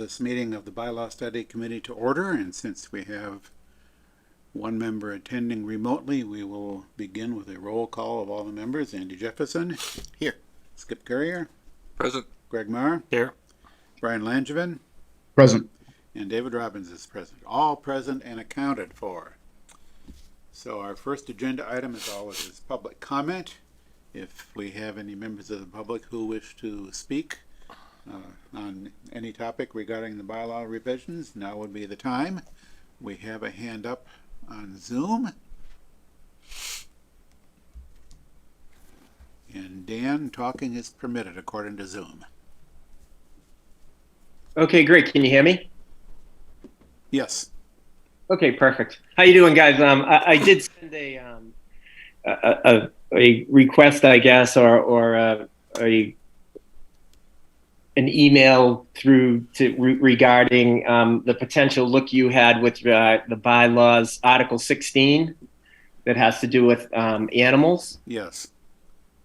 this meeting of the Bylaw Study Committee to order, and since we have one member attending remotely, we will begin with a roll call of all the members. Andy Jefferson. Here. Skip Currier. Present. Greg Marr. Here. Brian Langevin. Present. And David Robbins is present. All present and accounted for. So our first agenda item, as always, is public comment. If we have any members of the public who wish to speak on any topic regarding the bylaw revisions, now would be the time. We have a hand up on Zoom. And Dan, talking is permitted according to Zoom. Okay, great. Can you hear me? Yes. Okay, perfect. How you doing, guys? I did send a request, I guess, or an email through to regarding the potential look you had with the bylaws, Article 16, that has to do with animals. Yes.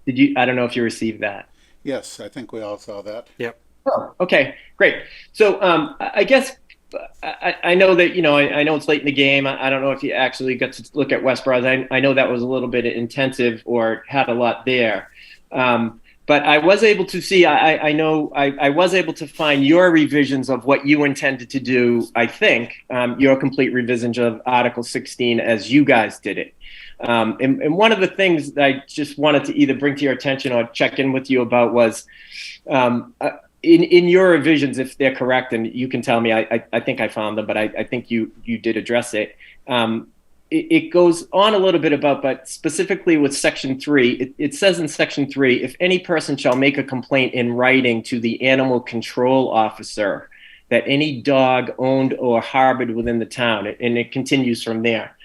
Did you? I don't know if you received that. Yes, I think we all saw that. Yep. Oh, okay, great. So I guess I know that, I know it's late in the game. I don't know if you actually got to look at Westborough. I know that was a little bit intensive or had a lot there. But I was able to see, I know I was able to find your revisions of what you intended to do, I think, your complete revisions of Article 16 as you guys did it. And one of the things that I just wanted to either bring to your attention or check in with you about was, in your revisions, if they're correct, and you can tell me, I think I found them, but I think you did address it. It goes on a little bit about, but specifically with Section 3, it says in Section 3, if any person shall make a complaint in writing to the animal control officer that any dog owned or harbored within the town, and it continues from there.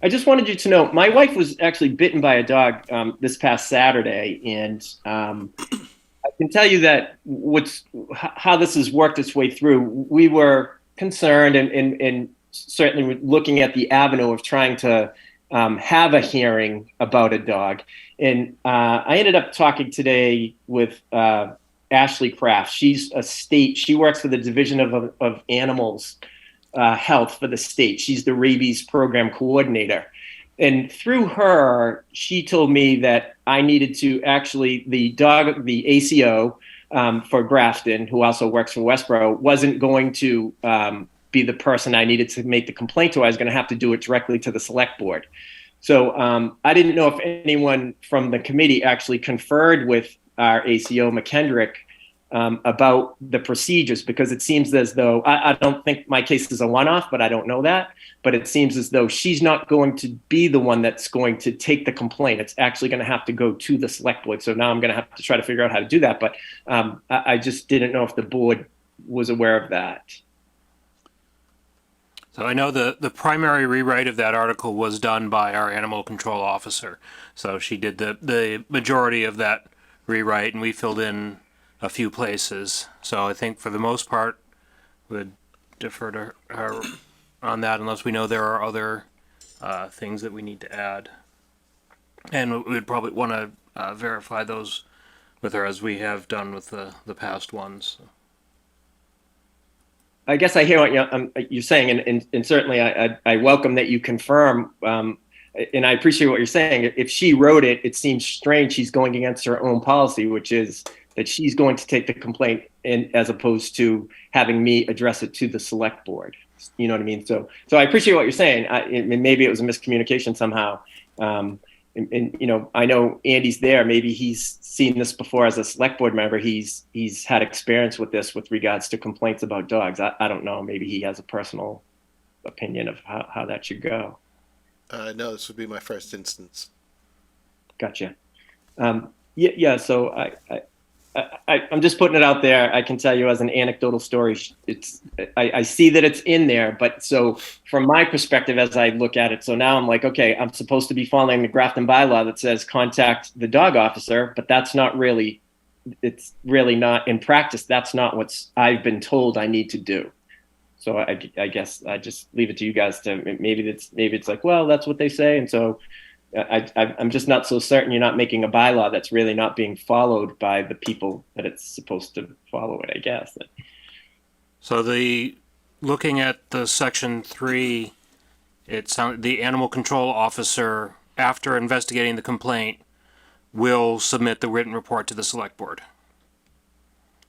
I just wanted you to know, my wife was actually bitten by a dog this past Saturday, and I can tell you that how this has worked its way through. We were concerned and certainly looking at the avenue of trying to have a hearing about a dog. And I ended up talking today with Ashley Kraft. She works for the Division of Animals Health for the state. She's the rabies program coordinator. And through her, she told me that I needed to actually, the ACO for Grafton, who also works for Westborough, wasn't going to be the person I needed to make the complaint to. I was going to have to do it directly to the select board. So I didn't know if anyone from the committee actually conferred with our ACO, McKendrick, about the procedures, because it seems as though, I don't think my case is a one-off, but I don't know that. But it seems as though she's not going to be the one that's going to take the complaint. It's actually going to have to go to the select board. So now I'm going to have to try to figure out how to do that. But I just didn't know if the board was aware of that. So I know the primary rewrite of that article was done by our animal control officer. So she did the majority of that rewrite, and we filled in a few places. So I think for the most part, we'd defer to her on that unless we know there are other things that we need to add. And we'd probably want to verify those with her as we have done with the past ones. I guess I hear what you're saying, and certainly I welcome that you confirm, and I appreciate what you're saying. If she wrote it, it seems strange she's going against her own policy, which is that she's going to take the complaint as opposed to having me address it to the select board. You know what I mean? So I appreciate what you're saying. And maybe it was a miscommunication somehow. And I know Andy's there. Maybe he's seen this before as a select board member. He's had experience with this with regards to complaints about dogs. I don't know. Maybe he has a personal opinion of how that should go. No, this would be my first instance. Gotcha. Yeah. So I'm just putting it out there. I can tell you as an anecdotal story, I see that it's in there, but so from my perspective, as I look at it, so now I'm like, okay, I'm supposed to be following the Grafton bylaw that says contact the dog officer, but that's not really, it's really not in practice. That's not what I've been told I need to do. So I guess I just leave it to you guys to maybe it's like, well, that's what they say. And so I'm just not so certain you're not making a bylaw that's really not being followed by the people that it's supposed to follow it, I guess. So looking at the section 3, the animal control officer, after investigating the complaint, will submit the written report to the select board.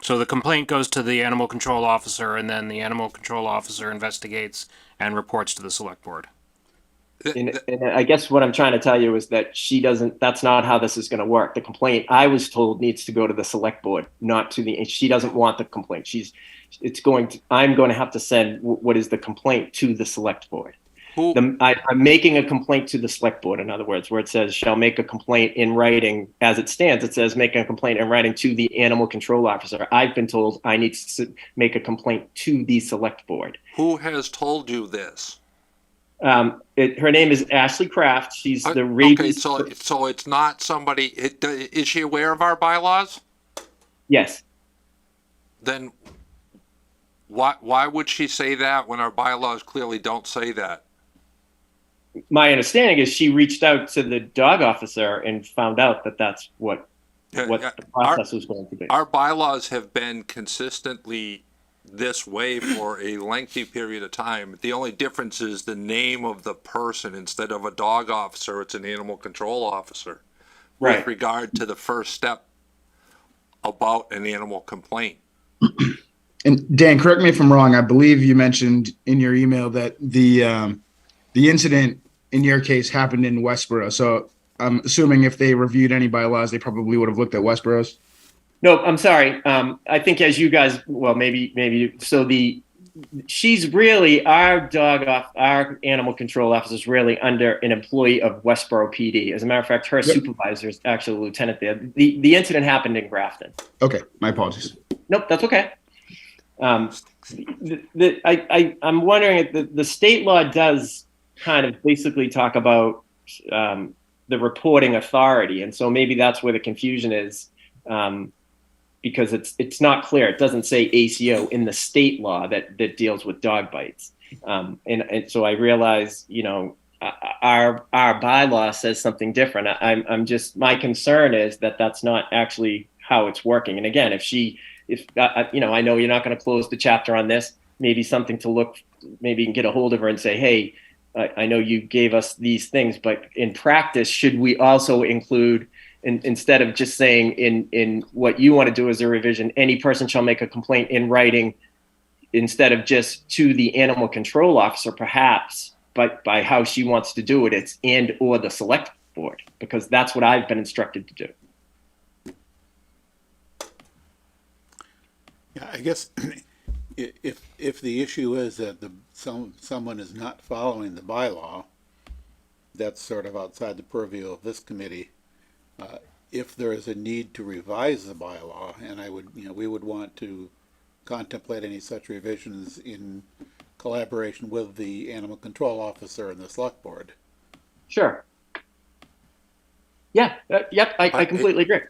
So the complaint goes to the animal control officer, and then the animal control officer investigates and reports to the select board. And I guess what I'm trying to tell you is that that's not how this is going to work. The complaint, I was told, needs to go to the select board, not to she doesn't want the complaint. I'm going to have to send what is the complaint to the select board. I'm making a complaint to the select board, in other words, where it says shall make a complaint in writing. As it stands, it says make a complaint in writing to the animal control officer. I've been told I need to make a complaint to the select board. Who has told you this? Her name is Ashley Kraft. She's the Okay, rabies. so it's not somebody. Is she aware of our bylaws? Yes. Then why would she say that when our bylaws clearly don't say that? My understanding is she reached out to the dog officer and found out that that's what the process was going to be. Our bylaws have been consistently this way for a lengthy period of time. The only difference is the name of the person. Instead of a dog officer, it's an animal control officer. Right. With regard to the first step about an animal complaint. And Dan, correct me if I'm wrong. I believe you mentioned in your email that the incident in your case happened in Westboro. So I'm assuming if they reviewed any bylaws, they probably would have looked at Westboro's. No, I'm sorry. I think as you guys, well, maybe. So she's really our animal control officer is really under an employee of Westboro PD. As a matter of fact, her supervisor is actually a lieutenant there. The incident happened in Grafton. Okay, my apologies. Nope, that's okay. I'm wondering if the state law does kind of basically talk about the reporting authority, and so maybe that's where the confusion is. Because it's not clear. It doesn't say ACO in the state law that deals with dog bites. And so I realize, our bylaw says something different. My concern is that that's not actually how it's working. And again, I know you're not going to close the chapter on this, maybe something to look, maybe you can get a hold of her and say, hey, I know you gave us these things, but in practice, should we also include, instead of just saying in what you want to do as a revision, any person shall make a complaint in writing, instead of just to the animal control officer, perhaps, but by how she wants to do it, it's and or the select board, because that's what I've been instructed to do. Yeah, I guess if the issue is that someone is not following the bylaw, that's sort of outside the purview of this committee. If there is a need to revise the bylaw, and we would want to contemplate any such revisions in collaboration with the animal control officer and the select board. Sure. Yeah. Yep. I completely agree.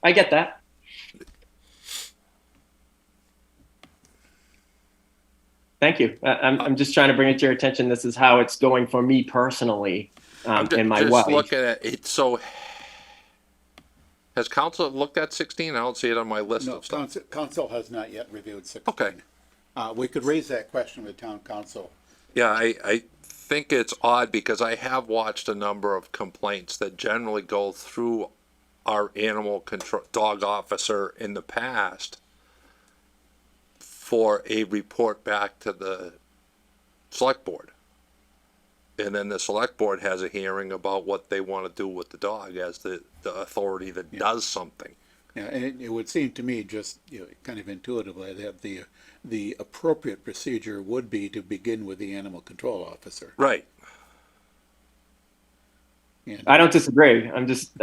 I get that. Thank you. I'm just trying to bring it to your attention. This is how it's going for me personally. And my wife. Just looking at it, so has council looked at 16? I don't see it on my list No, of stuff. council has not yet reviewed 16. Okay. We could raise that question with town council. Yeah, I think it's odd because I have watched a number of complaints that generally go through our animal control dog officer in the past for a report back to the select board. And then the select board has a hearing about what they want to do with the dog as the authority that does something. Yeah, and it would seem to me just kind of intuitively that the appropriate procedure would be to begin with the animal control officer. Right. And I don't disagree. I'm just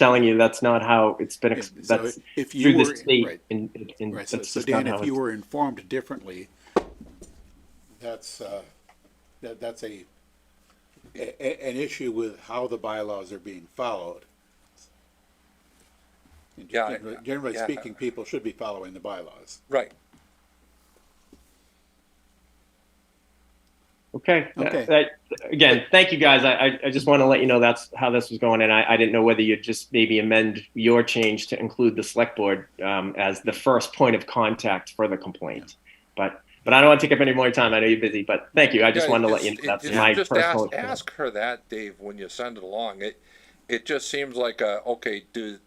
telling you that's not how it's been. so if you through were the state. right, right. That's So just Dan, not how if you it's- were informed differently, that's an issue with how the bylaws are being followed. And Yeah, generally yeah. speaking, people should be following the bylaws. Right. Okay. Okay. Again, thank you guys. I just want to let you know that's how this was going, and I didn't know whether you'd just maybe amend your change to include the select board as the first point of contact for the complaint. But I don't want to take up any more time. I know you're busy, but thank you. I just wanted to let you know that's my Just personal. ask her that, Dave, when you send it along. It just seems like okay. Do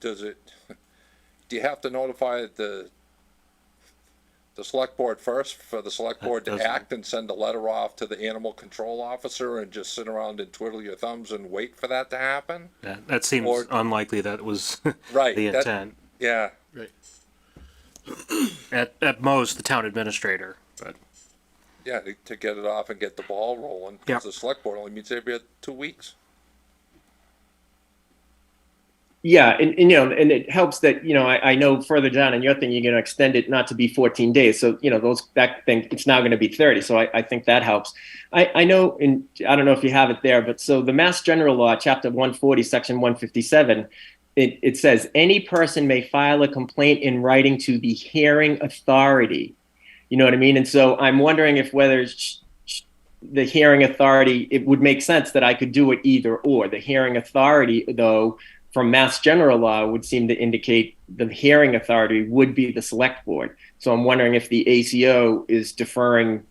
you have to notify the select board first for the select board to act and send a letter off to the animal control officer and just sit around and twiddle your thumbs and wait for that to happen? That seems Or- unlikely. That was Right. the intent. Yeah. Right. At most, the town administrator. But Yeah, to get it off and get the ball rolling. Yeah. Because the select board only meets every 2 weeks. Yeah, and and it helps that I know further down in your thing you're going to extend it not to be 14 days. So that thing it's now going to be 30. So I think that helps. I know, and I don't know if you have it there, but so the Mass General Law, Chapter 140, Section 157, it says any person may file a complaint in writing to the hearing authority. You know what I mean? And so I'm wondering if whether the hearing authority, it would make sense that I could do it either or. The hearing authority, though, from Mass General Law would seem to indicate the hearing authority would be the select board. So I'm wondering if the ACO is deferring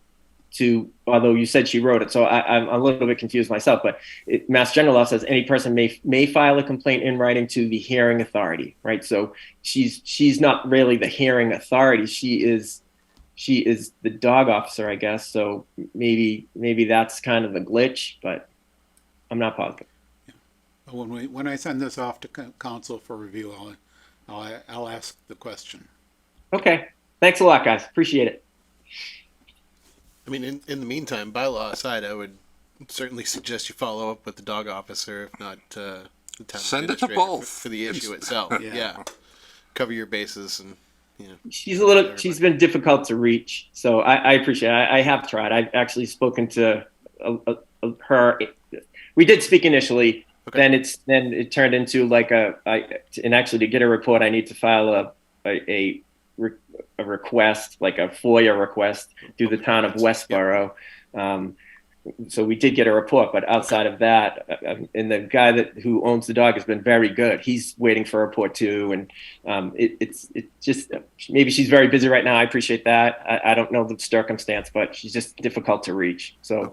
to, although you said she wrote it, so I'm a little bit confused myself, but Mass General Law says any person may file a complaint in writing to the hearing authority, right? So she's not really the hearing authority. She is the dog officer, I guess. So maybe that's kind of the glitch, but I'm not positive. When I send this off to council for review, I'll ask the question. Okay. Thanks a lot, guys. Appreciate it. I mean, in the meantime, bylaw aside, I would certainly suggest you follow up with the dog officer, if not the town Send it to administrator both. for the issue itself. Yeah. Cover your bases and, She's been difficult to reach. So I appreciate it. I have tried. I've actually spoken to her. We did speak initially. Okay. Then it turned into like and actually to get a report, I need to file a request, like a FOIA request through the town of Westboro. So we did get a report, but outside of that, and the guy who owns the dog has been very good. He's waiting for a report too, and it's just maybe she's very busy right now. I appreciate that. I don't know the circumstance, but she's just difficult to reach. So,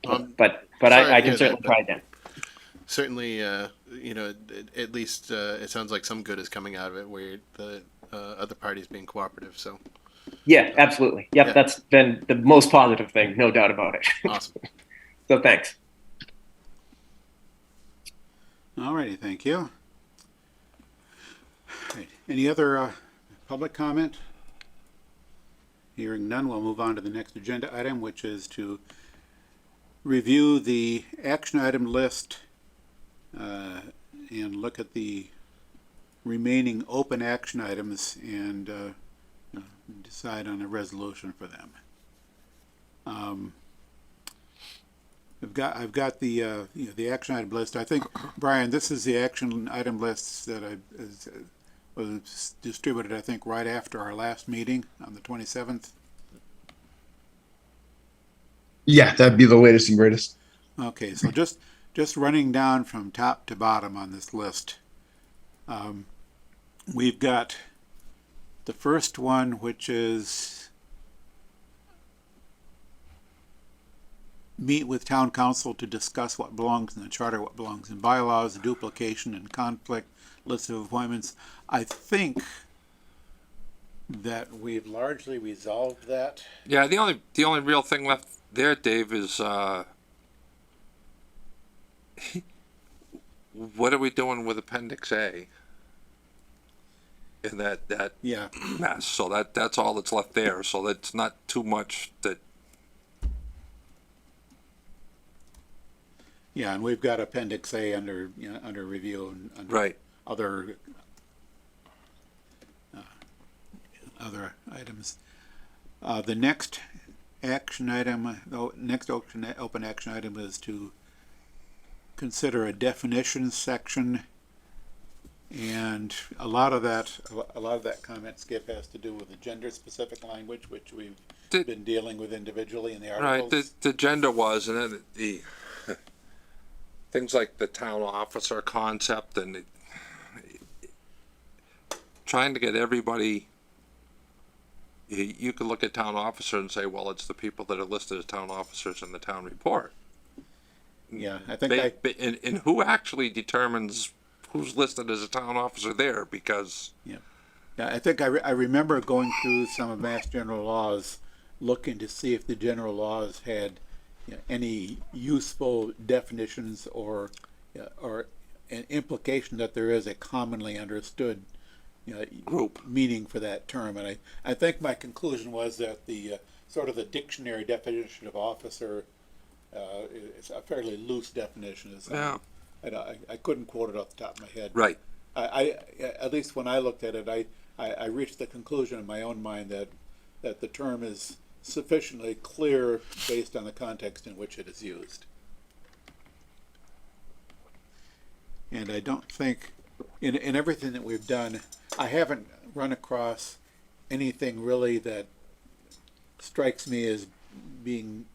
Okay. But sorry I to can hear certainly that, try again. certainly, at least it sounds like some good is coming out of it, where the other party's being cooperative. So Yeah, absolutely. Yep, Yeah. that's been the most positive thing, no doubt about it. awesome. So thanks. All righty, thank you. Right. Any other public comment? Hearing none, we'll move on to the next agenda item, which is to review the action item list and look at the remaining open action items and decide on a resolution for them. I've got the the action item list. I think, Brian, this is the action item list that was distributed, I think, right after our last meeting on the 27th. Yeah, that'd be the latest and greatest. Okay, so just running down from top to bottom on this list, we've got the first one, which is meet with town council to discuss what belongs in the charter, what belongs in bylaws, duplication and conflict, list of appointments. I think that we've largely resolved that. Yeah, the only real thing left there, Dave, is what are we doing with Appendix A? In that Yeah, mess. So that's all that's left there. So that's not too much that. yeah, and we've got Appendix A under under review and under Right. other other items. The next action item, next open action item is to consider a definitions section And a lot of that comment, Skip, has to do with the gender-specific language, which we've Did- been dealing with individually in the Right, articles. the gender was, and then the things like the town officer concept and trying to get everybody, you could look at town officer and say, well, it's the people that are listed as town officers in the town report. Yeah, I think And who actually determines who's listed as a town officer there? Because yeah, I think I remember going through some of Mass General laws, looking to see if the general laws had any useful definitions or an implication that there is a commonly understood group. meaning for that term. And I think my conclusion was that the sort of the dictionary definition of officer is a fairly loose definition. Yeah. I couldn't quote it off the top of my head. Right. I at least when I looked at it, I reached the conclusion in my own mind that the term is sufficiently clear based on the context in which it is used. And I don't think, in everything that we've done, I haven't run across anything really that strikes me as being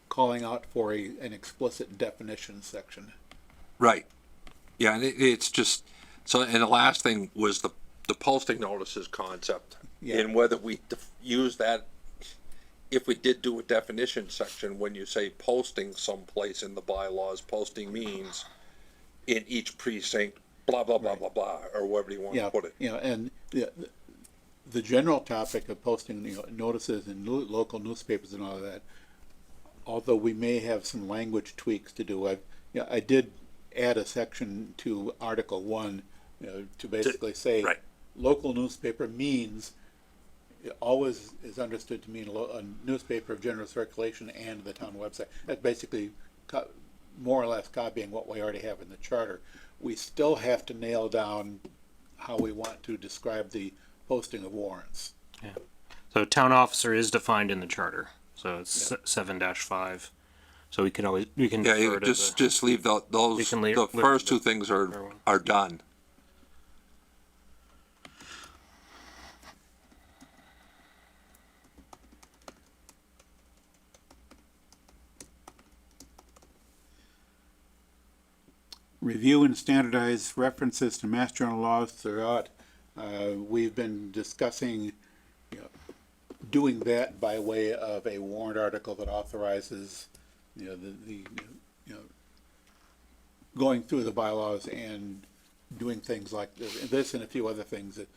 calling out for an explicit definition section. Right. Yeah, and it's just so. And the last thing was the posting notices concept, Yeah. and whether we use that. If we did do a definition section, when you say posting someplace in the bylaws, posting means in each precinct, blah blah blah blah blah, or wherever you want to put it. And the general topic of posting notices in local newspapers and all of that, although we may have some language tweaks to do, I did add a section to Article 1 to basically say right. Local newspaper means it always is understood to mean a newspaper of general circulation and the town website. That's basically more or less copying what we already have in the charter. We still have to nail down how we want to describe the posting of warrants. So town officer is defined in the charter, so it's 7-5. So we can Yeah, you refer to just leave those. You can leave- The leave first the- two things everyone. are done. Review and standardize references to Mass General laws throughout. We've been discussing doing that by way of a warrant article that authorizes the going through the bylaws and doing things like this and a few other things that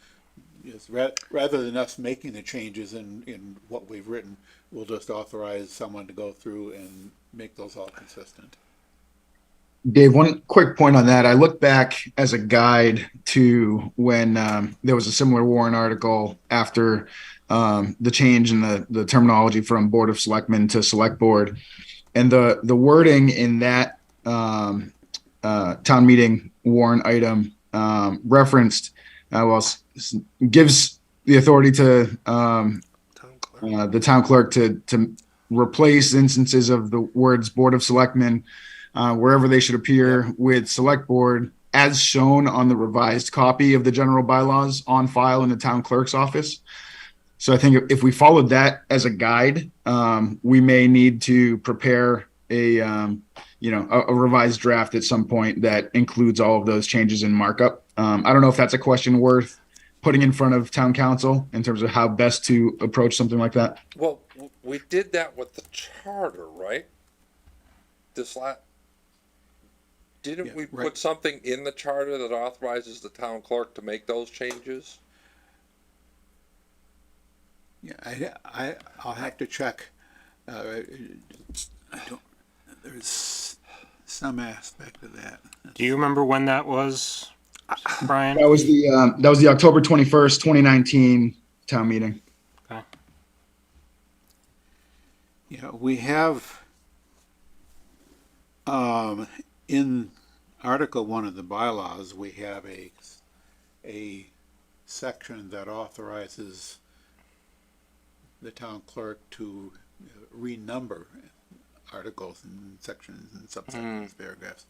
rather than us making the changes in what we've written, we'll just authorize someone to go through and make those all consistent. Dave, one quick point on that. I look back as a guide to when there was a similar warrant article after the change in the terminology from Board of Selectmen to Select Board. And the wording in that town meeting warrant item referenced, gives the authority to the town clerk to replace instances of the words Board of Selectmen wherever they should appear with Select Board as shown on the revised copy of the general bylaws on file in the town clerk's office. So I think if we followed that as a guide, we may need to prepare a revised draft at some point that includes all of those changes in markup. I don't know if that's a question worth putting in front of town council in terms of how best to approach something like that. Well, we did that with the charter, right? Didn't we right. put something in the charter that authorizes the town clerk to make those changes? Yeah, I'll have to check. There's some aspect of that. Do you remember when that was, Brian? That was the October 21st, 2019 town meeting. Okay. Yeah, we have in Article 1 of the bylaws, we have a section that authorizes the town clerk to renumber articles and sections and subsections, paragraphs.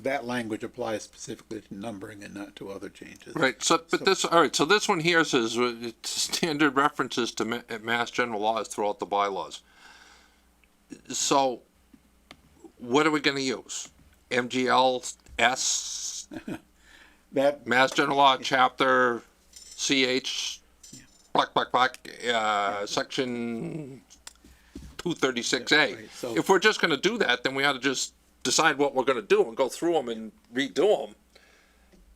That language applies specifically to numbering and not to other changes. Right, so, but this, all right, so this one here says it's standard references to mass general laws throughout the bylaws. So, what are we gonna use? MGLS, That, Mass General Law, Chapter CH, Section 236A. right, so- If we're just gonna do that, then we ought to just decide what we're gonna do and go through them and redo them.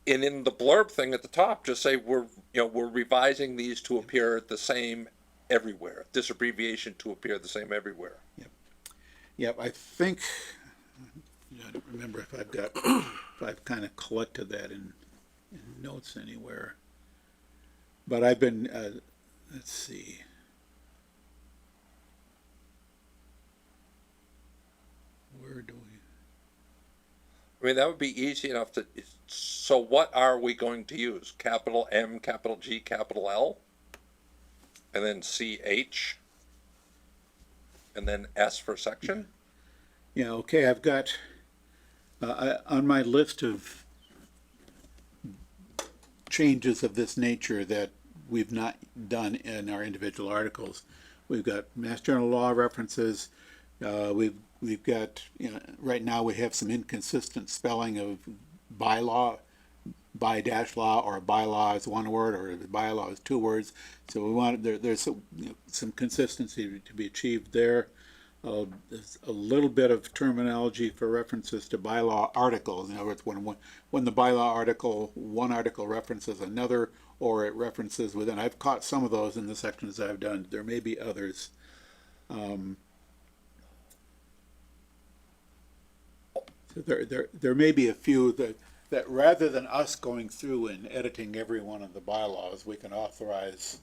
And in the blurb thing at the top, just say we're revising these to appear the same everywhere. This abbreviation to appear the same everywhere. yep, I think, I don't remember if I've kind of collected that in notes anywhere. But I've been, let's see. Where do we? I mean, that would be easy enough to, so what are we going to use? Capital M, capital G, capital L? And then CH? And then S for section? Yeah, okay, I've got, on my list of changes of this nature that we've not done in our individual articles, we've got Mass General Law references, we've got, right now we have some inconsistent spelling of bylaw, by-law, or bylaw is one word, or bylaw is two words. So we want, there's some consistency to be achieved there. There's a little bit of terminology for references to bylaw articles. In other words, when the bylaw article, one article references another, or it references within. I've caught some of those in the sections I've done. There may be others. So there may be a few that rather than us going through and editing every one of the bylaws, we can authorize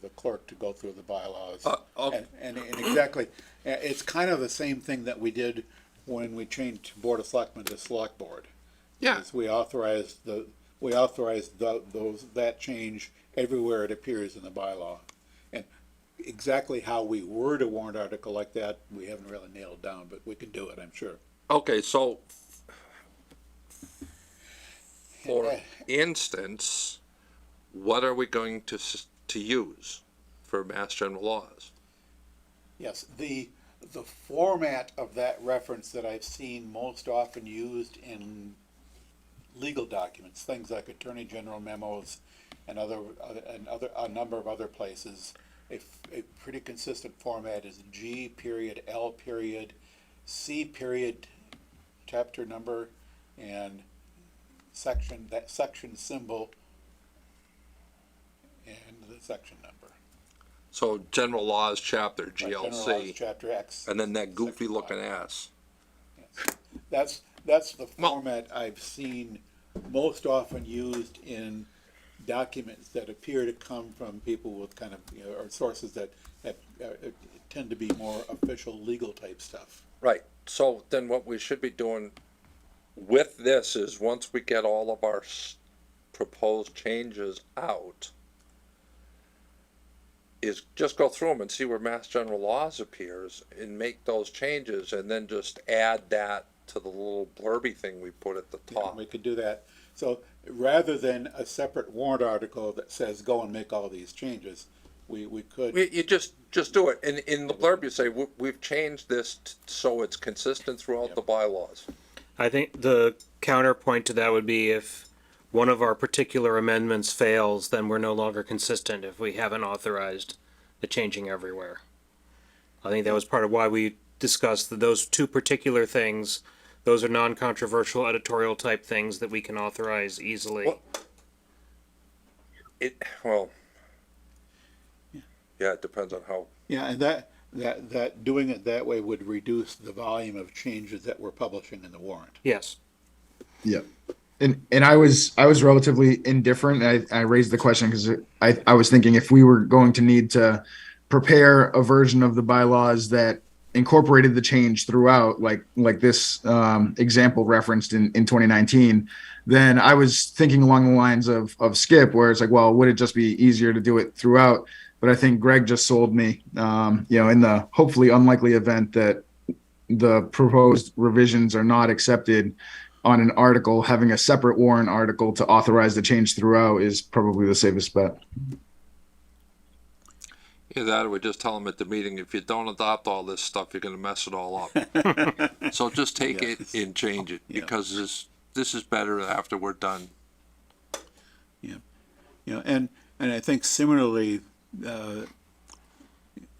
the clerk to go through the bylaws. Okay. And exactly, it's kind of the same thing that we did when we changed Board of Selectmen to Select Board. Yeah. Is we authorized that change everywhere it appears in the bylaw. And exactly how we word a warrant article like that, we haven't really nailed down, but we can do it, I'm sure. Okay, so for instance, what are we going to use for Mass General Laws? Yes, the format of that reference that I've seen most often used in legal documents, things like Attorney General memos and a number of other places, a pretty consistent format is G period, L period, C period, chapter number, and section, that section symbol, and the section number. So General Laws Chapter, Right, General Laws, GLC, Chapter X. and then that goofy Section looking Y. ass. Yes. That's the Well- format I've seen most often used in documents that appear to come from people with kind of, or sources that tend to be more official legal type stuff. Right, so then what we should be doing with this is once we get all of our proposed changes out, is just go through them and see where Mass General Laws appears and make those changes and then just add that to the little blurby thing we put at the Yeah, top. we could do that. So rather than a separate warrant article that says, go and make all these changes, we could. You just do it. In the blurb, you say, we've changed this so it's consistent throughout the bylaws. I think the counterpoint to that would be if one of our particular amendments fails, then we're no longer consistent if we haven't authorized the changing everywhere. I think that was part of why we discussed that those two particular things, those are non-controversial editorial type things that we can authorize easily. Well, yeah, it depends on how. Yeah, and that doing it that way would reduce the volume of changes that we're publishing in the warrant. Yes. Yeah. And I was relatively indifferent. I raised the question because I was thinking if we were going to need to prepare a version of the bylaws that incorporated the change throughout, like this example referenced in 2019, then I was thinking along the lines of Skip, where it's like, well, would it just be easier to do it throughout? but I think Greg just sold me. In the hopefully unlikely event that the proposed revisions are not accepted on an article, having a separate warrant article to authorize the change throughout is probably the safest bet. Either that or we just tell them at the meeting, if you don't adopt all this stuff, you're gonna mess it all up. So just take it and change it, Yeah. because this is better after we're done. And I think similarly, the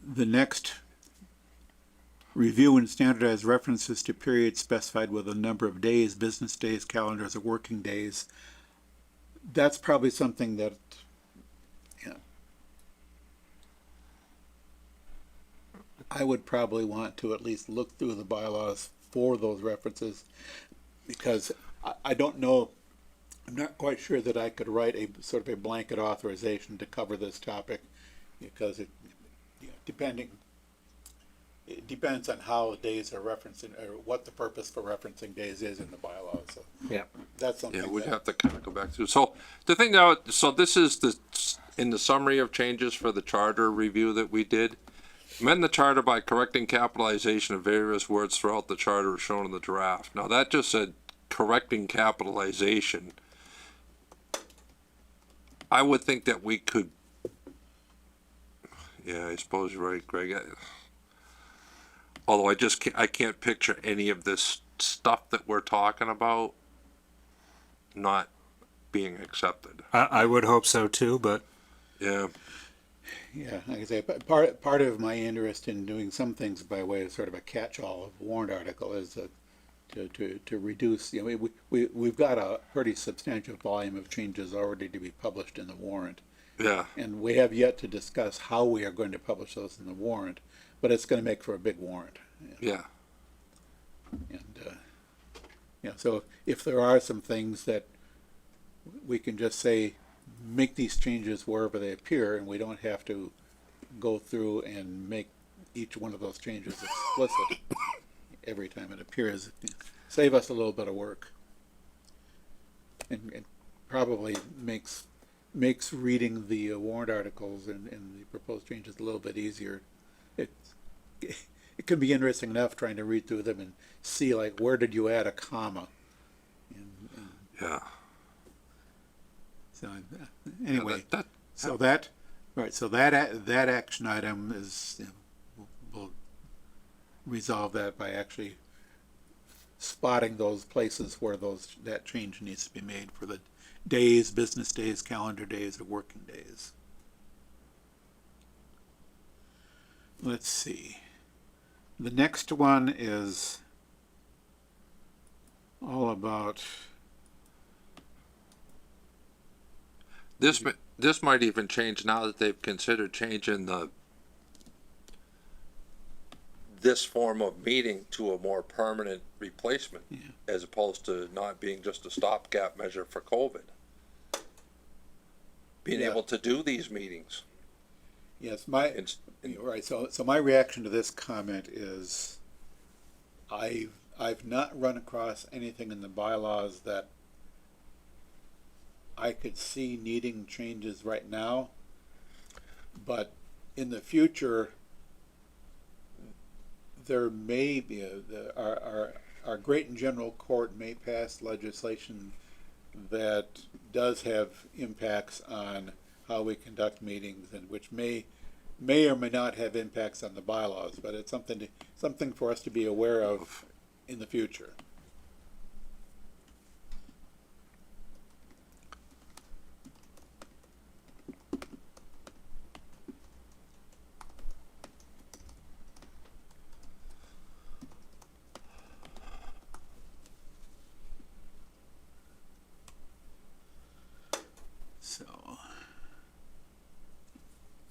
next review and standardize references to periods specified with a number of days, business days, calendars, or working days. That's probably something that, I would probably want to at least look through the bylaws for those references, because I don't know, I'm not quite sure that I could write a sort of a blanket authorization to cover this topic, because it depends on how days are referencing, or what the purpose for referencing days is in the bylaws. So Yeah. that's something. Yeah, we'd that- have to kind of go back through. So the thing now, so this is in the summary of changes for the charter review that we did. Amend the charter by correcting capitalization of various words throughout the charter as shown in the draft. Now that just said correcting capitalization. I would think that we could, yeah, I suppose you're right, Greg. Although I can't picture any of this stuff that we're talking about not being accepted. I would hope so too, but Yeah. Yeah, like I say, part of my interest in doing some things by way of sort of a catch-all of warrant article is to reduce, we've got a pretty substantial volume of changes already to be published in the warrant. Yeah. And we have yet to discuss how we are going to publish those in the warrant, but it's going to make for a big warrant. Yeah. And, so if there are some things that we can just say, make these changes wherever they appear, and we don't have to go through and make each one of those changes explicit every time it appears, save us a little bit of work. And probably makes reading the warrant articles and the proposed changes a little bit easier. It can be interesting enough trying to read through them and see, like, where did you add a comma? Yeah. So anyway, that so that action item is, we'll resolve that by actually spotting those places where that change needs to be made for the days, business days, calendar days, or working days. Let's see. The next one is all about, this might even change now that they've considered changing this form of meeting to a more permanent replacement, as opposed to not being just a stopgap measure for COVID. Being Yeah. able to do these meetings. yes, right. So my reaction to this comment is, I've not run across anything in the bylaws that I could see needing changes right now, but in the future, there may be our great and general court may pass legislation that does have impacts on how we conduct meetings, and which may or may not have impacts on the bylaws, but it's something for us to be aware of in the future. So,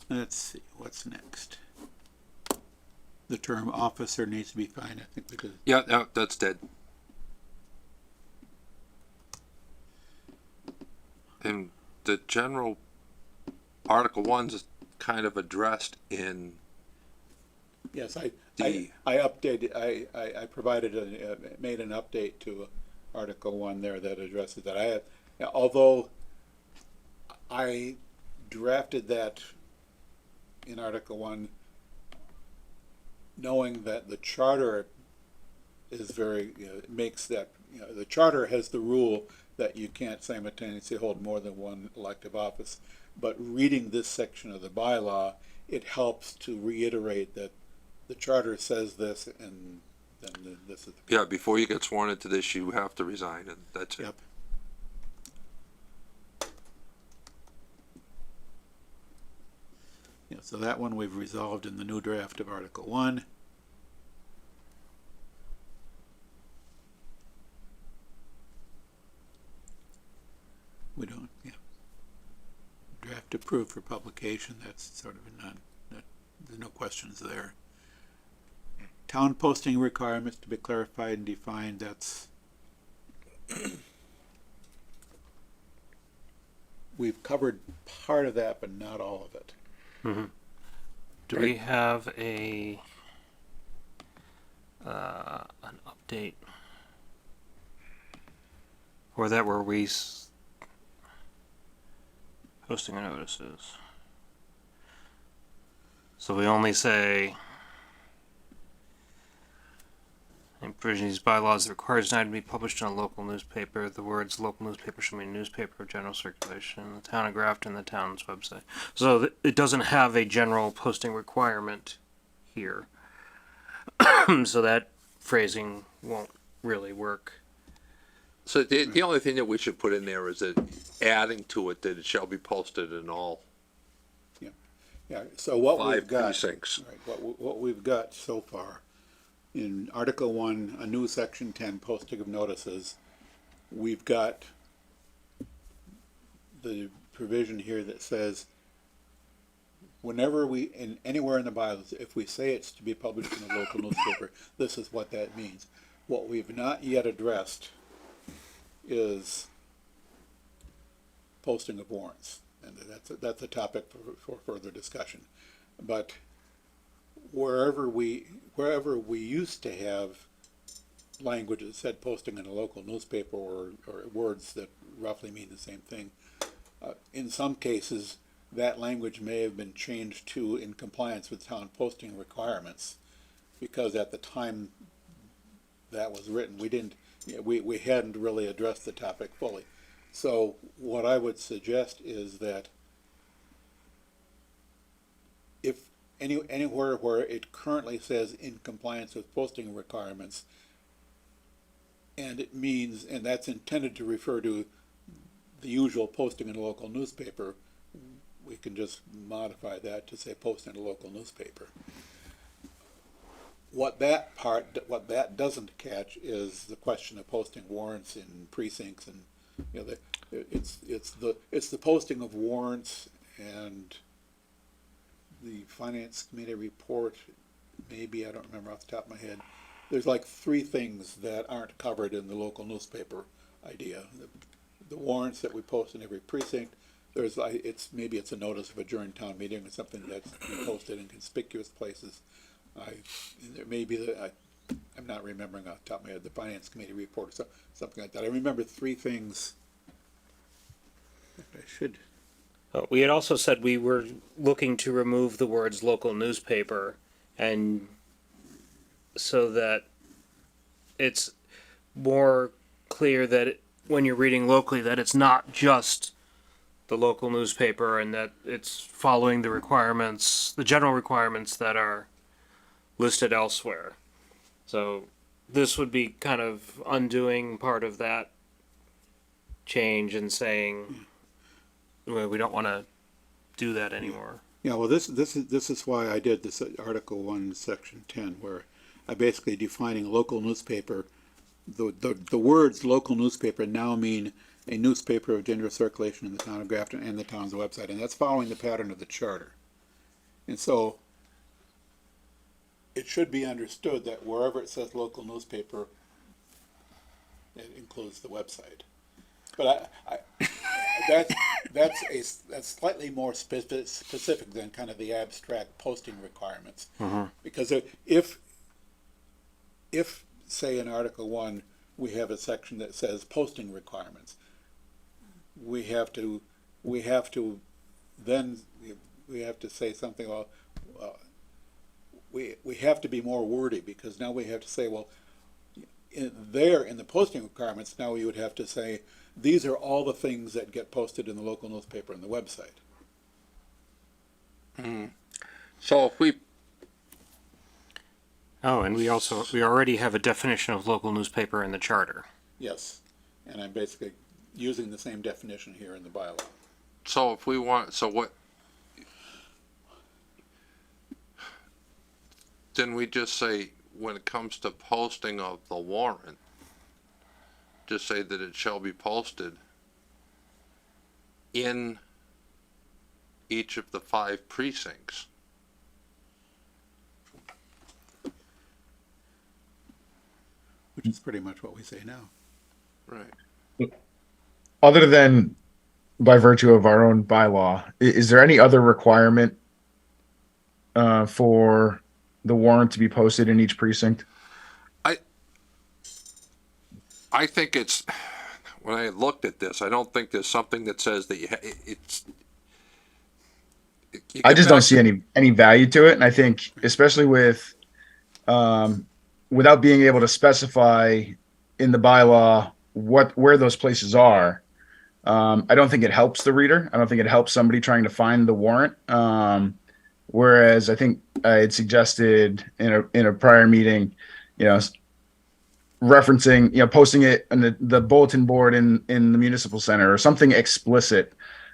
let's see, what's next? The term officer needs to be fine, I think, because, Yeah, that's dead. And the general Article 1's kind of addressed in yes, I the, updated, I provided, made an update to Article 1 there that addresses that. Although I drafted that in Article 1, knowing that the charter is very, it makes that, the charter has the rule that you can't simultaneously hold more than one elective office. But reading this section of the bylaw, it helps to reiterate that the charter says this, and then this is. Yeah, before you get sworn into this, you have to resign, and that's it. Yep. Yeah, so that one we've resolved in the new draft of Article 1. We don't, yeah. Draft approved for publication, that's sort of a there's no questions there. Town posting requirements to be clarified and defined, that's we've covered part of that, but not all of it. Do we have an update for that where we posting notices? So we only say in provision of these bylaws that requires now to be published in a local newspaper. The words local newspaper shall mean newspaper of general circulation in the town of Grafton, the town's website. So it doesn't have a general posting requirement here. So that phrasing won't really work. So the only thing that we should put in there is that adding to it that it shall be posted in all Yeah, so what we've 5 got. precincts. Right, what we've got so far, in Article 1, a new Section 10, posting of notices, we've got the provision here that says whenever anywhere in the bylaws, if we say it's to be published in a local newspaper, this is what that means. What we've not yet addressed is posting of warrants, and that's a topic for further discussion. But wherever we used to have language that said posting in a local newspaper or words that roughly mean the same thing, in some cases that language may have been changed to in compliance with town posting requirements, because at the time that was written, we hadn't really addressed the topic fully. So what I would suggest is that if anywhere where it currently says in compliance with posting requirements, and it means, and that's intended to refer to the usual posting in a local newspaper, we can just modify that to say post in a local newspaper. What that doesn't catch is the question of posting warrants in precincts, and it's the posting of warrants and the finance committee report. Maybe, I don't remember off the top of my head. There's like 3 things that aren't covered in the local newspaper idea. The warrants that we post in every precinct. There's maybe it's a notice of adjourned town meeting or something that's posted in conspicuous places. There may be I'm not remembering off the top of my head the finance committee report or something like that. I remember 3 things. I should. We had also said we were looking to remove the words local newspaper, and so that it's more clear that when you're reading locally that it's not just the local newspaper, and that it's following the requirements, the general requirements that are listed elsewhere. So this would be kind of undoing part of that change and saying, well, we don't want to do that anymore. Yeah, well, this is why I did this Article 1, Section 10, where I basically defining local newspaper. The words local newspaper now mean a newspaper of general circulation in the town of Grafton and the town's website, and that's following the pattern of the charter. And so it should be understood that wherever it says local newspaper, it includes the website. But that's slightly more specific than kind of the abstract posting requirements. Mm-hmm. Because if say in Article 1 we have a section that says posting requirements, we have to then we have to say something, well, we have to be more wordy, because now we have to say, well, in the posting requirements, now we would have to say, these are all the things that get posted in the local newspaper and the website. So if we, Oh, and we already have a definition of local newspaper in the charter. Yes, and I'm basically using the same definition here in the bylaw. so if we want, so what? Then we just say, when it comes to posting of the warrant, just say that it shall be posted in each of the 5 precincts. Which is pretty much what we say now. Right. Other than by virtue of our own bylaw, is there any other requirement for the warrant to be posted in each precinct? I think it's, when I looked at this, I don't think there's something that says that you I get just don't back see any value to it, and I think especially with without being able to specify in the bylaw where those places are, I don't think it helps the reader. I don't think it helps somebody trying to find the warrant. Whereas I think I had suggested in a prior meeting, referencing, posting it on the bulletin board in the municipal center or something explicit.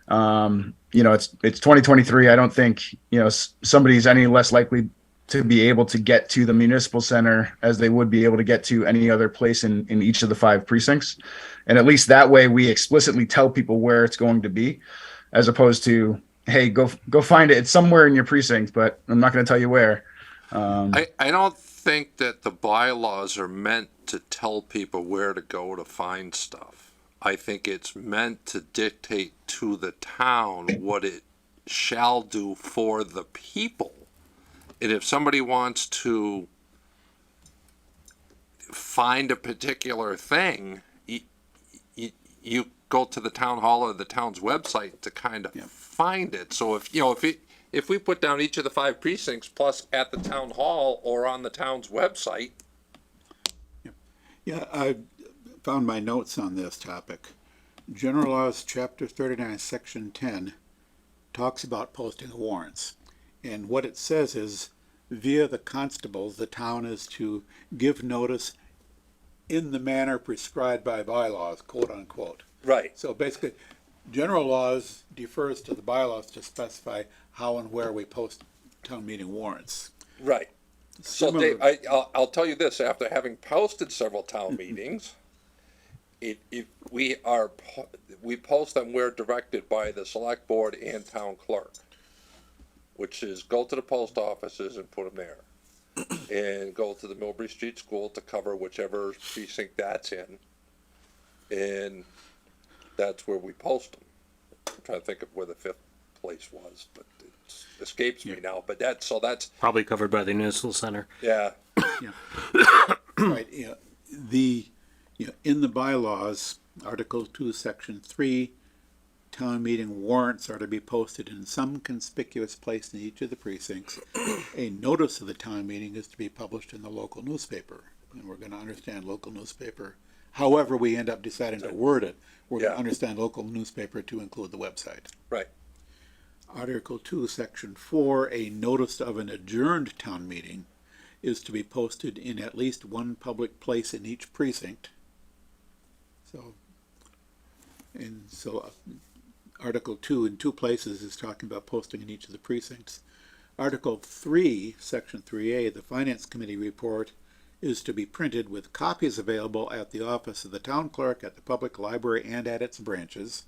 It's 2023. I don't think, somebody's any less likely to be able to get to the municipal center as they would be able to get to any other place in each of the 5 precincts. And at least that way we explicitly tell people where it's going to be, as opposed to, hey, go find it. It's somewhere in your precinct, but I'm not going to tell you where. I don't think that the bylaws are meant to tell people where to go to find stuff. I think it's meant to dictate to the town what it shall do for the people. And if somebody wants to find a particular thing, you go to the town hall or the town's website to kind of find it. So if we put down each of the 5 precincts plus at the town hall or on the town's website. Yeah, I found my notes on this topic. General Laws, Chapter 39, Section 10, talks about posting of warrants. And what it says is, via the constables, the town is to give notice in the manner prescribed by bylaws, quote unquote. Right. So basically, general laws defers to the bylaws to specify how and where we post town meeting warrants. Right. So Dave, I'll tell you this, after having posted several town meetings, we post them where directed by the select board and town clerk, which is go to the post offices and put them there, and go to the Millbury Street School to cover whichever precinct that's in, and that's where we post them. I'm trying to think of where the 5th place was, but it escapes me now. But that's Probably covered by the municipal center. yeah. Right. In the bylaws, Article 2, Section 3, town meeting warrants are to be posted in some conspicuous place in each of the precincts. A notice of the town meeting is to be published in the local newspaper. And we're going to understand local newspaper. However we end up deciding to word it, we're going to understand local newspaper to include the website. Right. Article 2, Section 4, a notice of an adjourned town meeting is to be posted in at least one public place in each precinct. So Article 2 in 2 places is talking about posting in each of the precincts. Article 3, Section 3A, the Finance Committee report is to be printed with copies available at the office of the town clerk, at the public library, and at its branches.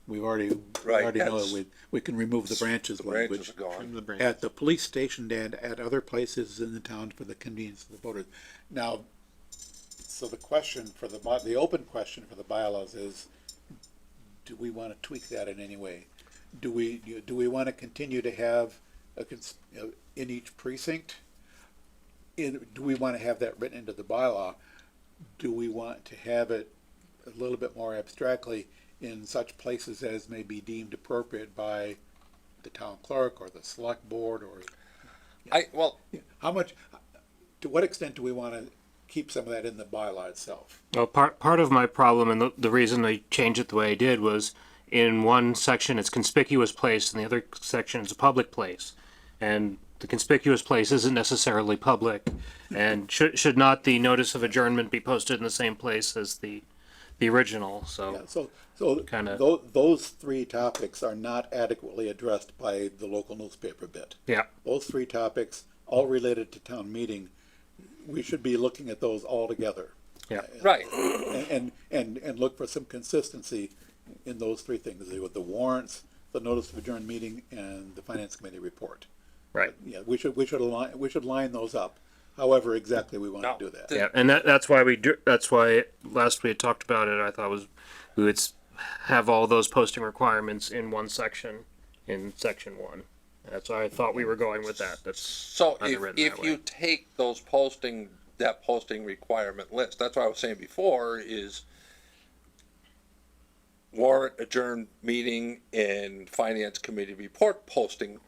We already know that we can remove the branches language. Branches are gone. At the police station and at other places in the town for the convenience of the voters. Now, so the question for the open question for the bylaws is, do we want to tweak that in any way? Do we want to continue to have in each precinct? Do we want to have that written into the bylaw? Do we want to have it a little bit more abstractly in such places as may be deemed appropriate by the town clerk or the select board, or how much, to what extent do we want to keep some of that in the bylaw itself? Well, part of my problem and the reason I changed it the way I did was in one section it's conspicuous place and the other section is a public place. And the conspicuous place isn't necessarily public. And should not the notice of adjournment be posted in the same place as the original? Yeah, So so Kinda- those three topics are not adequately addressed by the local newspaper bit. yeah, Those three topics, all related to town meeting, we should be looking at those all together. yeah. Right. And look for some consistency in those three things, with the warrants, the notice of adjourned meeting, and the finance committee report. Right. Yeah, we should line those up, however exactly we want to do that. Yeah, and that's why that's why last we had talked about it. I thought we would have all those posting requirements in one section, in section 1. That's why I thought we were going with that. That's So underwritten if that way. you take those posting requirement list, that's what I was saying before, is warrant, adjourned meeting, and finance committee report posting,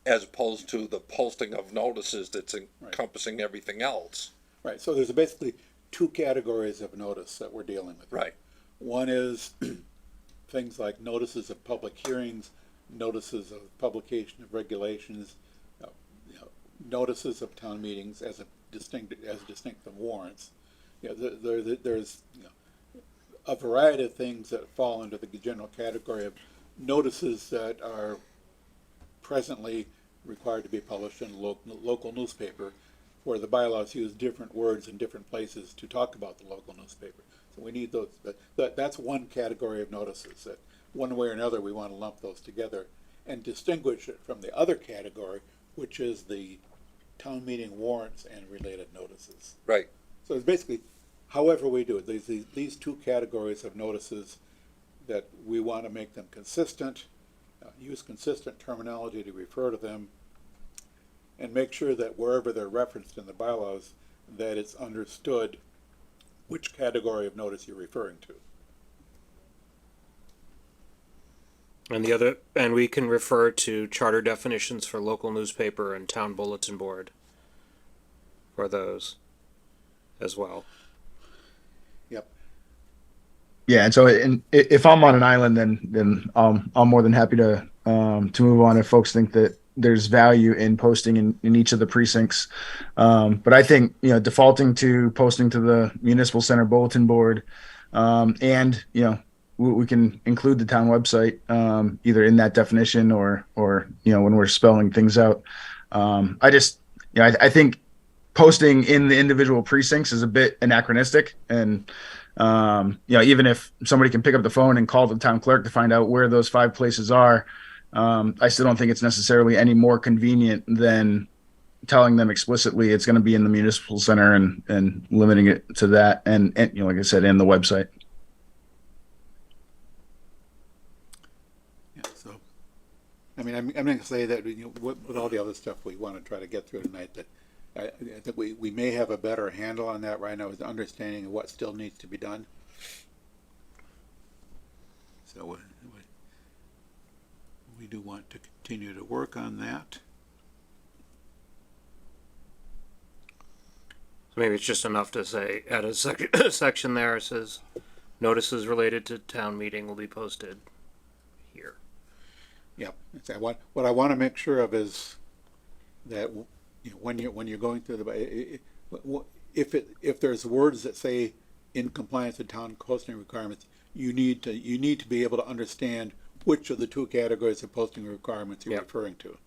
as opposed to the posting of notices that's encompassing everything else. Right, so there's basically two categories of notice that we're dealing with. Right. One is things like notices of public hearings, notices of publication of regulations, notices of town meetings as distinct from warrants. There's a variety of things that fall under the general category of notices that are presently required to be published in a local newspaper, where the bylaws use different words in different places to talk about the local newspaper. So we need those. That's one category of notices that, one way or another, we want to lump those together and distinguish it from the other category, which is the town meeting warrants and related notices. Right. So it's basically, however we do it, these two categories of notices that we want to make them consistent, use consistent terminology to refer to them, and make sure that wherever they're referenced in the bylaws, that it's understood which category of notice you're referring to. And we can refer to charter definitions for local newspaper and town bulletin board for those as well. Yep. Yeah, and so if I'm on an island, then I'm more than happy to move on if folks think that there's value in posting in each of the precincts. But I think defaulting to posting to the municipal center bulletin board, and we can include the town website either in that definition or when we're spelling things out. I think posting in the individual precincts is a bit anachronistic, and even if somebody can pick up the phone and call the town clerk to find out where those 5 places are, I still don't think it's necessarily any more convenient than telling them explicitly it's going to be in the municipal center and limiting it to that, and like I said, in the website. Yeah, so, I mean, I'm going to say that with all the other stuff we want to try to get through tonight, that I think we may have a better handle on that right now, is the understanding of what still needs to be done. So we do want to continue to work on that. So maybe it's just enough to say, add a section there. It says notices related to town meeting will be posted here. Yep. What I want to make sure of is that when you're going through if there's words that say in compliance with town posting requirements, you need to be able to understand which of the two categories of posting requirements you're referring to.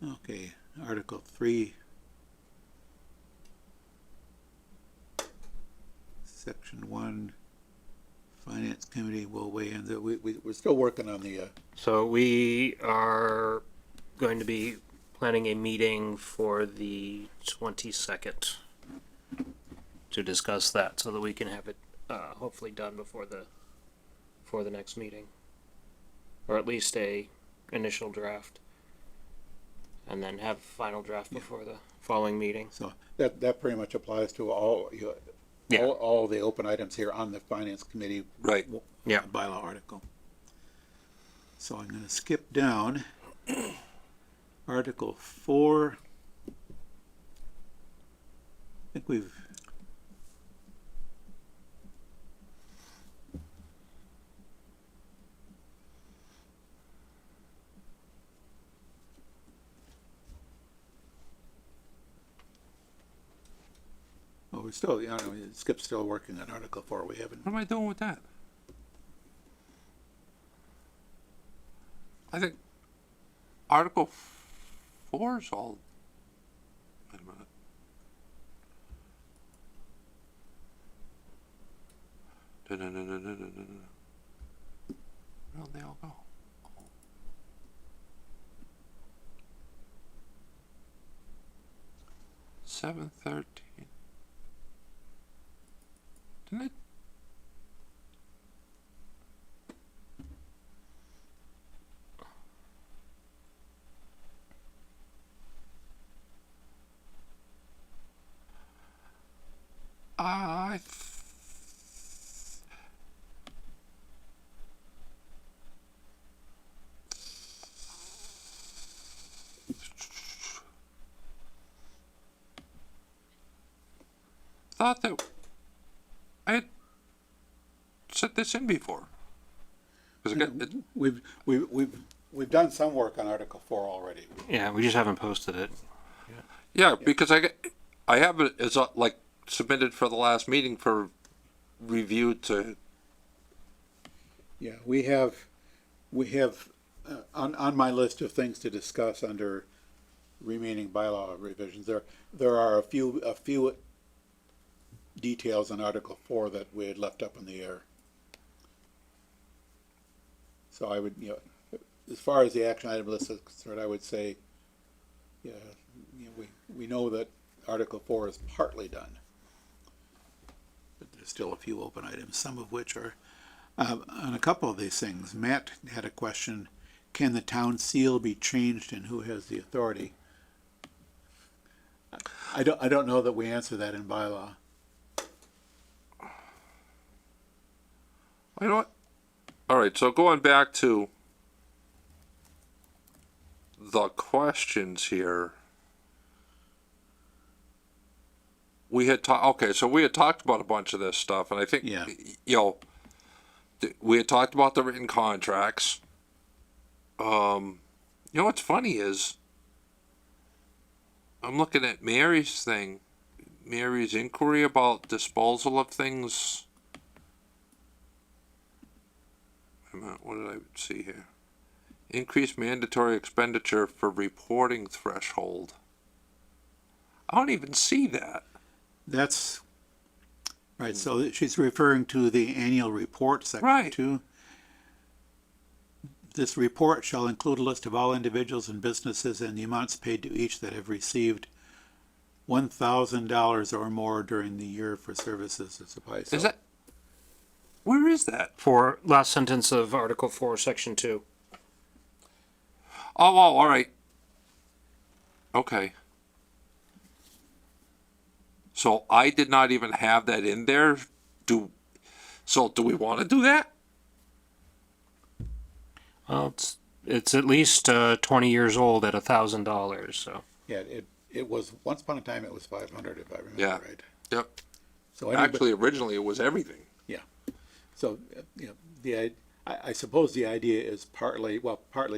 Okay, Article 3, Section 1, Finance Committee will weigh in. We're still working on the... So we are going to be planning a meeting for the 22nd to discuss that, so that we can have it hopefully done before the next meeting, or at least a initial draft, and then have final draft before the following meeting. So that pretty much applies to all Yeah. all the open items here on the finance committee. Right. Yeah. Bylaw article. So I'm gonna skip down. Article 4. I think we've. Well, we're still, Skip's still working on Article 4. We haven't. What am I doing with that? I think Article 4 is all. Wait a minute. Da-da-da-da-da-da-da. Where'd they all go? 7:13. Didn't it? I thought that I had set this in before. 'Cause We've done some work on Article 4 already. Yeah, we just haven't posted it. yeah, because I have it as like submitted for the last meeting for review to. Yeah, we have on my list of things to discuss under remaining bylaw revisions. There are a few details on Article 4 that we had left up in the air. So I would, as far as the action item list is concerned, I would say, we know that Article 4 is partly done. But there's still a few open items, some of which are, on a couple of these things. Matt had a question, can the town seal be changed and who has the authority? I don't know that we answer that in bylaw. You know what? All right, so going back to the questions here. We had so we had talked about a bunch of this stuff, and I think, Yeah. We had talked about the written contracts. What's funny is, I'm looking at Mary's thing, Mary's inquiry about disposal of things. Wait a minute, what did I see here? Increased mandatory expenditure for reporting threshold. I don't even see that. That's right. So she's referring to the annual report section Right. 2. This report shall include a list of all individuals and businesses and the amounts paid to each that have received $1,000 or more during the year for services or supplies. Is that? Where is that? For last sentence of Article 4, Section 2. Oh, all right. Okay. So I did not even have that in there. Do we want to do that? Well, it's at least 20 years old at $1,000. So Yeah, it was once upon a time it was 500 if I remember Yeah. right. Yep. So Actually, originally it was everything. So I suppose the idea is partly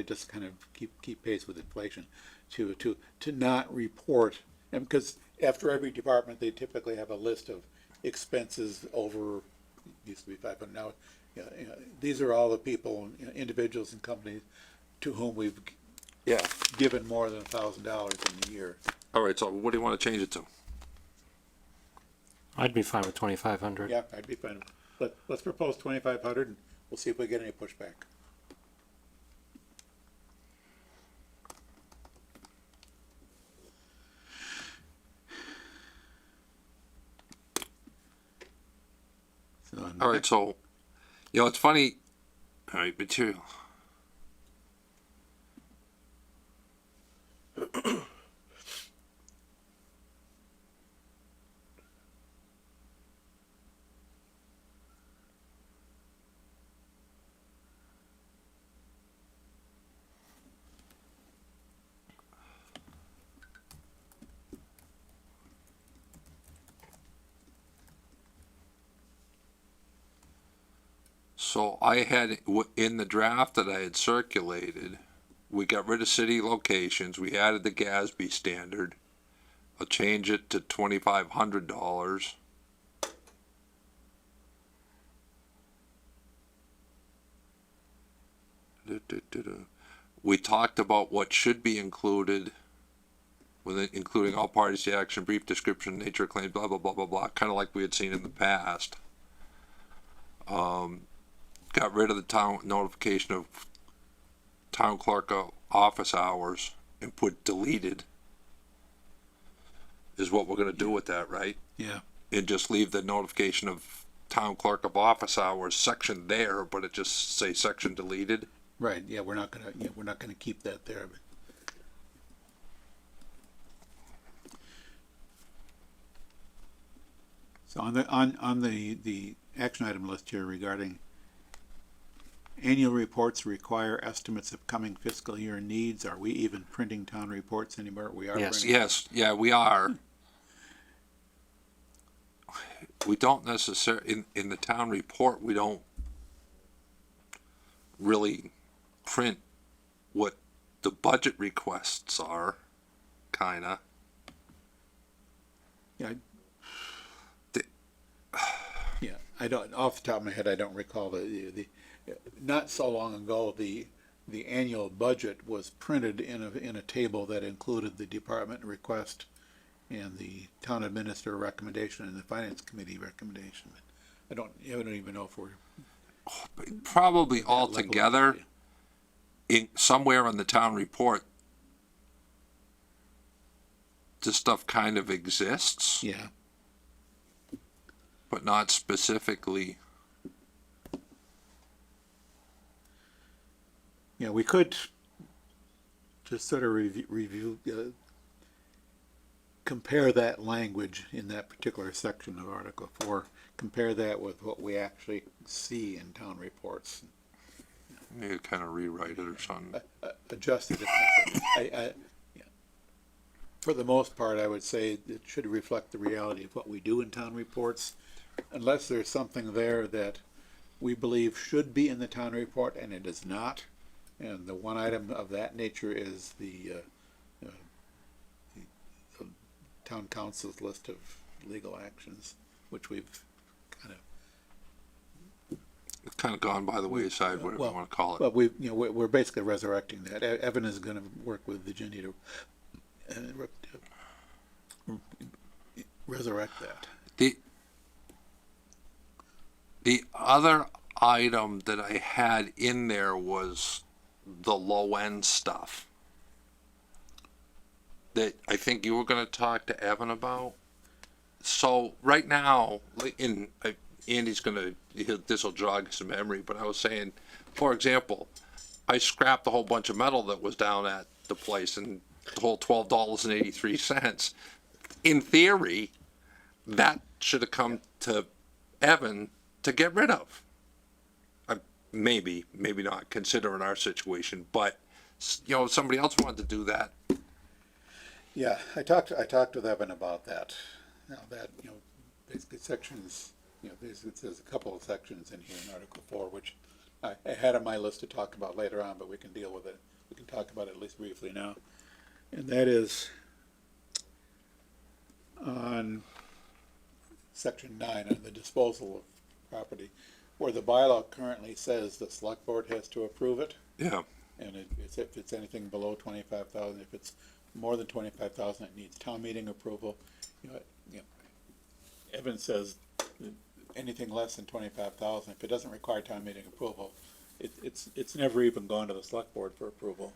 just kind of keep pace with inflation, to not report, and because after every department they typically have a list of expenses over, used to be 500 now. These are all the people, individuals and companies to whom we've given more than $1,000 in a year. All right. So what do you want to change it to? I'd be fine with 2,500. Yeah, I'd be fine. Let's propose 2,500 and we'll see if we get any pushback. So, All right. So, it's funny. All right. Material. So I had, in the draft that I had circulated, we got rid of city locations, we added the GASB standard. I'll change it to $2,500. We talked about what should be included, with it, including all parties to action, brief description, nature of claims, blah, blah, blah, blah, blah, kind of like we had seen in the past. Got rid of the town notification of town clerk office hours and put deleted, is what we're gonna do with that, right? Yeah. And just leave the notification of town clerk of office hours section there, but it just say section deleted. Right, yeah, we're not gonna keep that there, but. So on the action item list here regarding annual reports require estimates of coming fiscal year needs, are we even printing town reports anymore? We are Yes. printing. Yes, yeah, we are. We don't necessarily, in the town report, we don't really print what the budget requests are, kinda. Yeah, The- yeah, I don't, off the top of my head, I don't recall the not so long ago, the annual budget was printed in a table that included the department request and the town administrator recommendation and the finance committee recommendation. I don't even know if we're. Probably that all level of together, detail. in, somewhere in the town report, this stuff kind of exists, Yeah, but not specifically. yeah, we could just sort of review compare that language in that particular section of Article 4, compare that with what we actually see in town reports. Maybe kind of rewrite it or something. Adjust it if necessary. Yeah. For the most part, I would say it should reflect the reality of what we do in town reports, unless there's something there that we believe should be in the town report and it is not. And the one item of that nature is the town council's list of legal actions, which we've kind of. It's kind of gone by the wayside, whatever you want to call it. Well, we're basically resurrecting that. Evan is going to work with Virginia to resurrect that. The other item that I had in there was the low end stuff that I think you were going to talk to Evan about. So right now, Andy's going to, this will jog his memory, but I was saying, for example, I scrapped a whole bunch of metal that was down at the place and the whole $12.83. In theory, that should have come to Evan to get rid of. Maybe not, considering our situation, but if somebody else wanted to do that. Yeah, I talked with Evan about that. Now that, basically sections, there's a couple of sections in here in Article 4, which I had on my list to talk about later on, but we can deal with it. We can talk about it at least briefly now. And that is on section 9, on the disposal of property, where the bylaw currently says the select board has to approve it. Yeah. And if it's anything below 25,000, if it's more than 25,000, it needs town meeting approval. Evan says anything less than 25,000, if it doesn't require town meeting approval, it's never even gone to the select board for approval.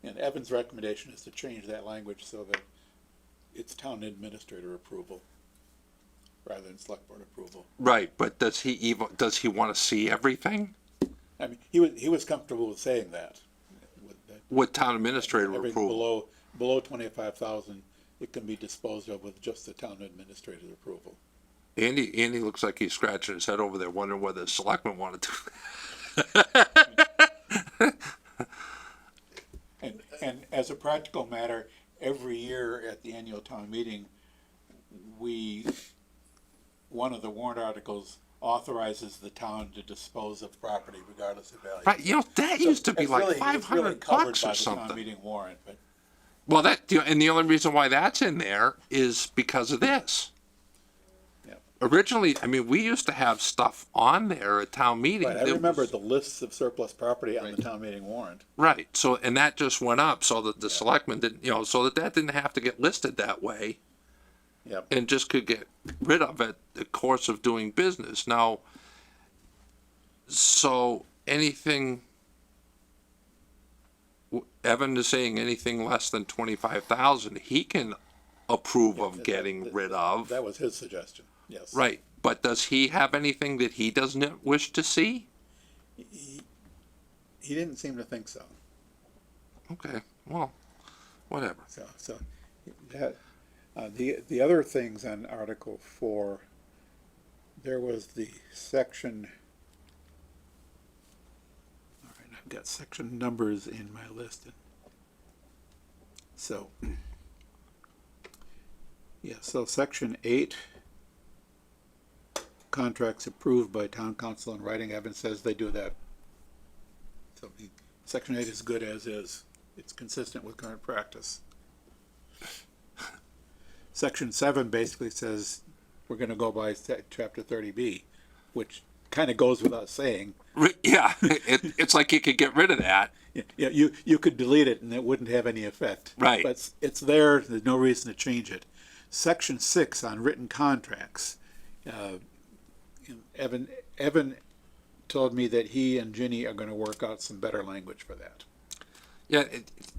And Evan's recommendation is to change that language so that it's town administrator approval rather than select board approval. Right, but does he want to see everything? I mean, he was comfortable with saying that. With town administrator Everything approval? below 25,000, it can be disposed of with just the town administrator's approval. Andy looks like he's scratching his head over there, wondering whether the selectmen want to do that. And as a practical matter, every year at the annual town meeting, one of the warrant articles authorizes the town to dispose of property regardless of value. Right, that So used to be it's like really- it's really 500 covered bucks by or the town something. meeting warrant, but Well, and the only reason why that's in there is because of this. Yep. Originally, I mean, we used to have stuff on there at town meeting. right, I that remember was- the lists of surplus property on the town meeting warrant. Right, so, and that just went up so that the selectmen didn't, so that didn't have to get listed that way. Yep. And just could get rid of it the course of doing business. Now, so anything, Evan is saying anything less than 25,000, he can approve of getting rid of. That was his suggestion, yes. Right, but does he have anything that he doesn't wish to see? He didn't seem to think so. Okay, well, whatever. So that, the other things on Article 4, there was the section, all right, I've got section numbers in my list. So, yeah, so section 8, contracts approved by town council in writing, Evan says they do that. So section 8 is good as is. It's consistent with current practice. Section 7 basically says we're going to go by chapter 30B, which kind of goes without saying. Yeah, it's like you could get rid of that. Yeah, you could delete it and it wouldn't have any effect. Right. But it's there. There's no reason to change it. Section 6 on written contracts. Evan told me that he and Ginny are going to work out some better language for that. Yeah,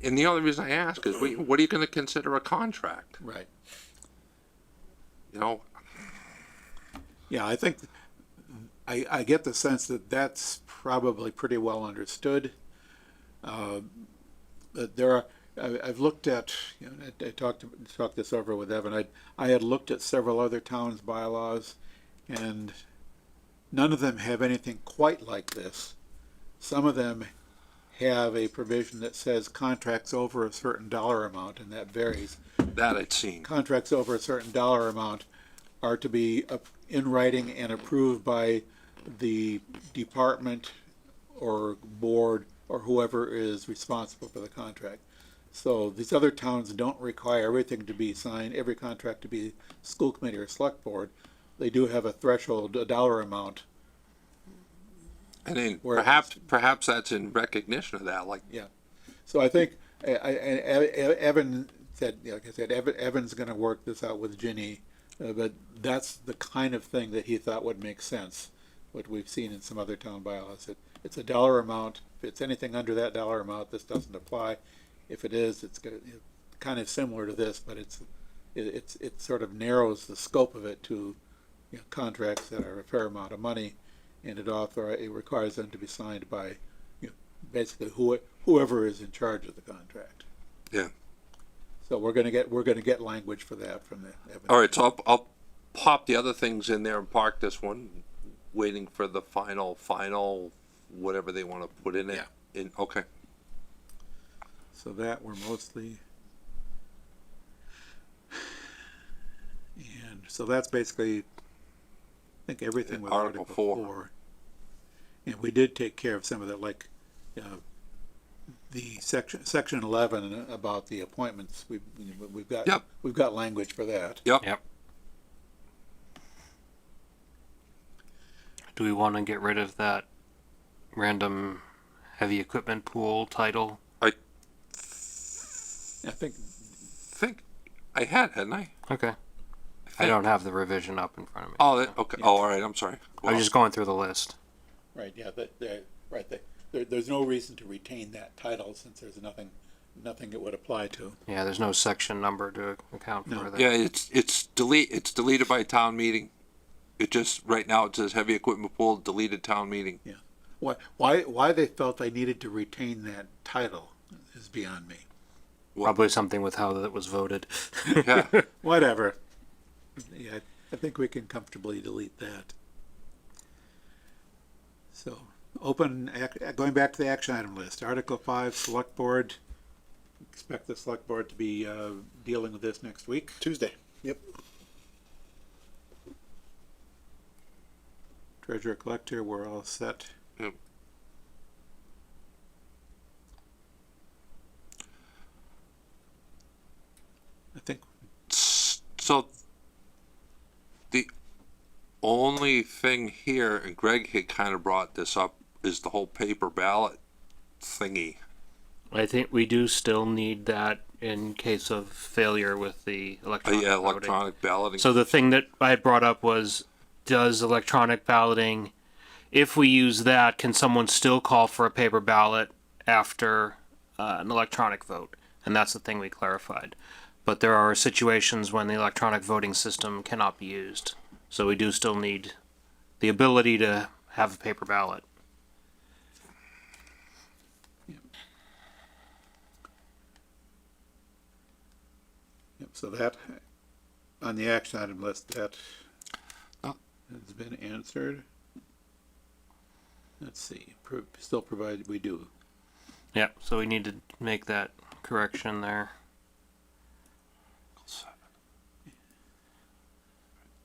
and the only reason I ask is, what are you going to consider a contract? Right. Yeah, I think I get the sense that that's probably pretty well understood. That there are, I've looked at, I talked this over with Evan. I had looked at several other towns' bylaws, and none of them have anything quite like this. Some of them have a provision that says contracts over a certain dollar amount, and that varies. That I'd seen. Contracts over a certain dollar amount are to be in writing and approved by the department or board or whoever is responsible for the contract. So these other towns don't require everything to be signed, every contract to be school committee or select board. They do have a threshold, a dollar amount. And then Where- perhaps that's in recognition of that, like, Yeah. So I think Evan said, like I said, Evan's going to work this out with Ginny, but that's the kind of thing that he thought would make sense. What we've seen in some other town bylaws, it's a dollar amount. If it's anything under that dollar amount, this doesn't apply. If it is, it's kind of similar to this, but it sort of narrows the scope of it to contracts that are a fair amount of money, and it requires them to be signed by basically whoever is in charge of the contract. Yeah. So we're gonna get language for that from the Evan. all right, so I'll pop the other things in there and park this one, waiting for the final, whatever they want to put in it. Okay. So that we're mostly, and so that's basically, I think everything with Article Article 4. 4. And we did take care of some of that, like the section 11 about the appointments. We've got Yep. we've got language for that. Yep. Do we want to get rid of that random heavy equipment pool title? I think think I hadn't I? Okay. I don't have the revision up in front of me. Oh, okay. Oh, all right. I'm sorry. I was just going through the list. right. Yeah. There's no reason to retain that title since there's nothing it would apply to. Yeah, there's no section number to account for that. Yeah, it's deleted by town meeting. It just right now it says heavy equipment pool deleted town meeting. Why they felt they needed to retain that title is beyond me. Probably something with how that was voted. Yeah. Whatever. Yeah, I think we can comfortably delete that. So, going back to the action item list, Article 5, Select Board. Expect the Select Board to be dealing with this next week. Tuesday. Yep. Treasurer collector, we're all set. Yep. I think, So the only thing here, and Greg had kind of brought this up, is the whole paper ballot thingy. I think we do still need that in case of failure with the electronic Yeah, voting. electronic balloting. So the thing that I had brought up was, does electronic balloting, if we use that, can someone still call for a paper ballot after an electronic vote? And that's the thing we clarified. But there are situations when the electronic voting system cannot be used. So we do still need the ability to have a paper ballot. yep, so that, on the action item list, that Oh. has been answered. Let's see, still provided, we do. Yeah, so we need to make that correction there.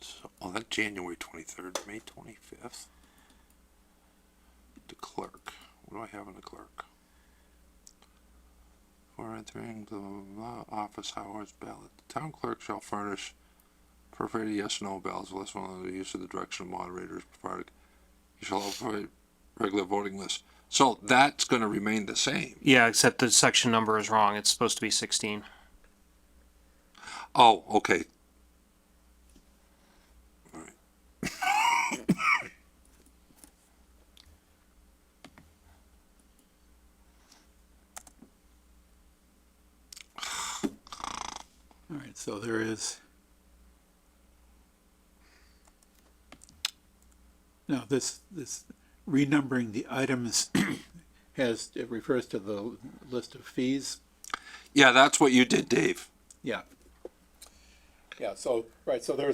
So, oh, that's January 23rd, May 25th. The clerk. What do I have in the clerk? For entering the office hours ballot, the town clerk shall furnish perforated yes or no ballots unless one of the use of the direction of moderators provided. You shall avoid regular voting list. So that's going to remain the same. Yeah, except the section number is wrong. It's supposed to be 16. Oh, okay. All right. All right, so there is. Now, this renumbering the items it refers to the list of fees. Yeah, that's what you did, Dave. Yeah. Yeah, so, right, so there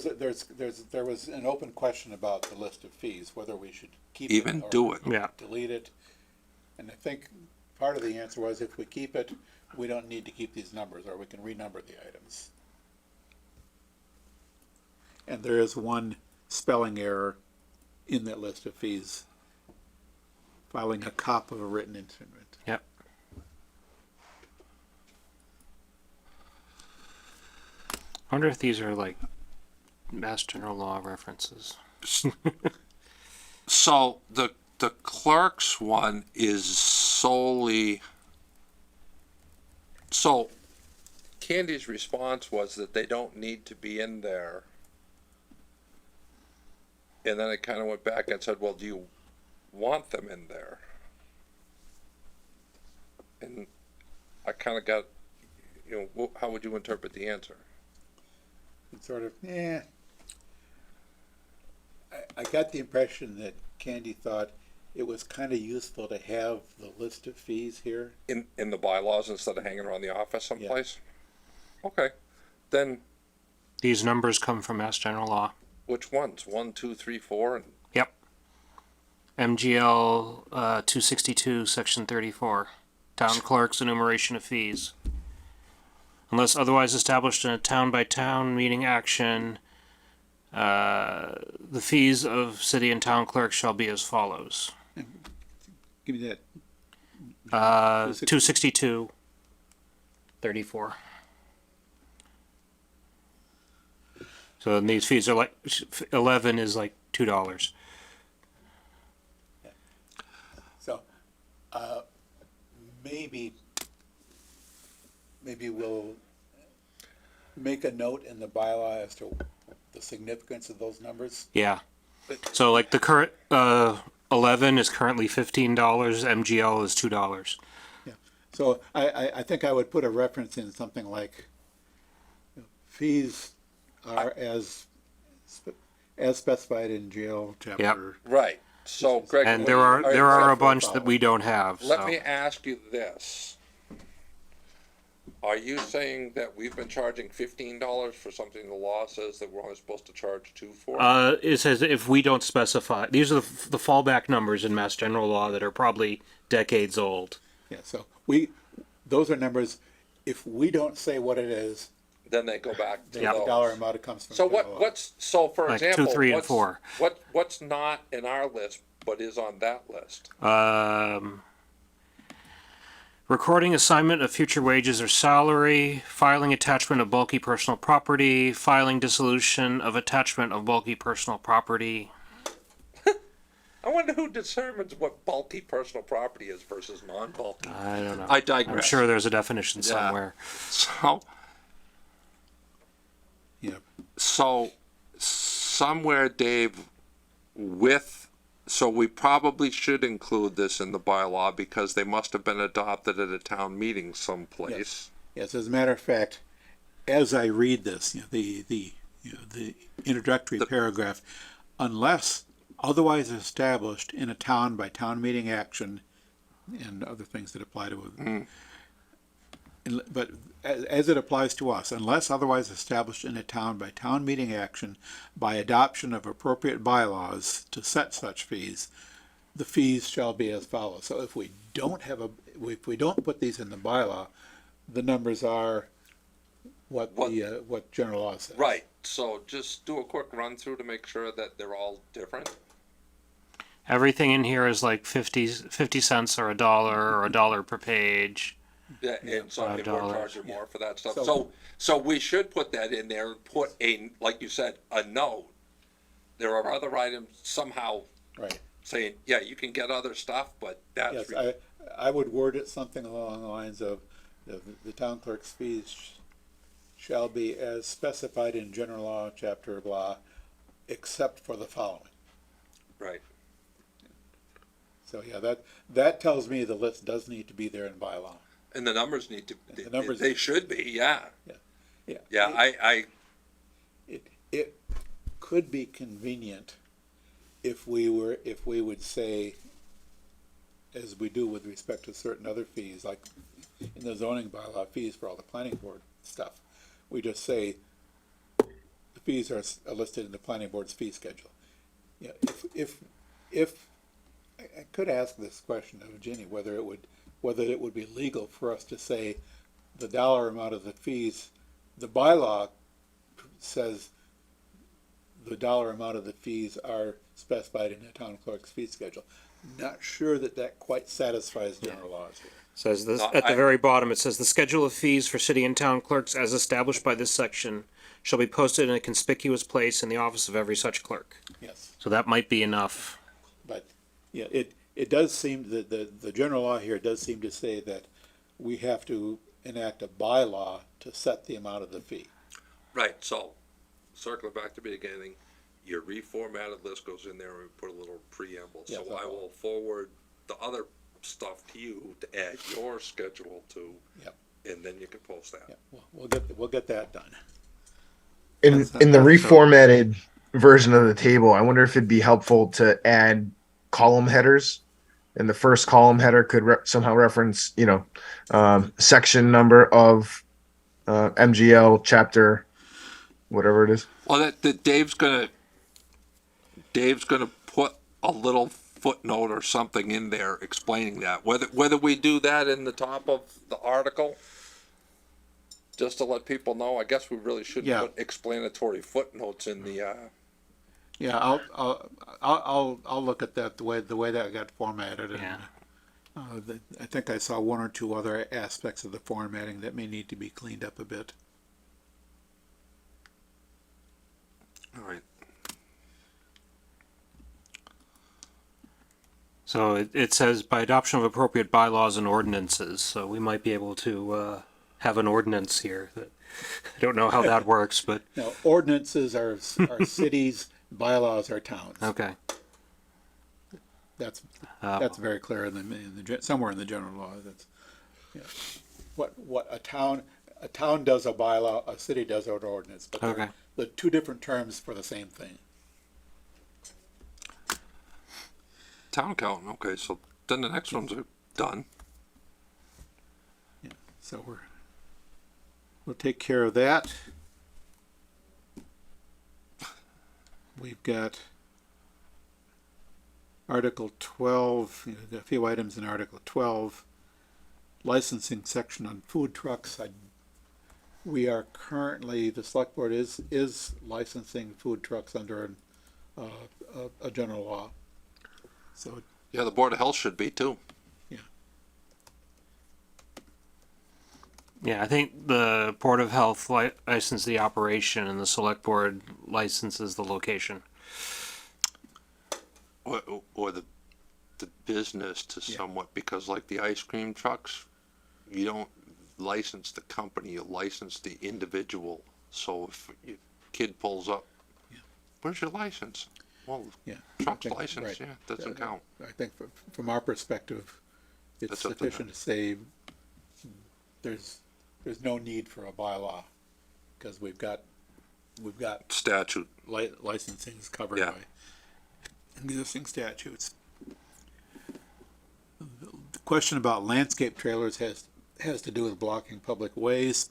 was an open question about the list of fees, whether we should keep it. Even or do it. Yeah. delete it. And I think part of the answer was if we keep it, we don't need to keep these numbers, or we can renumber the items. And there is one spelling error in that list of fees. Filing a cop of a written instrument. Yep. I wonder if these are like Mass General Law references. So the clerk's one is solely. So Candy's response was that they don't need to be in there. And then I kind of went back and said, well, do you want them in there? And I kind of got, how would you interpret the answer? It's sort of, I got the impression that Candy thought it was kind of useful to have the list of fees here. In the bylaws instead of hanging around the office someplace? Okay, then These numbers come from Mass General Law. which ones? 1, 2, 3, 4? And Yep. MGL 262, Section 34. Town clerk's enumeration of fees. Unless otherwise established in a town-by-town meeting action, the fees of city and town clerks shall be as follows. Give me that. 262, 34. So then these fees are like, 11 is like $2. So, maybe we'll make a note in the bylaw as to the significance of those numbers. Yeah. So like the current 11 is currently $15. MGL is $2. Yeah. So I think I would put a reference in something like fees are as specified in jail chapter. right. So, Greg, And what there do you- are there are a except for bunch that following. we don't have. Let So me ask you this. Are you saying that we've been charging $15 for something the law says that we're only supposed to charge 2 for? it says if we don't specify, these are the fallback numbers in Mass General Law that are probably decades old. Yeah, so those are numbers, if we don't say what it is, Then they go back to The those. dollar amount comes from. So general law. so for Like 2, example, 3, and what's, 4. what's not in our list but is on that list? Recording assignment of future wages or salary, filing attachment of bulky personal property, filing dissolution of attachment of bulky personal property. I wonder who determines what bulky personal property is versus non-bulky. I don't know. I digress. I'm sure there's a definition Yeah. somewhere. So, Yeah, so somewhere, Dave, so we probably should include this in the bylaw because they must have been adopted at a town meeting someplace. yes, as a matter of fact, as I read this, the introductory paragraph, unless otherwise established in a town by town meeting action and other things that apply to it. But as it applies to us, unless otherwise established in a town by town meeting action by adoption of appropriate bylaws to set such fees, the fees shall be as follows. So if we don't put these in the bylaw, the numbers are what general law says. Right, so just do a quick run through to make sure that they're all different. Everything in here is like 50 cents or $1 per page. Yeah, and so and we're $5. charging more for that stuff. So- So we should put that in there and put like you said, a note. There are other items somehow Right. saying, yeah, you can get other stuff, but that's. Yes, I would word it something along the lines of the town clerk's fees shall be as specified in general law, chapter blah, except for the following. Right, So yeah, that tells me the list does need to be there in bylaw. and the numbers need to, The numbers- they should be, yeah. Yeah. Yeah, It could be convenient if we would say, as we do with respect to certain other fees, like in the zoning bylaw, fees for all the planning board stuff, we just say the fees are listed in the planning board's fee schedule. Yeah, if I could ask this question of Ginny, whether it would be legal for us to say the dollar amount of the fees, the bylaw says the dollar amount of the fees are specified in the town clerk's fee schedule. Not sure that quite satisfies general laws here. Says this No, at the I- very bottom. It says the schedule of fees for city and town clerks, as established by this section, shall be posted in a conspicuous place in the office of every such clerk. Yes, So that might be enough. but yeah, it does seem that the general law here does seem to say that we have to enact a bylaw to set the amount of the fee. right, so, circling back to the beginning, your reformatted list goes in there and we put a little preamble. Yes, So I will forward the other stuff to you to add your schedule to. Yep. And then you can post that. Yeah, we'll get that done. In the reformatted version of the table, I wonder if it'd be helpful to add column headers, and the first column header could somehow reference, section number of MGL chapter, whatever it is. Well, that Dave's gonna put a little footnote or something in there explaining that. Whether we do that in the top of the article, just to let people know, I guess we really should Yeah. put explanatory footnotes in the. Yeah, I'll look at that the way that got formatted. And, Yeah. I think I saw one or two other aspects of the formatting that may need to be cleaned up a bit. All right. So it says by adoption of appropriate bylaws and ordinances. So we might be able to have an ordinance here. I don't know how that works, but Now, ordinances are cities, bylaws are towns. okay. That's very clear in the somewhere in the general law. That's what a town does a bylaw, a city does an ordinance, but Okay. they're two different terms for the same thing. Town accountant. Okay, so then the next ones are done. Yeah, so we'll take care of that. We've got Article 12, a few items in Article 12, licensing section on food trucks. we are currently, the select board is licensing food trucks under a general law. So, Yeah, the Board of Health should be too. Yeah, I think the Board of Health licenses the operation and the select board licenses the location. Or the business to Yeah. somewhat, because like the ice cream trucks, you don't license the company, you license the individual. So if your kid pulls up, Yeah. where's your license? Well, yeah. truck's I think- license, right. yeah, doesn't count. I think from our perspective, it's That's up to sufficient to say there's no need for a bylaw, because we've got Statute, licensing is covered Yeah. by existing statutes. The question about landscape trailers has to do with blocking public ways.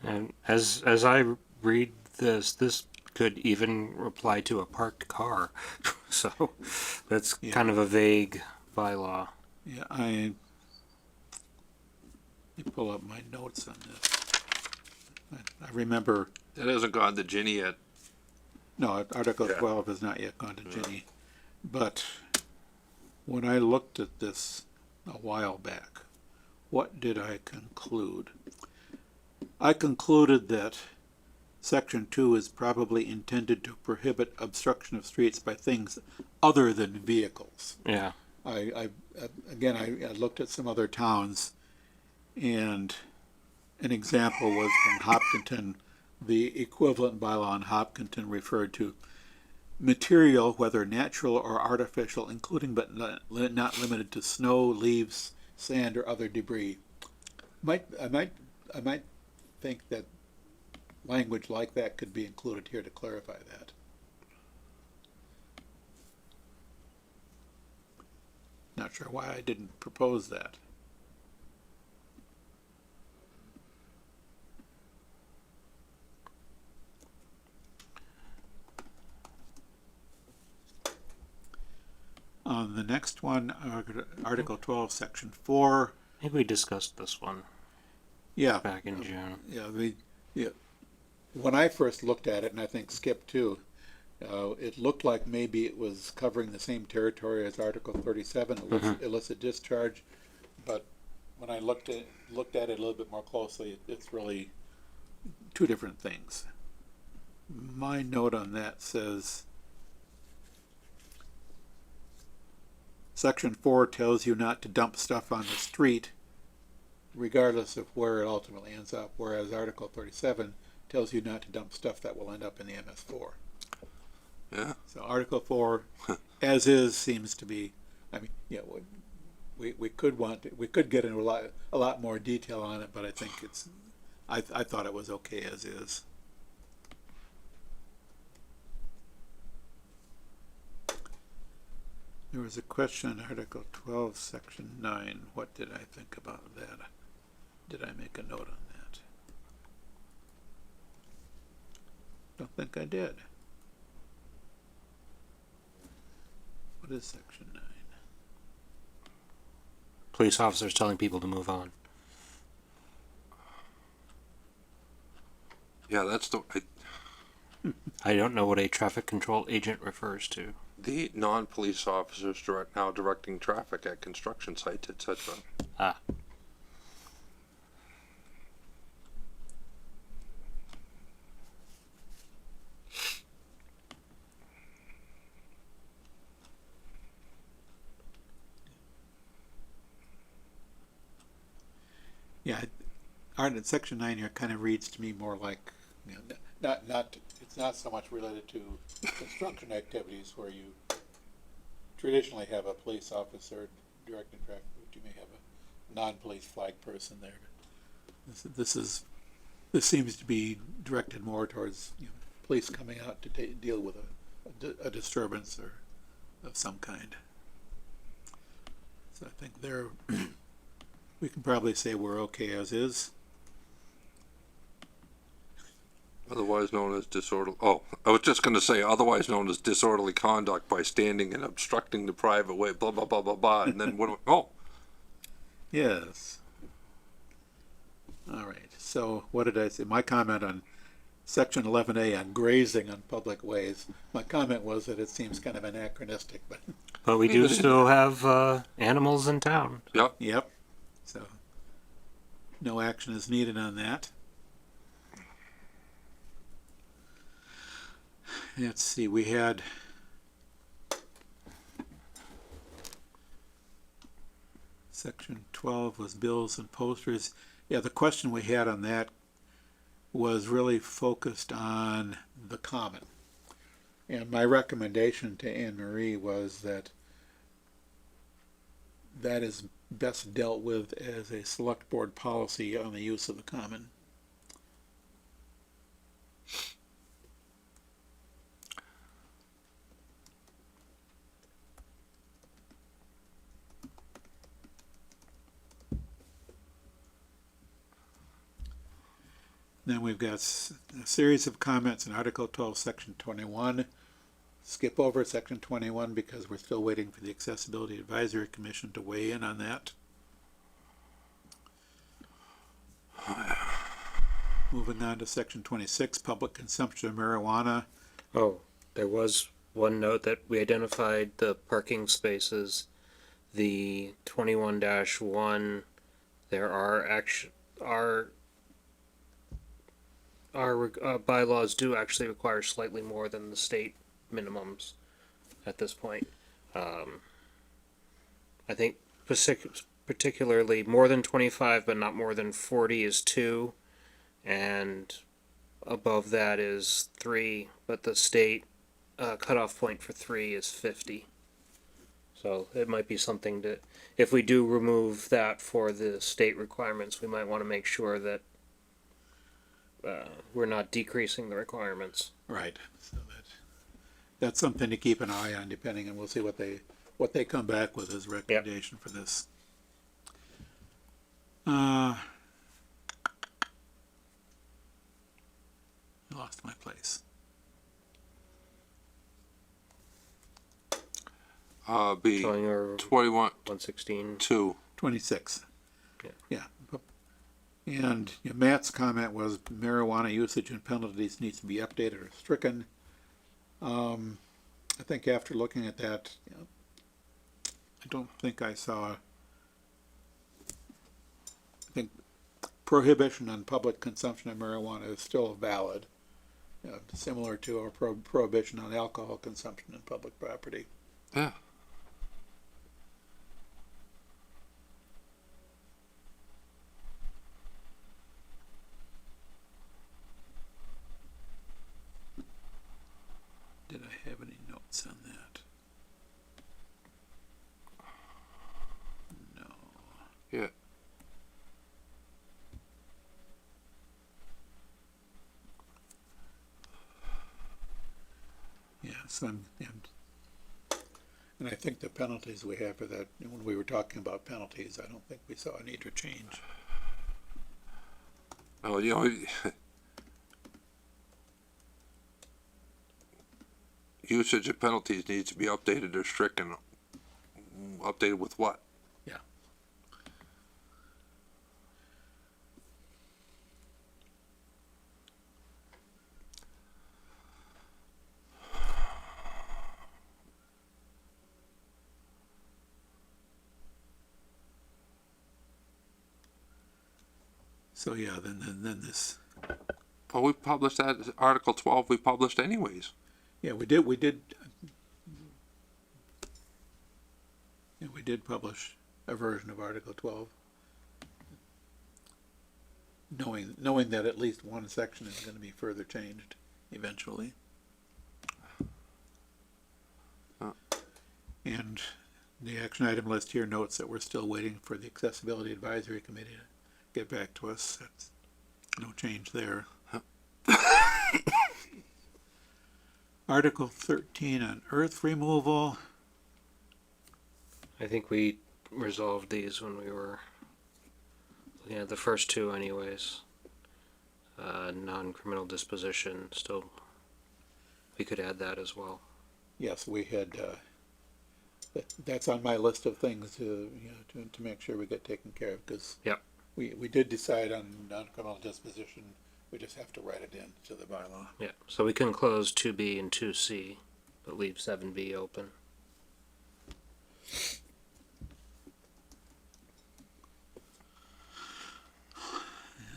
And as I read this could even apply to a parked car. So that's Yeah. kind of a vague bylaw. Yeah, let me pull up my notes on this. I remember, that hasn't gone to Ginny yet. no, Article Yeah. 12 has not yet gone to Ginny. But when I looked at this a while back, what did I conclude? I concluded that Section 2 is probably intended to prohibit obstruction of streets by things other than vehicles. Yeah. I looked at some other towns, and an example was from Hopkinton. The equivalent bylaw in Hopkinton referred to material, whether natural or artificial, including but not limited to snow, leaves, sand, or other debris. I might think that language like that could be included here to clarify that. Not sure why I didn't propose that. On the next one, Article 12, Section 4. I think we discussed this one Yeah. back in June. Yeah. When I first looked at it, and I think Skip too, it looked like maybe it was covering the same territory as Article 37, illicit discharge. But when I looked at it a little bit more closely, it's really two different things. My note on that says, Section 4 tells you not to dump stuff on the street, regardless of where it ultimately ends up, whereas Article 37 tells you not to dump stuff that will end up in the MS4. Yeah. So Article 4, as is, seems to be, I mean, yeah, we could get into a lot more detail on it, but I think I thought it was okay as is. There was a question on Article 12, Section 9. What did I think about that? Did I make a note on that? Don't think I did. What is Section 9? Police officers telling people to move on. Yeah, that's I don't know what a traffic control agent refers to. the non-police officers now directing traffic at construction sites, etc. Ah. Yeah, Section 9 here kind of reads to me more like, it's not so much related to construction activities where you traditionally have a police officer directing traffic, but you may have a non-police flag person there. This seems to be directed more towards police coming out to deal with a disturbance or of some kind. So I think there we can probably say we're okay as is. Otherwise known as disorderly. Oh, I was just going to say, otherwise known as disorderly conduct by standing and obstructing the private way. Blah blah blah blah blah. And then what? Oh, Yes. All right. So what did I say? My comment on section 11A on grazing on public ways, my comment was that it seems kind of anachronistic, but But we do still have animals in town. Yep. yep. So no action is needed on that. Let's see, we had section 12 was bills and posters. Yeah, the question we had on that was really focused on the common. And my recommendation to Anne Marie was that that is best dealt with as a select board policy on the use of the common. Then we've got a series of comments in Article 12, Section 21. Skip over Section 21 because we're still waiting for the Accessibility Advisory Commission to weigh in on that. Moving on to Section 26, public consumption of marijuana. Oh, there was one note that we identified the parking spaces, the 21-1. There are our bylaws do actually require slightly more than the state minimums at this point. I think particularly more than 25 but not more than 40 is 2, and above that is 3, but the state cutoff point for 3 is 50. So it might be something to, if we do remove that for the state requirements, we might want to make sure that we're not decreasing the requirements. Right. So that's something to keep an eye on, depending, and we'll see what they come back with as recommendation for this. I lost my place. Be Showing our 21 116. 2. 26. Yeah. Yeah. And Matt's comment was marijuana usage and penalties needs to be updated or stricken. I think after looking at that, I don't think I saw. I think prohibition on public consumption of marijuana is still valid, similar to our prohibition on alcohol consumption in public property. Yeah. Did I have any notes on that? No. Yeah. Yeah, so and I think the penalties we have for that, when we were talking about penalties, I don't think we saw a need to change. Oh, usage of penalties needs to be updated or stricken. Updated with what? Yeah. So yeah, then this, Well, we published that Article 12. We published anyways. yeah, we did publish a version of Article 12, knowing that at least one section is going to be further changed eventually. And the action item list here notes that we're still waiting for the Accessibility Advisory Committee to get back to us. That's no change there. Article 13 on earth removal. I think we resolved these when we were looking at the first two anyways. Non-criminal disposition, still, we could add that as well. Yes, we had, that's on my list of things to make sure we get taken care of, because Yep. we did decide on non-criminal disposition. We just have to write it in to the bylaw. Yeah, so we can close 2B and 2C, but leave 7B open.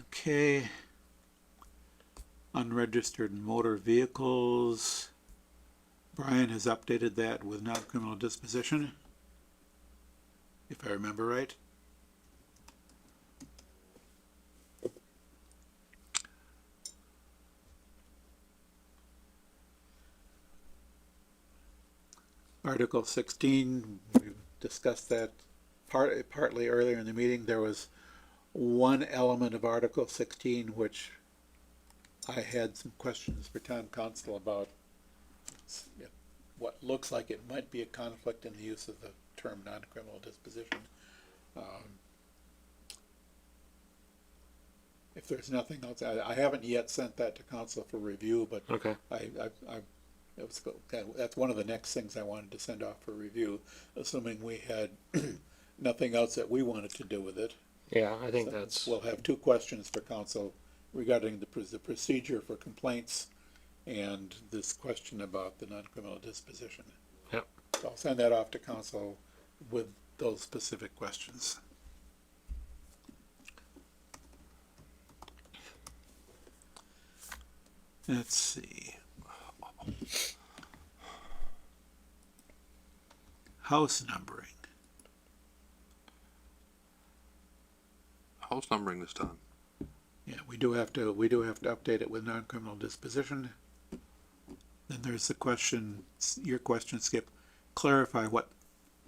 Okay. Unregistered motor vehicles. Brian has updated that with non-criminal disposition, if I remember right. Article 16, we discussed that partly earlier in the meeting. There was one element of Article 16 which I had some questions for town council about. What looks like it might be a conflict in the use of the term non-criminal disposition. If there's nothing else, I haven't yet sent that to council for review, but Okay. that's one of the next things I wanted to send off for review, assuming we had nothing else that we wanted to do with it. Yeah, I think So that's, we'll have two questions for council regarding the procedure for complaints and this question about the non-criminal disposition. Yep. So I'll send that off to council with those specific questions. Let's see. House numbering. House numbering this time. Yeah, we do have to update it with non-criminal disposition. Then there's the question, your question, Skip, clarify what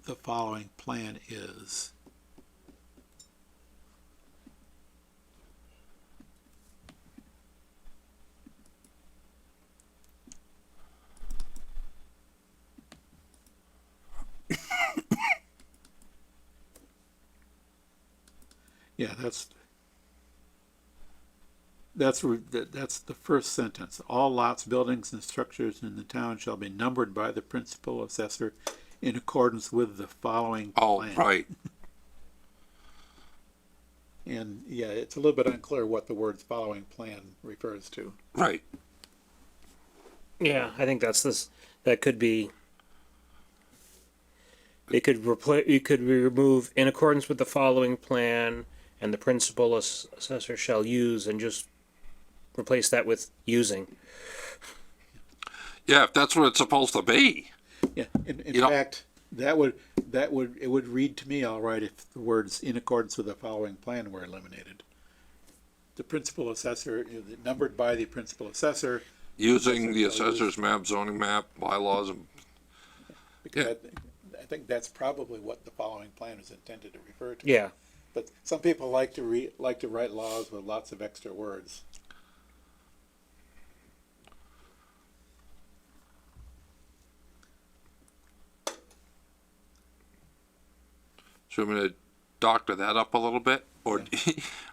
the following plan is. Yeah, that's the first sentence. All lots, buildings, and structures in the town shall be numbered by the principal assessor in accordance with the following Oh, plan. right. And yeah, it's a little bit unclear what the words "following plan" refers to. Right. yeah, I think that's this, that could be, it could replace, you could remove in accordance with the following plan and the principal assessor shall use and just replace that with using. Yeah, if that's what it's supposed to be. Yeah, in You know- fact, it would read to me all right if the words "in accordance with the following plan" were eliminated. The principal assessor, numbered by the principal assessor. Using the Assessor shall use- assessor's map, zoning map, bylaws, and Because I think that's probably what the following plan is intended to refer to. Yeah, But some people like to write laws with lots of extra words. so I'm gonna doctor that up a little bit, or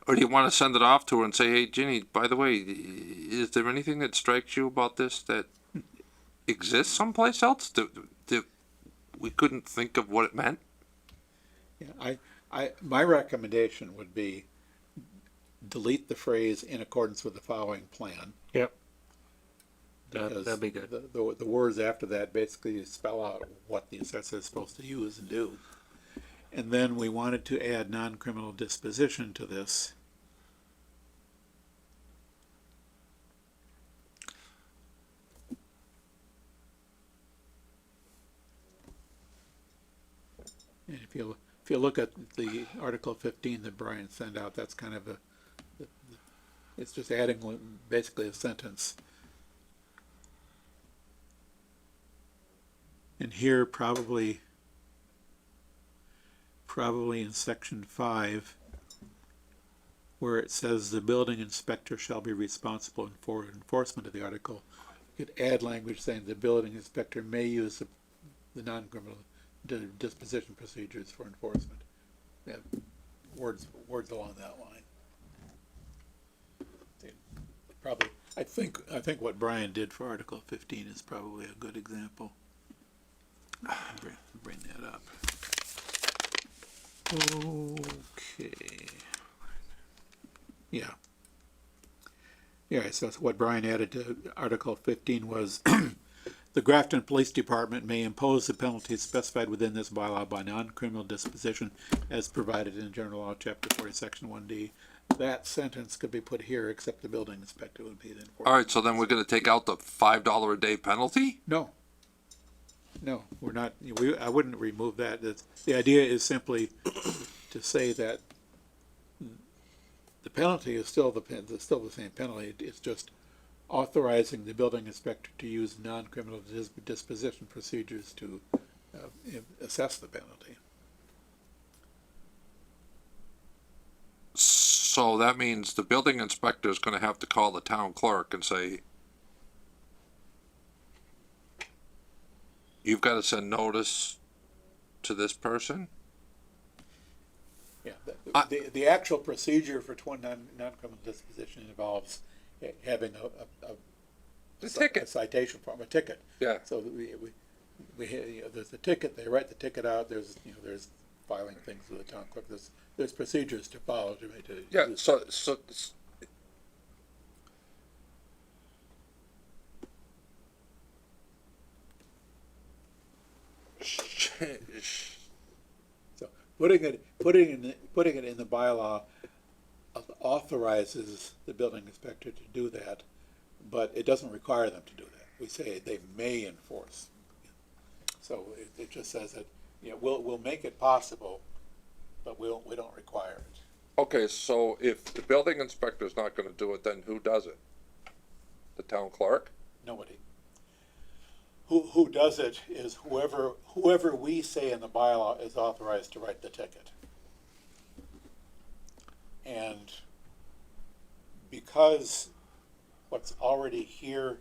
or do you want to send it off to her and say, hey, Ginny, by the way, is there anything that strikes you about this that exists someplace else that we couldn't think of what it meant? Yeah, my recommendation would be delete the phrase "in accordance with the following plan." yep. Because That'd be good. The words after that basically spell out what the assessor is supposed to use and do. And then we wanted to add non-criminal disposition to this. And if you look at the Article 15 that Brian sent out, that's kind of it's just adding basically a sentence. And here probably in section 5, where it says the building inspector shall be responsible for enforcement of the article, you could add language saying the building inspector may use the non-criminal disposition procedures for enforcement. Yeah, words along that line. Probably, I think what Brian did for Article 15 is probably a good example. Bring that up. Okay. Yeah. Yeah, so what Brian added to Article 15 was the Grafton Police Department may impose the penalties specified within this bylaw by non-criminal disposition as provided in General Law, Chapter 40, Section 1D. That sentence could be put here, except the building inspector would be the enforcement. All right, so then we're gonna take out the $5 a day penalty? No. No, we're not, I wouldn't remove that. The idea is simply to say that the penalty is still the same penalty. It's just authorizing the building inspector to use non-criminal disposition procedures to assess the penalty. So that means the building inspector is gonna have to call the town clerk and say, you've gotta send notice to this person? Yeah, I- the actual procedure for non-criminal disposition involves having The ticket. a citation form, a ticket. Yeah. So there's a ticket, they write the ticket out, there's filing things with the town clerk, there's procedures to follow to Yeah, use so, So putting it in the bylaw authorizes the building inspector to do that, but it doesn't require them to do that. We say they may enforce. So it just says that, we'll make it possible, but we don't require it. okay, so if the building inspector's not gonna do it, then who does it? The town clerk? Nobody. Who does it is whoever we say in the bylaw is authorized to write the ticket. And because what's already here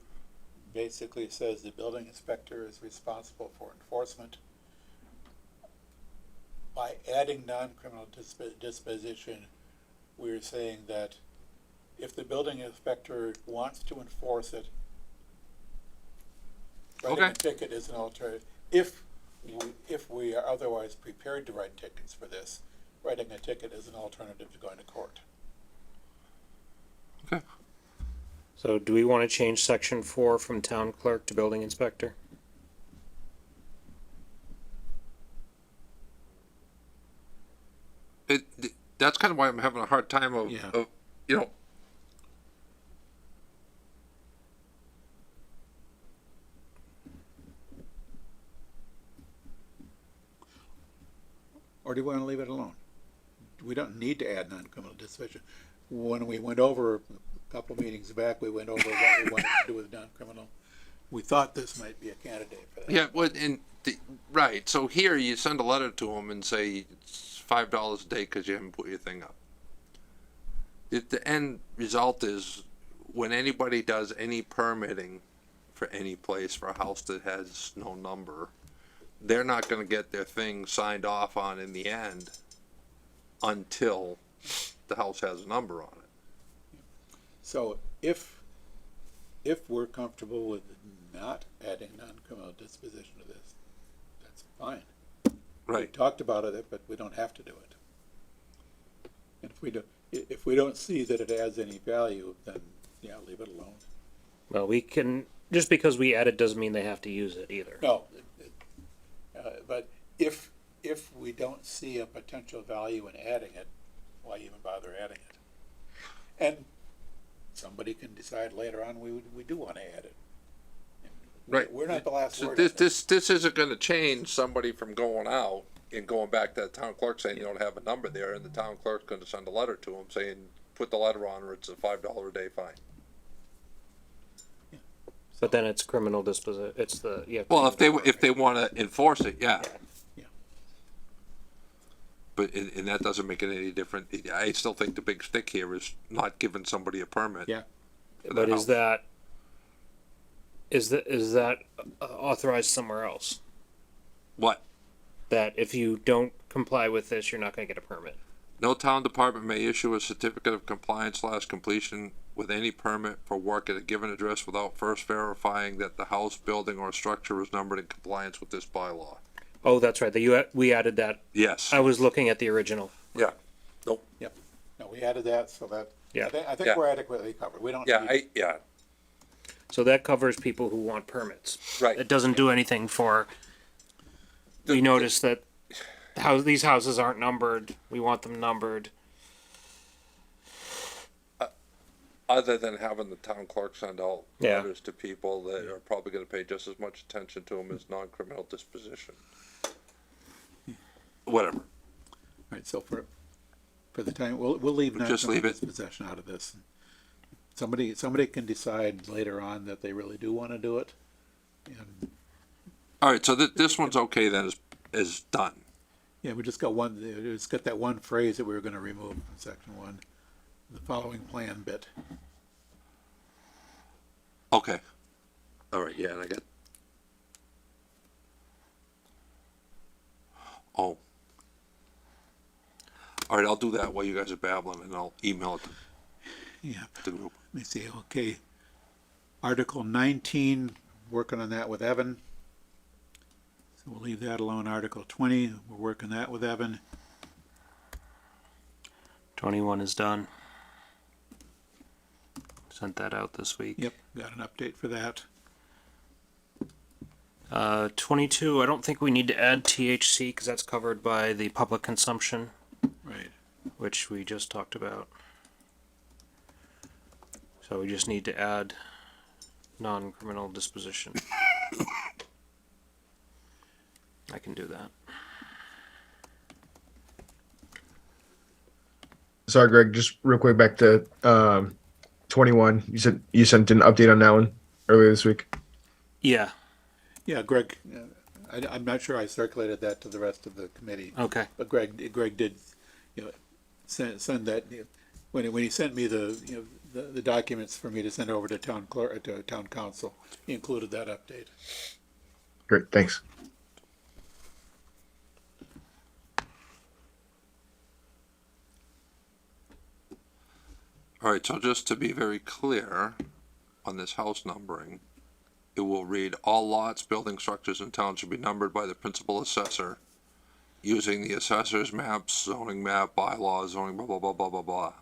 basically says the building inspector is responsible for enforcement, by adding non-criminal disposition, we're saying that if the building inspector wants to enforce it, writing Okay. a ticket is an alternative. If we are otherwise prepared to write tickets for this, writing a ticket is an alternative to going to court. Okay. So do we want to change section 4 from town clerk to building inspector? That's kind of why I'm having a hard time of, Yeah. you know, Or do you want to leave it alone? We don't need to add non-criminal disposition. When we went over a couple of meetings back, we went over what we wanted to do with non-criminal. We thought this might be a candidate for that. yeah, right, so here you send a letter to them and say it's $5 a day because you haven't put your thing up. The end result is when anybody does any permitting for any place for a house that has no number, they're not gonna get their thing signed off on in the end until the house has a number on it. So if we're comfortable with not adding non-criminal disposition to this, that's fine. We Right. talked about it, but we don't have to do it. And if we don't see that it adds any value, then yeah, leave it alone. Well, we can, just because we add it doesn't mean they have to use it either. No, but if we don't see a potential value in adding it, why even bother adding it? And somebody can decide later on we do want to add it. Right. We're not the last So word. on this isn't gonna change somebody from going out and going back to the town clerk saying you don't have a number there, and the town clerk's gonna send a letter to them saying, put the letter on or it's a $5 a day fine. But then it's criminal disposition. It's the Well, if they wanna enforce it, yeah. Yeah. But, and that doesn't make it any different. I still think the big stick here is not giving somebody a permit. Yeah. for But their is house. that authorized somewhere else? What? That if you don't comply with this, you're not going to get a permit. No town department may issue a certificate of compliance / completion with any permit for work at a given address without first verifying that the house, building, or structure is numbered in compliance with this bylaw. Oh, that's right. We added that. Yes. I was looking at the original. Yeah. Nope. Yep. No, we added that so that Yeah. I think Yeah. we're adequately covered. We don't Yeah, need, So that covers people who want permits. right. It doesn't do anything for, we noticed that these houses aren't numbered. We want them numbered. Other than having the town clerk send out Yeah. letters to people that are probably gonna pay just as much attention to them as non-criminal disposition. Whatever. right, so for the time, we'll leave Just leave it. dispossession out of this. Somebody can decide later on that they really do want to do it. And, All right, so this one's okay then, is done. yeah, we just got that one phrase that we were gonna remove from section 1, the following plan bit. Okay. All right, yeah, and I got. Oh. All right, I'll do that while you guys are babbling, and I'll email it Yeah, to the group. let me see, okay. Article 19, working on that with Evan. So we'll leave that alone. Article 20, we're working that with Evan. 21 is done. Sent that out this week. Yep, got an update for that. 22, I don't think we need to add THC because that's covered by the public consumption, Right. which we just talked about. So we just need to add non-criminal disposition. I can do that. Sorry, Greg, just real quick back to 21. You said you sent an update on that one earlier this week. Yeah, Yeah, Greg, I'm not sure I circulated that to the rest of the committee, okay. but Greg did, send that, when he sent me the documents for me to send over to town clerk, to town council, he included that update. Great, thanks. All right, so just to be very clear on this house numbering, it will read, all lots, building structures in town should be numbered by the principal assessor using the assessor's maps, zoning map, bylaws, zoning blah, blah, blah, blah, blah, blah.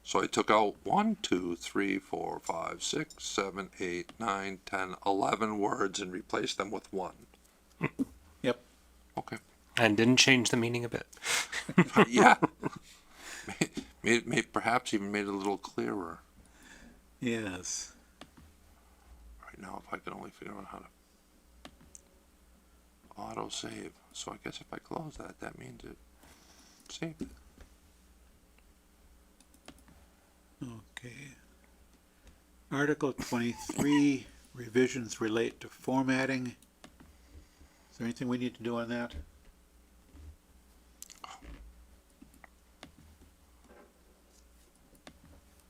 So I took out 1, 2, 3, 4, 5, 6, 7, 8, 9, 10, 11 words and replaced them with 1. Yep. Okay. And didn't change the meaning a bit. Yeah. Perhaps even made it a little clearer. Yes. Right now, if I could only figure out how to auto save. So I guess if I close that, that means it saved it. Okay. Article 23, revisions relate to formatting. Is there anything we need to do on that?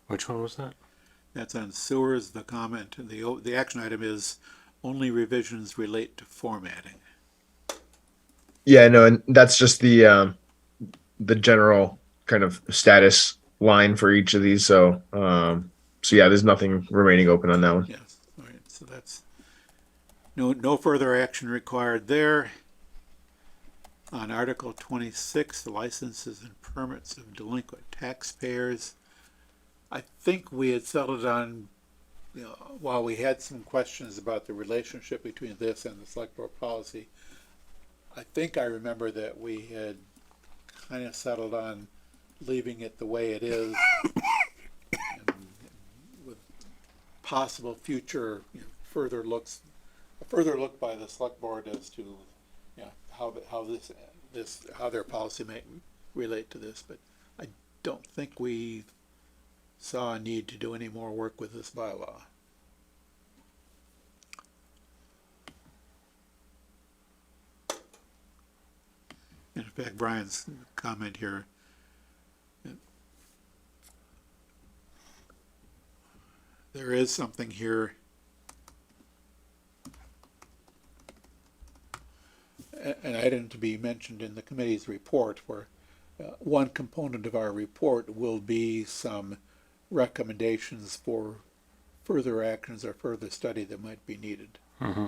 Which one was that? That's on sewers, the comment, the action item is only revisions relate to formatting. Yeah, no, and that's just the general kind of status line for each of these. So yeah, there's nothing remaining open on that one. Yes, all right, so that's, no further action required there. On Article 26, licenses and permits of delinquent taxpayers. I think we had settled on, while we had some questions about the relationship between this and the select board policy, I think I remember that we had kind of settled on leaving it the way it is, and with possible future further looks, a further look by the select board as to how their policy may relate to this. But I don't think we saw a need to do any more work with this bylaw. And in fact, Brian's comment here, there is something here, an item to be mentioned in the committee's report, where one component of our report will be some recommendations for further actions or further study that might be needed. Mm-hmm.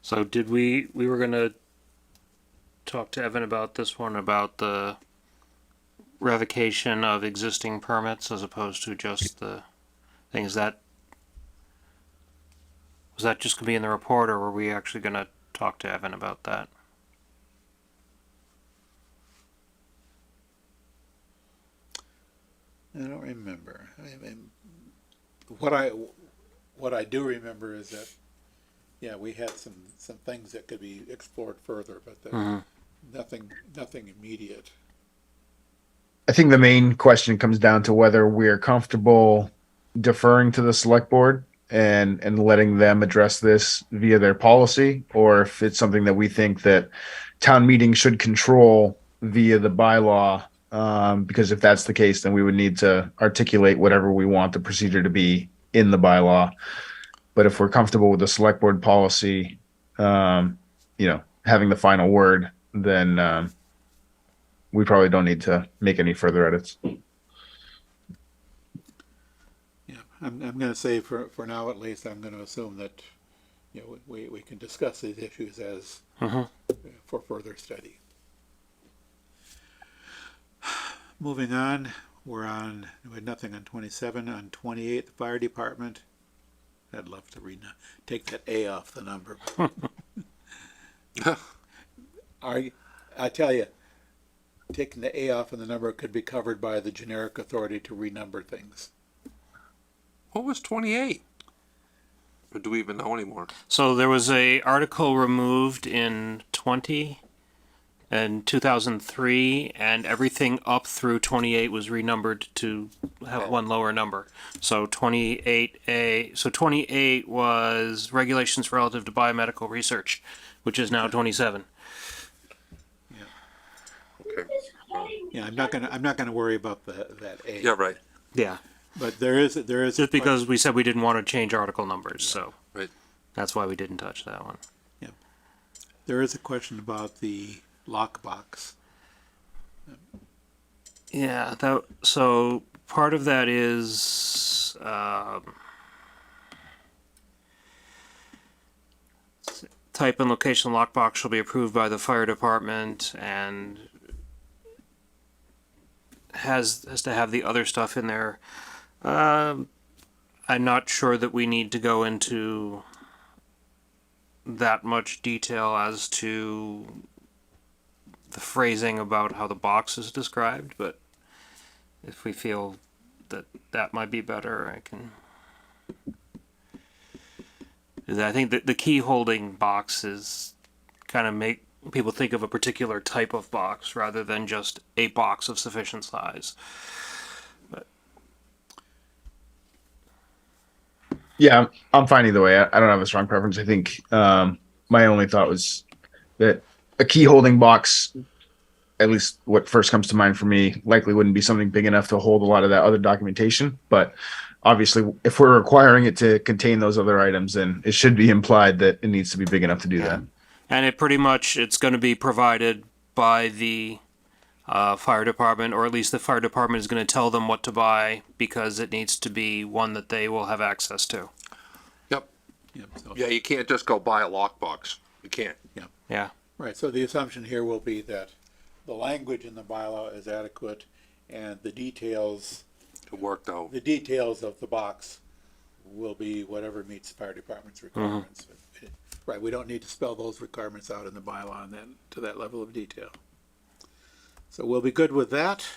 So did we were gonna talk to Evan about this one, about the revocation of existing permits as opposed to just the things that, was that just gonna be in the report, or were we actually gonna talk to Evan about that? I don't remember. What I do remember is that, yeah, we had some things that could be explored further, but nothing immediate. I think the main question comes down to whether we're comfortable deferring to the select board and letting them address this via their policy, or if it's something that we think that town meeting should control via the bylaw. Because if that's the case, then we would need to articulate whatever we want the procedure to be in the bylaw. But if we're comfortable with the select board policy, having the final word, then we probably don't need to make any further edits. Yeah, I'm going to say for now at least, I'm going to assume that, we can discuss these issues as for further study. Moving on, we had nothing on 27. On 28, the fire department. I'd love to take that A off the number. I tell you, taking the A off of the number could be covered by the generic authority to renumber things. What was 28? Or do we even know anymore? So there was a article removed in 2003, and everything up through 28 was renumbered to have one lower number. So 28A, so 28 was regulations relative to biomedical research, which is now 27. Okay. Yeah, I'm not gonna worry about that A. Yeah, right. Yeah, But there is just because we said we didn't want to change article numbers, so Right. that's why we didn't touch that one. there is a question about the lockbox. Yeah, so part of that is type and location lockbox shall be approved by the fire department, and has to have the other stuff in there. I'm not sure that we need to go into that much detail as to the phrasing about how the box is described, but if we feel that might be better, I can. I think that the key holding box is kind of make people think of a particular type of box rather than just a box of sufficient size. Yeah, I'm fine either way. I don't have a strong preference. I think my only thought was that a key holding box, at least what first comes to mind for me, likely wouldn't be something big enough to hold a lot of that other documentation. But obviously, if we're requiring it to contain those other items, then it should be implied that it needs to be big enough to do that. And it's going to be provided by the fire department, or at least the fire department is going to tell them what to buy, because it needs to be one that they will have access to. Yep. So, Yeah, you can't just go buy a lockbox. You can't. Yeah. right. So the assumption here will be that the language in the bylaw is adequate, and the details It worked out. of the box will be whatever meets the fire department's requirements. Right. We don't need to spell those requirements out in the bylaw and then to that level of detail. So we'll be good with that.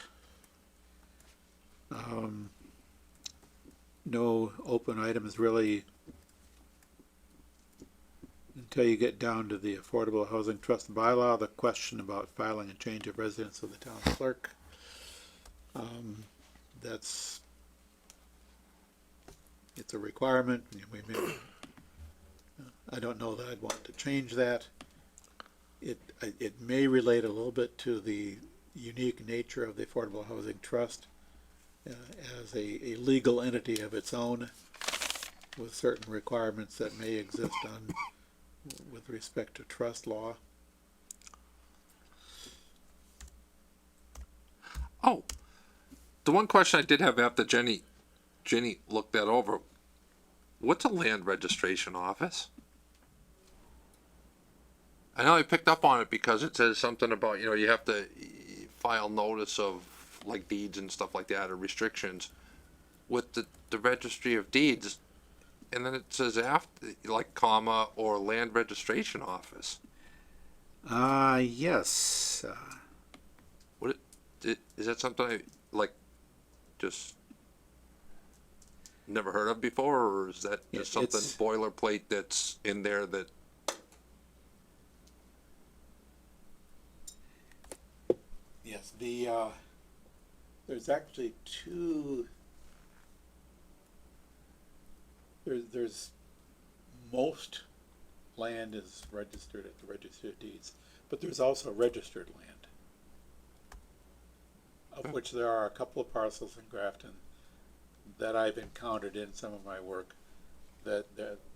No open items really until you get down to the Affordable Housing Trust bylaw, the question about filing a change of residence of the town clerk. It's a requirement. I don't know that I'd want to change that. It may relate a little bit to the unique nature of the Affordable Housing Trust as a legal entity of its own, with certain requirements that may exist with respect to trust law. Oh, the one question I did have after Jenny looked that over, what's a land registration office? I know I picked up on it because it says something about, you have to file notice of like deeds and stuff like that, or restrictions, with the registry of deeds, and then it says after, like, comma, or land registration office. Yes. What, is that something I, like, just never heard of before, or is that Yeah, just something it's- boilerplate that's in there that, Yes, there's actually two, there's most land is registered at the registry of deeds, but there's also registered land, of which there are a couple of parcels in Grafton that I've encountered in some of my work, that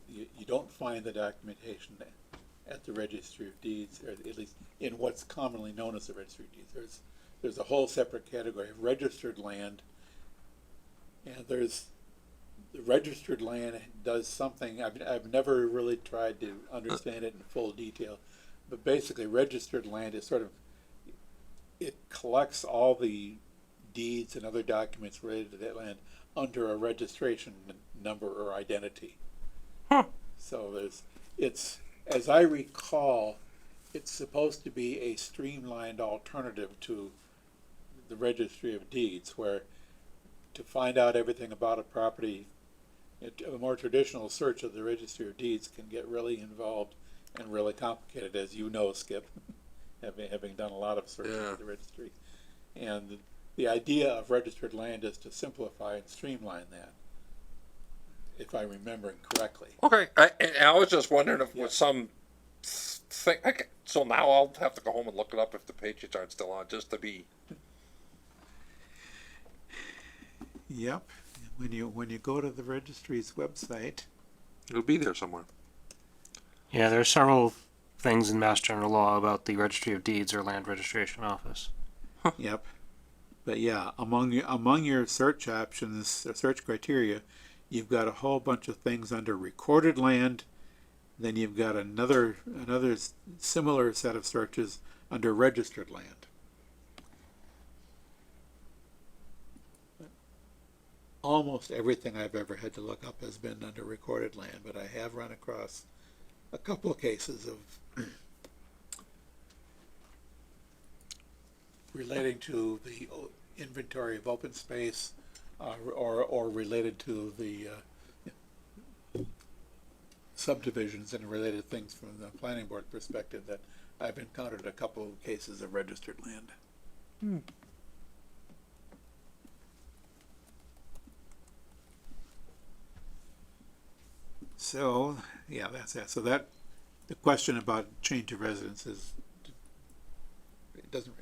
you don't find the documentation at the registry of deeds, or at least in what's commonly known as the registry of deeds. There's a whole separate category of registered land, and there's the registered land does something I've never really tried to understand it in full detail, but basically registered land is sort of, it collects all the deeds and other documents related to that land under a registration number or identity. So it's, as I recall, it's supposed to be a streamlined alternative to the registry of deeds, where to find out everything about a property, a more traditional search of the registry of deeds can get really involved and really complicated, as you know, Skip, having done a lot of searching Yeah. of the registry. And the idea of registered land is to simplify and streamline that, if I'm remembering correctly. okay, I was just wondering if it Yeah. was some thing, okay, so now I'll have to go home and look it up if the pages aren't still on, just to be, Yep. When you go to the registry's website, it'll be there somewhere. Yeah, there are several things in Mass General Law about the Registry of Deeds or Land Registration Office. yep. But yeah, among your search options, or search criteria, you've got a whole bunch of things under recorded land. Then you've got another similar set of searches under registered land. Almost everything I've ever had to look up has been under recorded land, but I have run across a couple of cases of relating to the inventory of open space, or related to the subdivisions and related things from the planning board perspective, that I've encountered a couple of cases of registered land. So, yeah, that's that. So that, the question about change of residence is, it doesn't,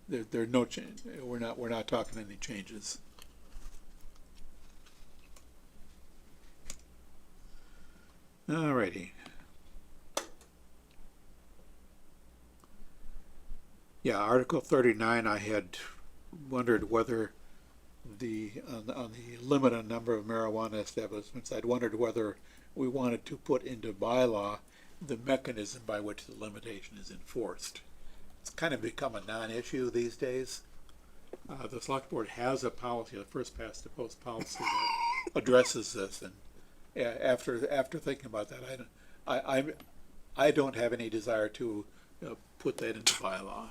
there are no change, we're not talking any changes. Alrighty. Yeah, Article 39, I had wondered whether on the limit on number of marijuana establishments, I'd wondered whether we wanted to put into bylaw the mechanism by which the limitation is enforced. It's kind of become a non-issue these days. The select board has a policy, a first past the post policy, that addresses this, and after thinking about that, I don't have any desire to put that into bylaw.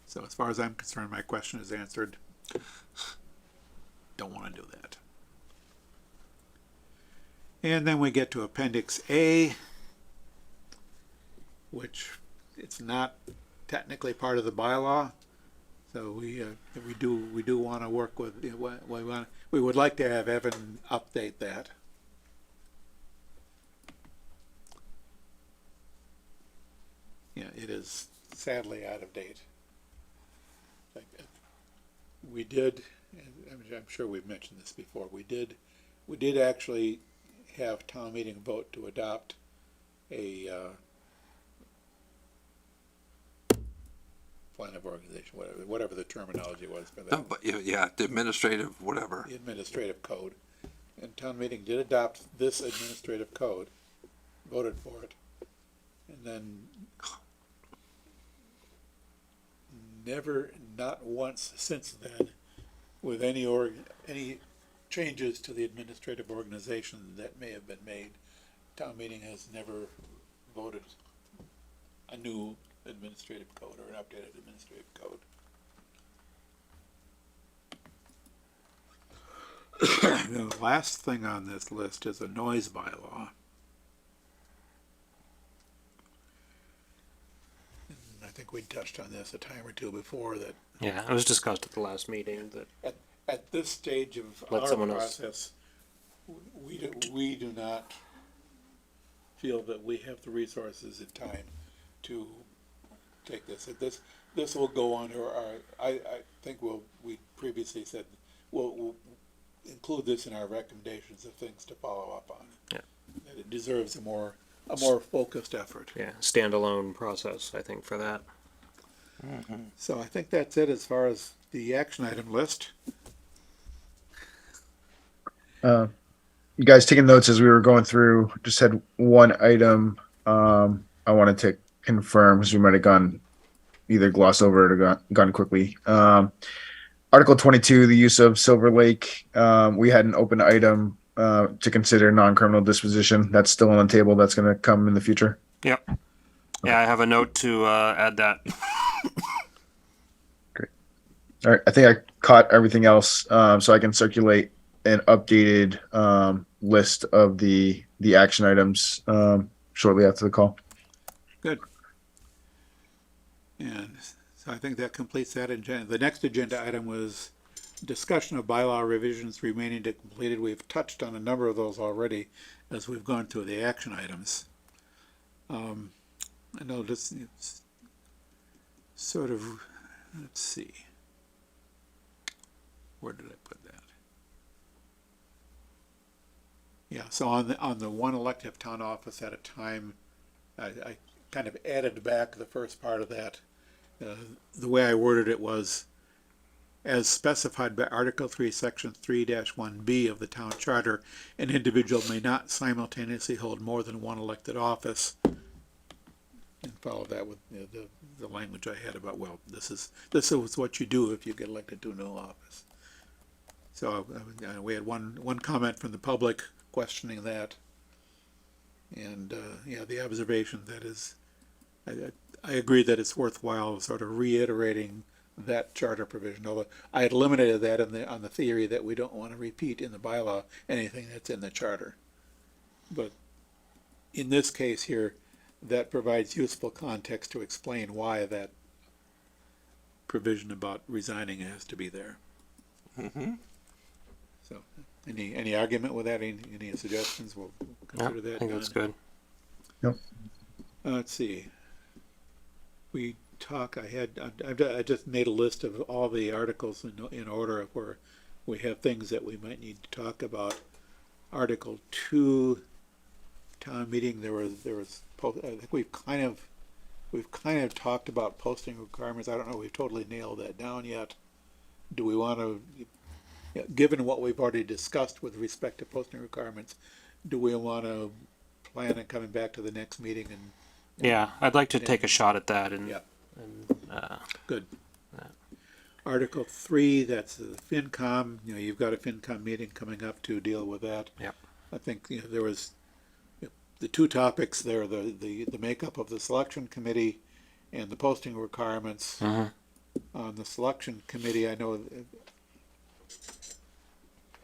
So as far as I'm concerned, my question is answered. Don't want to do that. And then we get to Appendix A, which it's not technically part of the bylaw. So we do want to work with, we would like to have Evan update that. Yeah, it is sadly out of date. We did, I'm sure we've mentioned this before, we did actually have town meeting vote to adopt a plan of organization, whatever the terminology was for that. But yeah, the administrative, whatever. The administrative code. And town meeting did adopt this administrative code, voted for it. And then never, not once since then, with any changes to the administrative organization that may have been made, town meeting has never voted a new administrative code or an updated administrative code. The last thing on this list is a noise bylaw. I think we touched on this a time or two before, that Yeah, it was discussed at the last meeting that, at this stage of Let our someone else. process, we do not feel that we have the resources and time to take this. This will go on, or I think we previously said, we'll include this in our recommendations of things to follow up on. Yeah. That it deserves a more focused effort. yeah, standalone process, I think, for that. So I think that's it as far as the action item list. You guys taking notes as we were going through, just had one item I wanted to confirm because we might have gone either glossed over it or gone quickly. Article 22, the use of Silver Lake. We had an open item to consider non-criminal disposition. That's still on the table. That's going to come in the future. Yep. Yeah, I have a note to add that. Great. All right. I think I caught everything else, so I can circulate an updated list of the action items shortly after the call. Good. And so I think that completes that agenda. The next agenda item was discussion of bylaw revisions remaining to completed. We've touched on a number of those already as we've gone through the action items. I know this it's sort of, let's see. Where did I put that? Yeah, so on the one elective town office at a time, I kind of added back the first part of that. The way I worded it was, as specified by Article 3, Section 3-1B of the town charter, an individual may not simultaneously hold more than one elected office. And follow that with the language I had about, well, this is what you do if you get elected to a new office. So we had one comment from the public questioning that, and yeah, the observation that is, I agree that it's worthwhile sort of reiterating that charter provision. Although I had eliminated that on the theory that we don't want to repeat in the bylaw anything that's in the charter, but in this case here, that provides useful context to explain why that provision about resigning has to be there. Mm-hmm. So, any argument with that? Any suggestions? We'll consider that. I think that's done. good. Let's see. I just made a list of all the articles in order of where we have things that we might need to talk about. Article 2, town meeting. I think we've kind of talked about posting requirements. I don't know if we've totally nailed that down yet. Do we want to, given what we've already discussed with respect to posting requirements, do we want to plan on coming back to the next meeting and? Yeah, I'd like to take a shot at that and, Yeah. and Good. Article 3, that's the FinCom. You've got a FinCom meeting coming up to deal with that. Yep. I think there was the two topics there: the makeup of the selection committee and the posting requirements. Mhm. On the selection committee, I know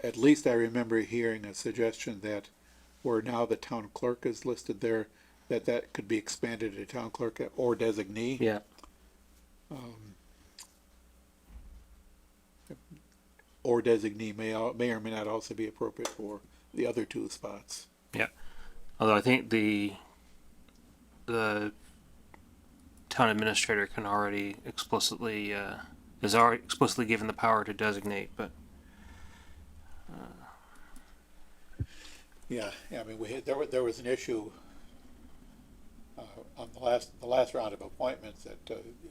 at least I remember hearing a suggestion that where now the town clerk is listed there, that could be expanded to town clerk or designee. yeah, Or designee may or may not also be appropriate for the other two spots. although I think the town administrator can already explicitly is already explicitly given the power to designate, but Yeah, I mean, there was an issue on the last round of appointments that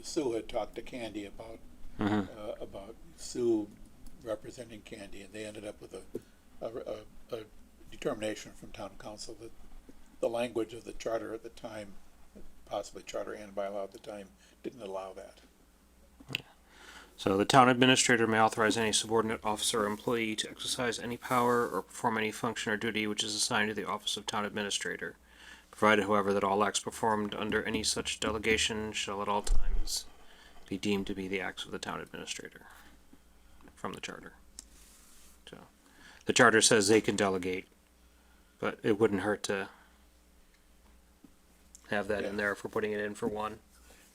Sue had talked to Candy about Sue representing Candy, and they ended up with a determination from town council that the language of the charter at the time, possibly charter and bylaw at the time, didn't allow that. So the town administrator may authorize any subordinate officer or employee to exercise any power or perform any function or duty which is assigned to the office of town administrator, provided, however, that all acts performed under any such delegation shall at all times be deemed to be the acts of the town administrator from the charter. So the charter says they can delegate, but it wouldn't hurt to have that in there if we're putting it in for one.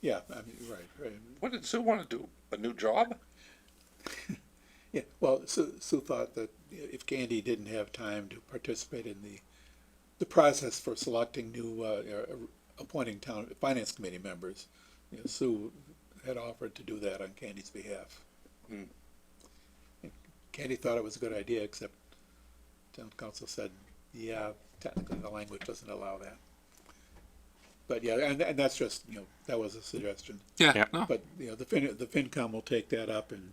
Yeah, I mean, right. What did Sue want to do? A new job? Yeah, well, Sue thought that if Candy didn't have time to participate in the process for selecting new, appointing town finance committee members, Sue had offered to do that on Candy's behalf. Mm. Candy thought it was a good idea, except town council said, yeah, technically the language doesn't allow that. But yeah, and that's just, that was a suggestion. Yeah. No. But, the FinCom will take that up and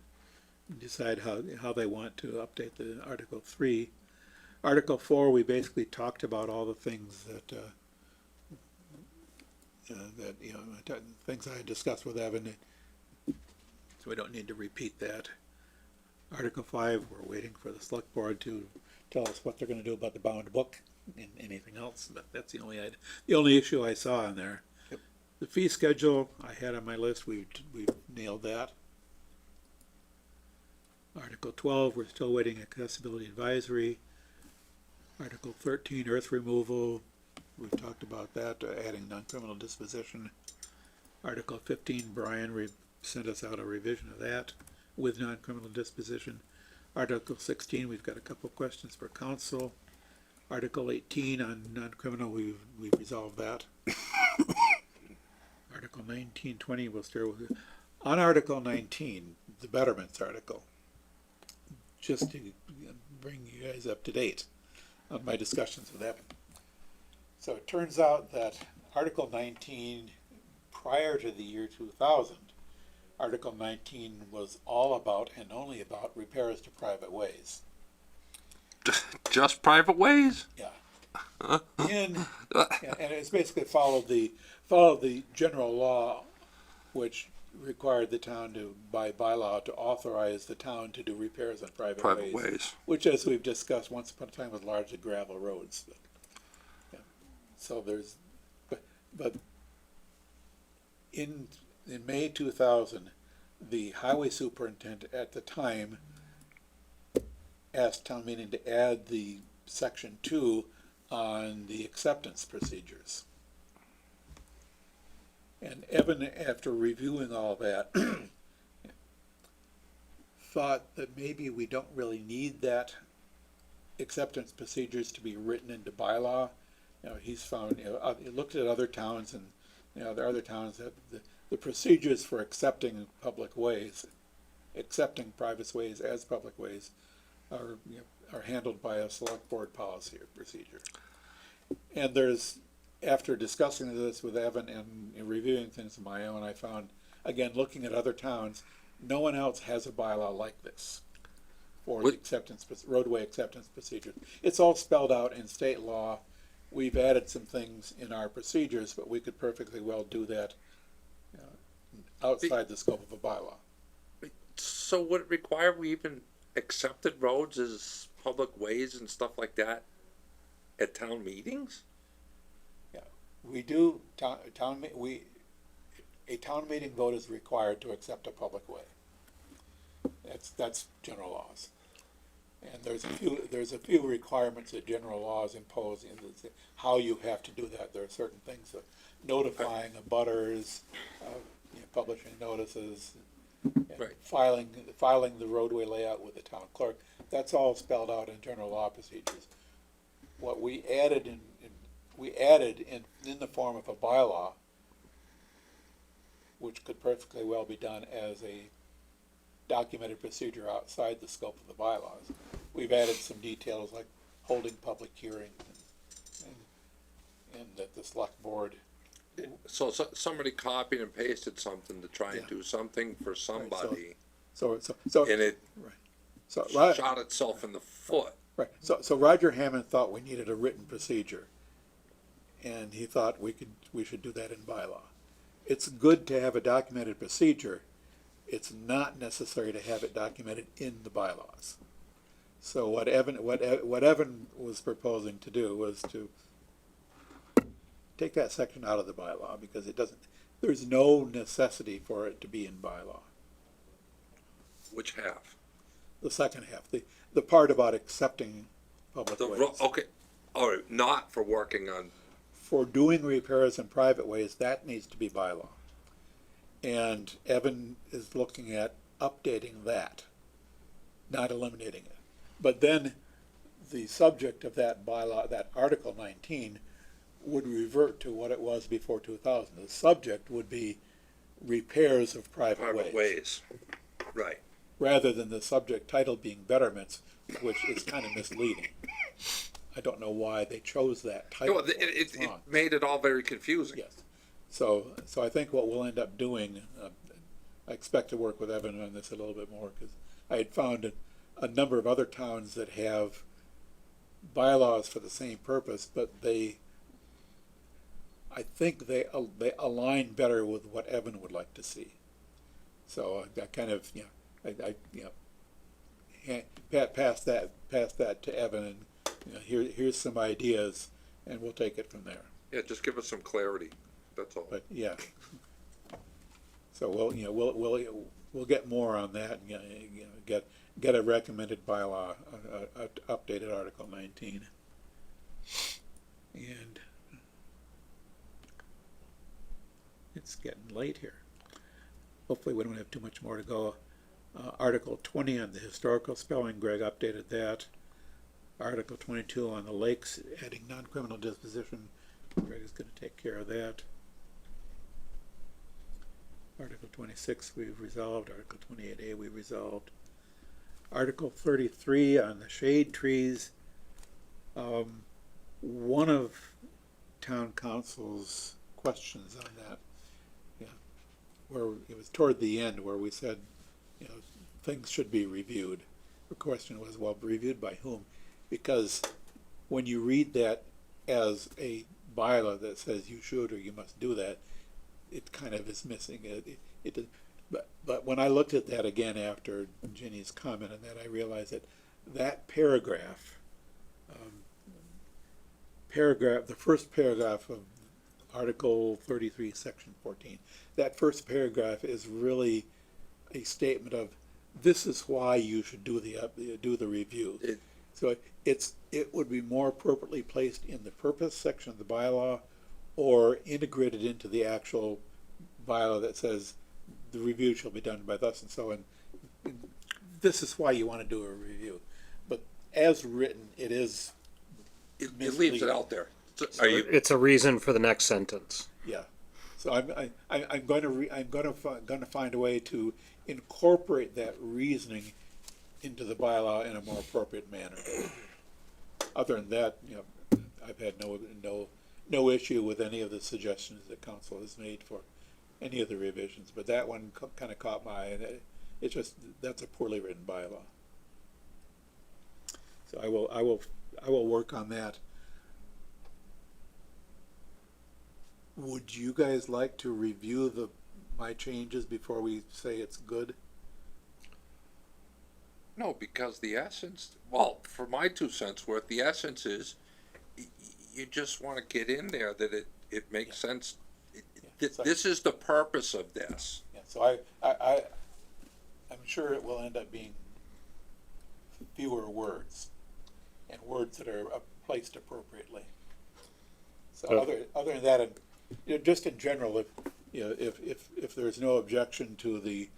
decide how they want to update the Article 3. Article 4, we basically talked about all the things that things I had discussed with Evan, so we don't need to repeat that. Article 5, we're waiting for the select board to tell us what they're gonna do about the bound book and anything else, but that's the only issue I saw in there. Yep. The fee schedule I had on my list, we've nailed that. Article 12, we're still waiting accessibility advisory. Article 13, earth removal, we've talked about that, adding non-criminal disposition. Article 15, Brian sent us out a revision of that with non-criminal disposition. Article 16, we've got a couple of questions for council. Article 18 on non-criminal, we've resolved that. Article 19, 20, we'll start with. On Article 19, the betterments article, just to bring you guys up to date on my discussions with Evan. So it turns out that Article 19, prior to the year 2000, Article 19 was all about and only about repairs to private ways. Just private ways? Yeah. And it's basically followed the general law, which required the town to, by bylaw, to authorize the town to do repairs on private ways. Which, as we've discussed once upon a time, was largely gravel roads. But, yeah. So there's, but in May 2000, the highway superintendent at the time asked town meeting to add the section 2 on the acceptance procedures. And Evan, after reviewing all that, thought that maybe we don't really need that acceptance procedures to be written into bylaw. He's found, he looked at other towns, and there are other towns that the procedures for accepting public ways, accepting private ways as public ways, are handled by a select board policy or procedure. And there's, after discussing this with Evan and reviewing things of my own, I found, again, looking at other towns, no one else has a bylaw like this for the roadway acceptance procedure. It's all spelled out in state law. We've added some things in our procedures, but we could perfectly well do that outside the scope of a bylaw. So would it require we even accepted roads as public ways and stuff like that at town meetings? Yeah, we do. A town meeting vote is required to accept a public way. That's general laws, and there's a few requirements that general laws impose in how you have to do that. There are certain things, notifying abutters, publishing notices, Right. filing the roadway layout with the town clerk. That's all spelled out in general law procedures. What we added in the form of a bylaw, which could perfectly well be done as a documented procedure outside the scope of the bylaws. We've added some details like holding public hearings and that the select board. So somebody copied and pasted something to try and do something for somebody, So and it right. So shot itself in the foot. right. So Roger Hammond thought we needed a written procedure, and he thought we should do that in bylaw. It's good to have a documented procedure. it's not necessary to have it documented in the bylaws. So what Evan was proposing to do was to take that section out of the bylaw, because it doesn't, there's no necessity for it to be in bylaw. Which half? The second half, the part about accepting public The, ways. okay, all right, not for working on, For doing repairs in private ways, that needs to be bylaw. And Evan is looking at updating that, not eliminating it. But then the subject of that bylaw, that Article 19, would revert to what it was before 2000. The subject would be repairs of private ways. Right. rather than the subject title being betterments, which is kind of misleading. I don't know why they chose that title. No, It's it wrong. made it all very confusing. Yes. So I think what we'll end up doing, I expect to work with Evan on this a little bit more, because I had found a number of other towns that have bylaws for the same purpose, but I think they align better with what Evan would like to see. So I kind of, pass that to Evan, and here's some ideas, and we'll take it from there. Yeah, just give us some clarity, that's all. But yeah, so we'll get more on that, and get a recommended bylaw, updated Article 19, and it's getting late here. Hopefully we don't have too much more to go. Article 20 on the historical spelling, Greg updated that. Article 22 on the lakes, adding non-criminal disposition, Greg is going to take care of that. Article 26 we've resolved. Article 28A we resolved. Article 33 on the shade trees. One of town council's questions on that, where it was toward the end where we said, things should be reviewed. The question was, well, reviewed by whom? Because when you read that as a bylaw that says you should or you must do that, it kind of is missing. But when I looked at that again after Ginny's comment on that, I realized that paragraph, the first paragraph of Article 33, Section 14, that first paragraph is really a statement of, this is why you should do the review. So it would be more appropriately placed in the purpose section of the bylaw, or integrated into the actual bylaw that says the review shall be done by thus and so, and this is why you want to do a review. But as written, it is It leaves it out there. So are you, It's a reason for the next sentence. Yeah, so I'm going to find a way to incorporate that reasoning into the bylaw in a more appropriate manner. Other than that, I've had no issue with any of the suggestions that council has made for any of the revisions, but that one kind of caught my eye, and it's just, that's a poorly written bylaw. So I will work on that. Would you guys like to review my changes before we say it's good? no, because the essence, well, for my 2 cents worth, the essence is, you just want to get in there that it makes sense. This is the purpose of this. Yeah, so I'm sure it will end up being fewer words, and words that are placed appropriately. So other than that, just in general, if there's no objection to the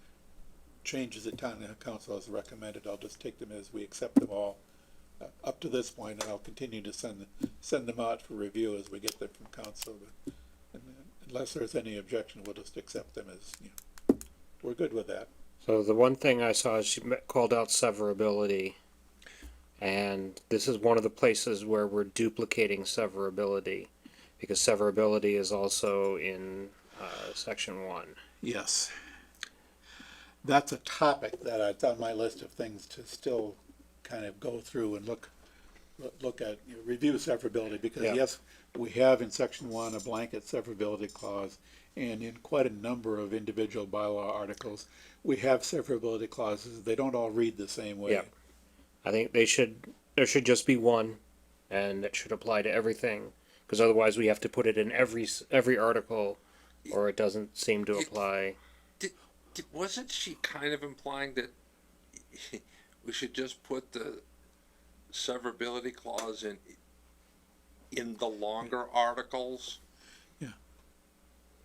changes that town council has recommended, I'll just take them as we accept them all up to this point, and I'll continue to send them out for review as we get them from council. But unless there's any objection, we'll just accept them as, we're good with that. So the one thing I saw is she called out severability, and this is one of the places where we're duplicating severability, because severability is also in section 1. Yes. That's a topic that it's on my list of things to still kind of go through and look at, review severability, because Yeah. yes, we have in section 1 a blanket severability clause, And in quite a number of individual bylaw articles, we have severability clauses. They don't all read the same way. Yeah. I think there should just be one, and it should apply to everything, because otherwise we have to put it in every article, or it doesn't seem to apply. Wasn't she kind of implying that we should just put the severability clause in the longer articles? Yeah.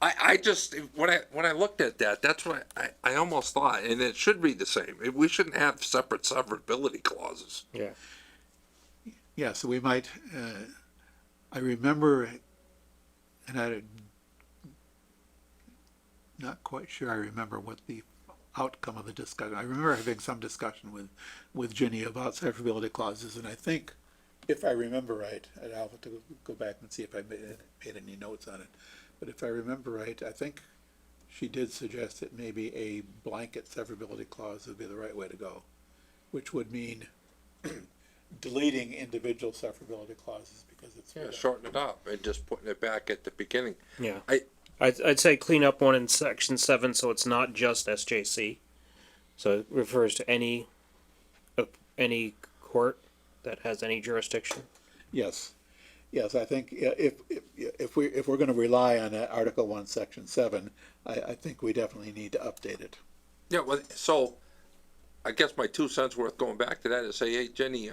I just when I looked at that, that's what I almost thought, and it should read the same. We shouldn't have separate severability clauses. Yeah. Yeah, so we might, I remember, and I'm not quite sure I remember what the outcome of the discussion. I remember having some discussion with Ginny about severability clauses, and I think, if I remember right, and I'll have to go back and see if I made any notes on it, but if I remember right, I think she did suggest that maybe a blanket severability clause would be the right way to go, which would mean deleting individual severability clauses because it's Yeah, shorten it up and just putting it back at the beginning. Yeah. I- I'd say clean up one in section 7 so it's not just SJC. So it refers to any court that has any jurisdiction. Yes, yes, I think if we're gonna rely on Article 1, Section 7, I think we definitely need to update it. Yeah, well, so I guess my 2 cents worth going back to that is say, hey, Jenny,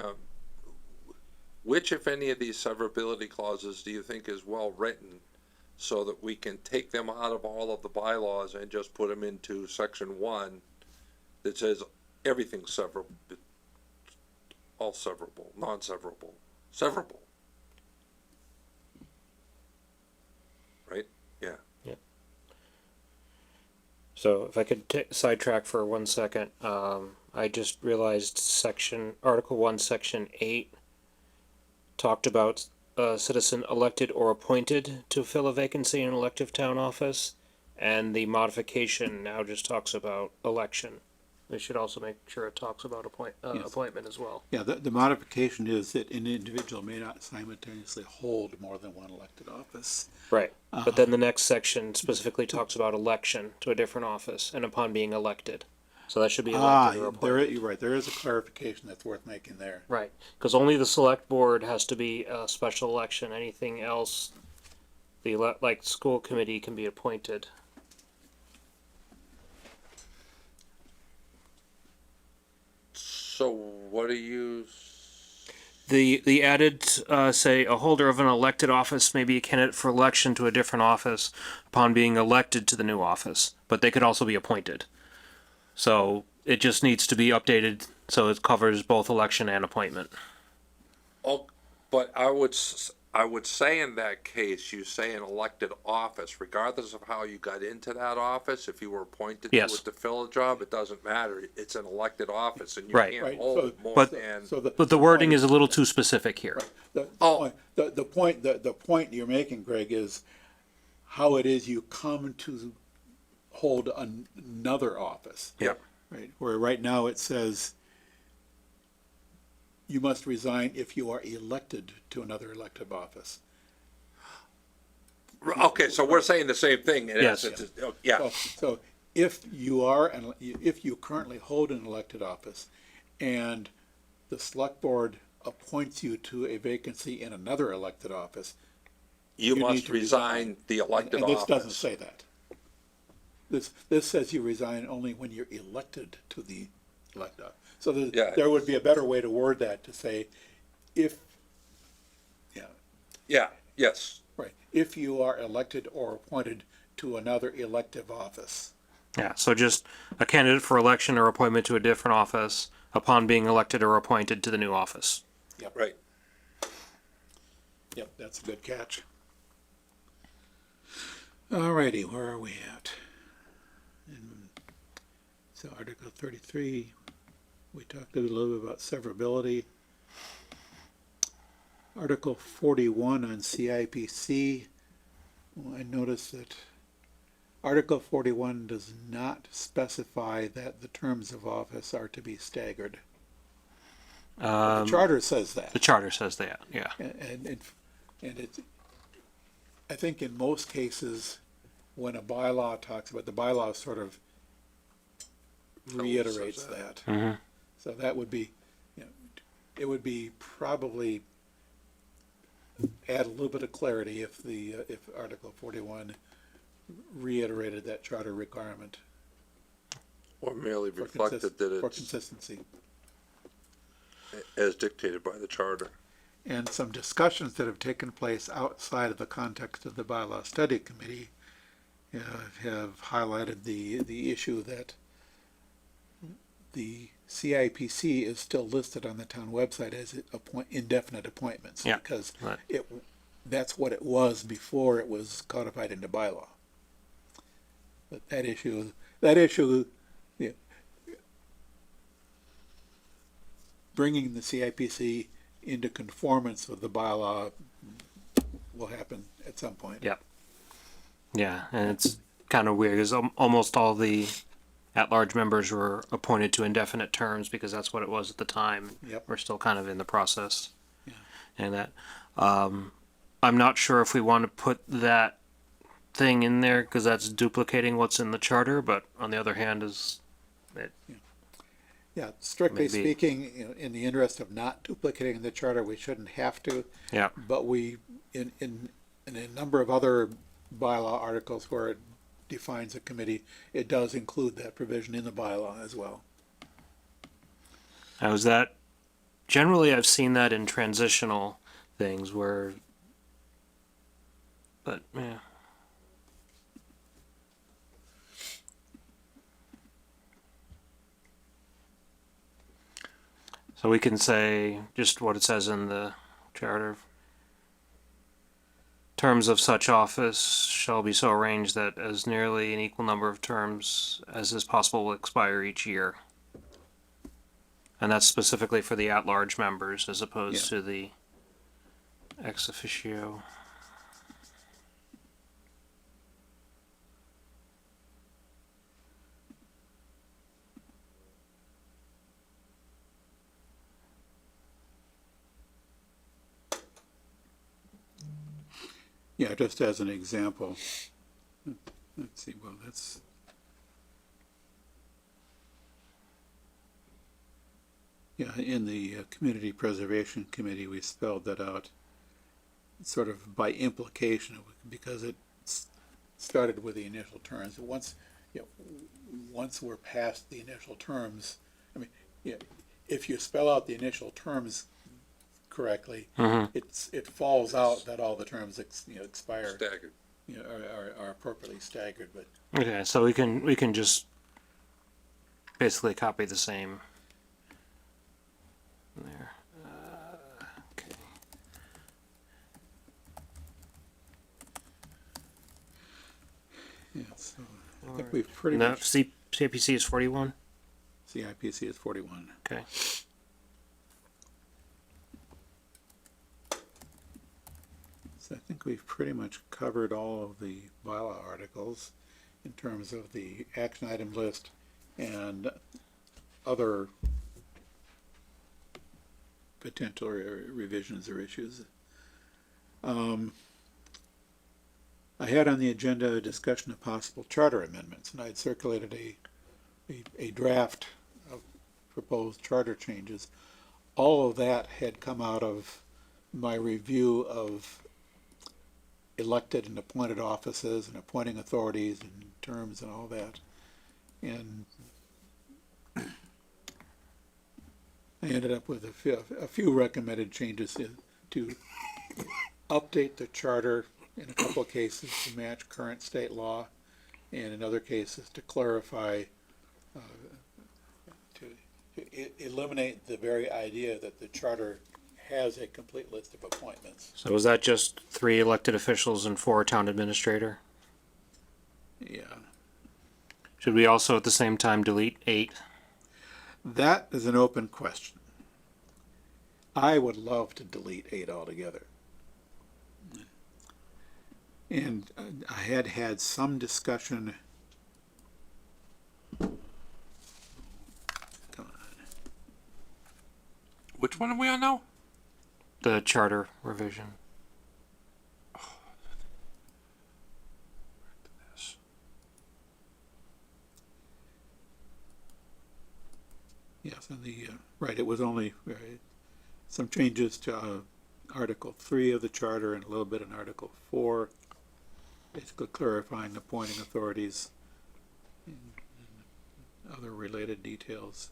which, if any, of these severability clauses do you think is well written so that we can take them out of all of the bylaws and just put them into Section 1 that says everything's severable, all severable, non-severable, severable? Right? Yeah. So if I could sidetrack for 1 second, I just realized Article 1, Section 8 talked about a citizen elected or appointed to fill a vacancy in an elective town office, and the modification now just talks about election. We should also make sure it talks about Yes. appointment as well. Yeah, the modification is that an individual may not simultaneously hold more than one elected office. Right. But then the next section specifically talks about election to a different office and upon being elected. So that should be elected or appointed. You're right, there is a clarification that's worth making there. Right, because only the select board has to be a special election. Anything else, like school committee can be appointed. So what do you? The added say a holder of an elected office may be a candidate for election to a different office upon being elected to the new office, but they could also be appointed. So it just needs to be updated so it covers both election and appointment. Oh, but I would say in that case, you say an elected office, regardless of how you got into that office, if you were appointed to Yes. it to fill a job, it doesn't matter. It's an elected office and you Right. can't Right, hold more but- than. But the wording is a little too specific here. The point you're making, Greg, is how it is you come to hold another office. Yeah. Right, where right now it says you must resign if you are elected to another elective office. Okay, so we're saying the same thing in Yes. essence. Yeah, So if if you currently hold an elected office and the select board appoints you to a vacancy in another elected office, you need must to resign the elected and this doesn't office. say that. This says you resign only when you're elected to the elected office. So Yeah. there would be a better way to word that to say, if, yeah, Yeah, yes. right, if you are elected or appointed to another elective office. Yeah, so just a candidate for election or appointment to a different office upon being elected or appointed to the new office. Right. Yep, that's a good catch. Alrighty, where are we at? So Article 33, we talked a little bit about severability. Article 41 on CIPC, well, I noticed that Article 41 does not specify that the terms of office are to be staggered. The charter says that. The charter says that, yeah. And it's, I think in most cases, when a bylaw talks about, the bylaw sort of reiterates says that. Mm-hmm. So that would be, you know, it would be probably add a little bit of clarity if if Article 41 reiterated that charter requirement Or merely for reflected that for it's consistency. as dictated by the charter. And some discussions that have taken place outside of the context of the bylaw study committee have highlighted the issue that the CIPC is still listed on the town website as indefinite appointments. Yeah, Because right. that's what it was before it was codified into bylaw. But that issue, yeah, bringing the CIPC into conformance with the bylaw will happen at some point. Yeah. Yeah, and it's kind of weird because almost all the at-large members were appointed to indefinite terms because that's what it was at the time. Yep. We're still kind of in the process. Yeah. And that, I'm not sure if we want to put that thing in there because that's duplicating what's in the charter, but on the other hand Yeah, strictly Maybe. speaking, in the interest of not duplicating the charter, we shouldn't have to. Yeah. But we, in a number of other bylaw articles where it defines a committee, it does include that provision in the bylaw as well. Now, is that generally I've seen that in transitional things where, but yeah. So we can say just what it says in the charter. Terms of such office shall be so arranged that as nearly an equal number of terms as is possible will expire each year. And that's specifically for the at-large members as opposed to the ex officio. Yeah, just as an example. Let's see, well, that's. Yeah, in the Community Preservation Committee, we spelled that out sort of by implication because it started with the initial terms. Once we're past the initial terms, I mean, yeah, if you spell out the initial terms correctly, it falls out that all the terms expire. Staggered. Are appropriately staggered, but Okay, so we can just basically copy the same there. Okay. yeah, so I think we've pretty No, much. CPC is 41. CIPC is 41. Okay. So I think we've pretty much covered all of the bylaw articles in terms of the action item list and other potential revisions or issues. I had on the agenda a discussion of possible charter amendments, and I had circulated a draft of proposed charter changes. All of that had come out of my review of elected and appointed offices and appointing authorities and terms and all that. And I ended up with a few recommended changes to update the charter in a couple of cases to match current state law, and in other cases to clarify, to eliminate the very idea that the charter has a complete list of appointments. So is that just 3 elected officials and 4 town administrator? Yeah. Should we also at the same time delete 8? That is an open question. I would love to delete 8 altogether. And I had some discussion. Come on. Which one are we on now? The charter revision. Yes. Yes, and right, it was only some changes to Article 3 of the charter and a little bit in Article 4, basically clarifying appointing authorities and other related details.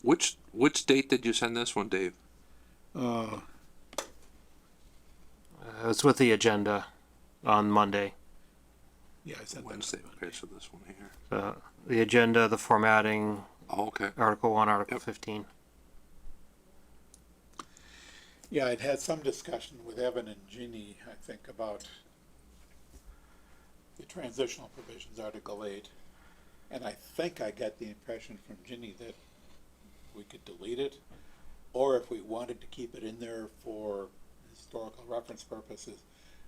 Which date did you send this one, Dave? It's with the agenda on Monday. Yeah, I sent Wednesday. that. Okay, so this one here. The agenda, the formatting, Oh, okay. Article 1, Article Yep. 15. Yeah, I'd had some discussion with Evan and Ginny, I think, about the transitional provisions, Article 8. And I think I got the impression from Ginny that we could delete it, or if we wanted to keep it in there for historical reference purposes,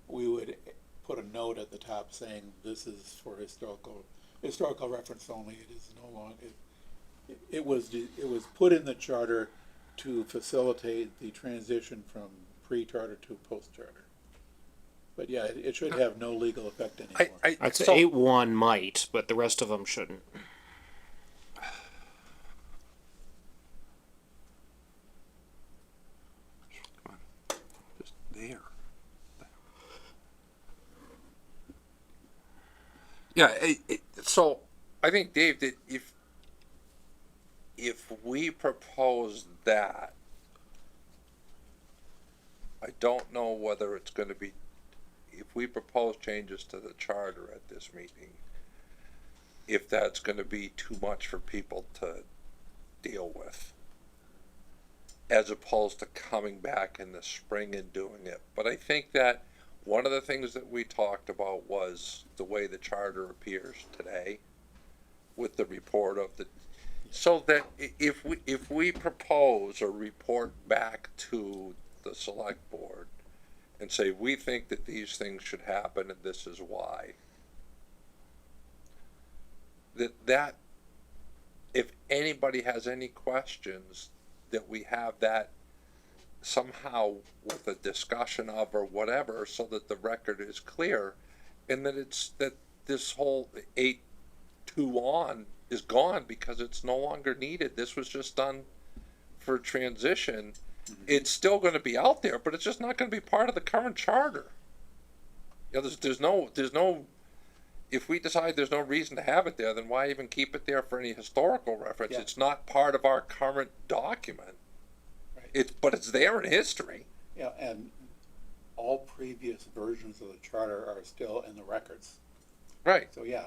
we would put a note at the top saying this is for historical reference only. It is no longer. It was put in the charter to facilitate the transition from pre-charter to post-charter. But yeah, it should have no legal effect anymore. I'd say so- 8.1 might, but the rest of them shouldn't. Just there. Yeah, so I think, Dave, that if we propose that, I don't know whether it's gonna be, if we propose changes to the charter at this meeting, if that's gonna be too much for people to deal with, as opposed to coming back in the spring and doing it. But I think that one of the things that we talked about was the way the charter appears today with the report of the, so that if we propose or report back to the select board and say, we think that these things should happen and this is why, that if anybody has any questions, that we have that somehow with a discussion of or whatever, so that the record is clear, and that it's that this whole 8-2 on is gone because it's no longer needed. This was just done for transition. It's still going to be out there, but it's just not going to be part of the current charter. You know, there's no. If we decide there's no reason to have it there, then why even keep it there for any historical reference? Yeah. It's not part of our current document. Right. But it's there in history. Yeah, and all previous versions of the charter are still in the records. Right. So yeah,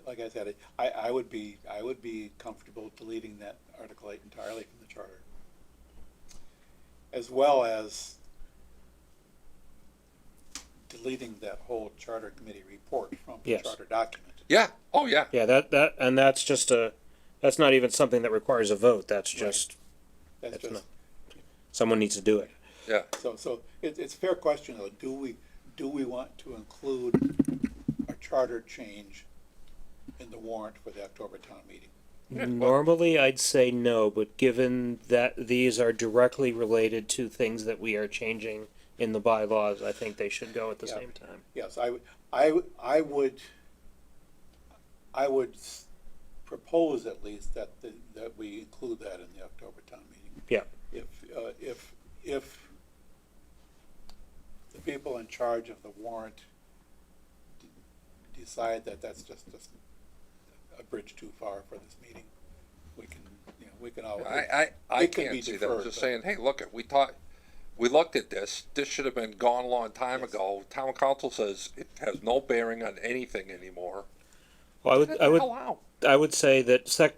like I said, I would be comfortable deleting that Article 8 entirely from the charter, as well as deleting that whole charter committee report from the Yes. charter document. Yeah. Oh, yeah. Yeah, and that's just that's not even something that requires a vote. That's just, That's That's just not- someone needs to do it. Yeah. so it's a fair question though. Do we want to include a charter change in the warrant for the October town meeting? Normally, I'd say no, but given that these are directly related to things that we are changing in the bylaws, I think they should go at the Yeah. same time. Yes, I would propose at least that we include that in the October town meeting. Yeah. If the people in charge of the warrant decide that that's just a bridge too far for this meeting, we can always. I It can be can't see that. I'm deferred, just but- saying, hey, look, we looked at this. This should have been gone a long time Yes. ago. Town council says it has no bearing on anything anymore. Well, Get the hell out. I would say that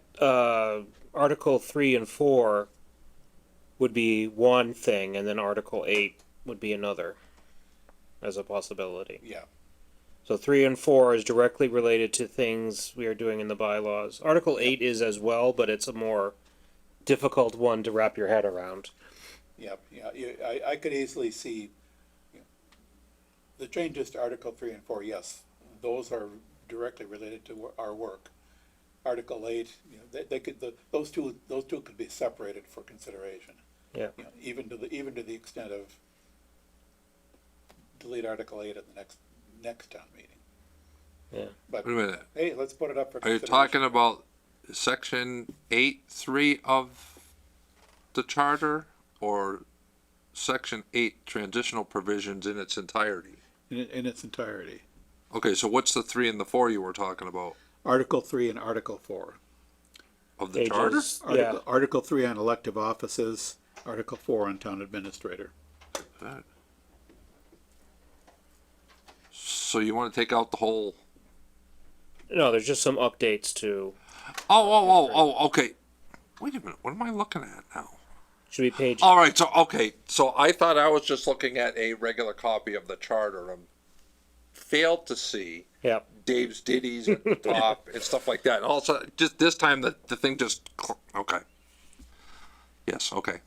Article 3 and 4 would be one thing, and then Article 8 would be another, as a possibility. Yeah, So 3 and 4 is directly related to things we are doing in the bylaws. Article 8 is as well, but it's a more difficult one to wrap your head around. yeah. I could easily see the changes to Article 3 and 4, yes, those are directly related to our work. Article 8, they could, those two could be separated for consideration. Yeah. Even to the extent of delete Article 8 at the next town meeting. Yeah. But Wait a minute. hey, let's put it up for Are you consideration. talking about section 8.3 of the charter, or section 8 transitional provisions in its entirety? In its entirety. Okay, so what's the 3 and the 4 you were talking about Article 3 and Article 4. of the charter? Pages, yeah. Article 3 on elective offices, Article 4 on town administrator. That. So you want to take out the whole? No, there's just some updates to, Oh, okay. Wait a minute, what am I looking at now? should be page, All right, so I thought I was just looking at a regular copy of the charter. I failed to see yeah. Dave's ditties at the top and stuff like that. And also, just this time the thing just okay. Yes, okay.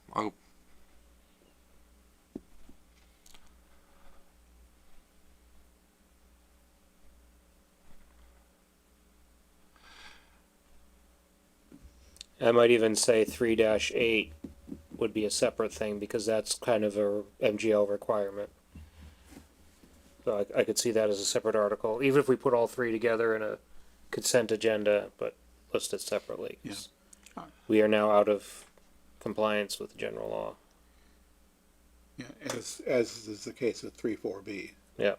I might even say 3-8 would be a separate thing because that's kind of a MGL requirement. So I could see that as a separate article, even if we put all three together in a consent agenda, but listed separately. 'Cause we are now out of compliance with general law. Yeah, as is the case with 3.4B. Yeah.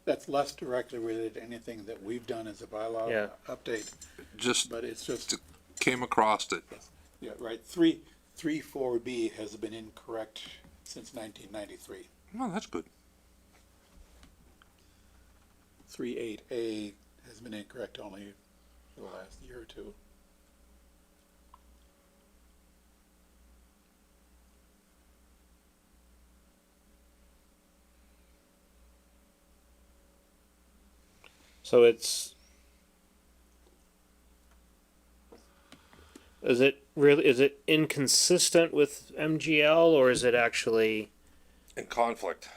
That's less directly related to anything that we've done as a bylaw Yeah. update, Just but it's just, came across it. yeah, right, 3.4B has been incorrect since 1993. Oh, that's good. 3.8A has been incorrect only for the last year or two. So is it inconsistent with MGL, or is it actually In conflict.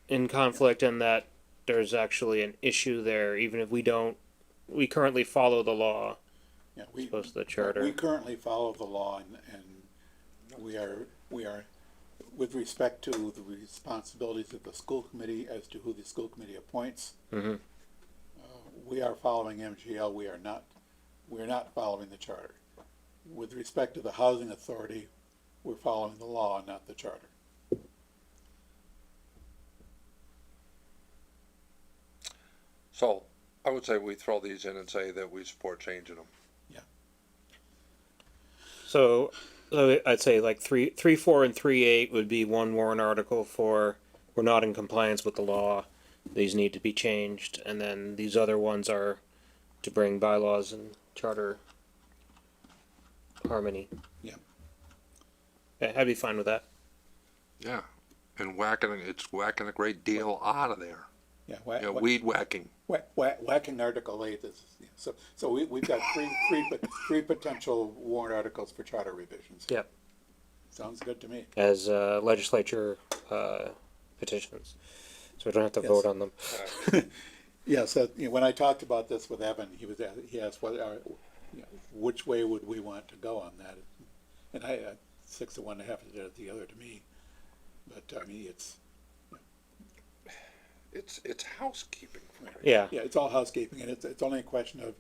in conflict in that there's actually an issue there, even if we currently follow the law Yeah, as opposed to the charter? we currently follow the law and we are, with respect to the responsibilities of the school committee as to who the school committee appoints, Mhm. we are following MGL, we are not following the charter. With respect to the housing authority, we're following the law, not the charter. So I would say we throw these in and say that we support changing them. So I'd say like 3.4 and 3.8 would be one warrant article for we're not in compliance with the law. These need to be changed, and then these other ones are to bring bylaws and charter harmony. Yeah. Yeah, I'd be fine with that. Yeah. And it's whacking a great deal out of there. Yeah, Weed whacking. whacking Article 8 is, so we've got three potential warrant articles for charter revisions. Yep. Sounds good to me. As legislature petitions, so we don't have to vote on them. Yeah, so when I talked about this with Evan, he asked which way would we want to go on that, and I 6 to 1 1/2 to the other to me, but I mean It's housekeeping. Yeah. yeah, it's all housekeeping, and it's only a question of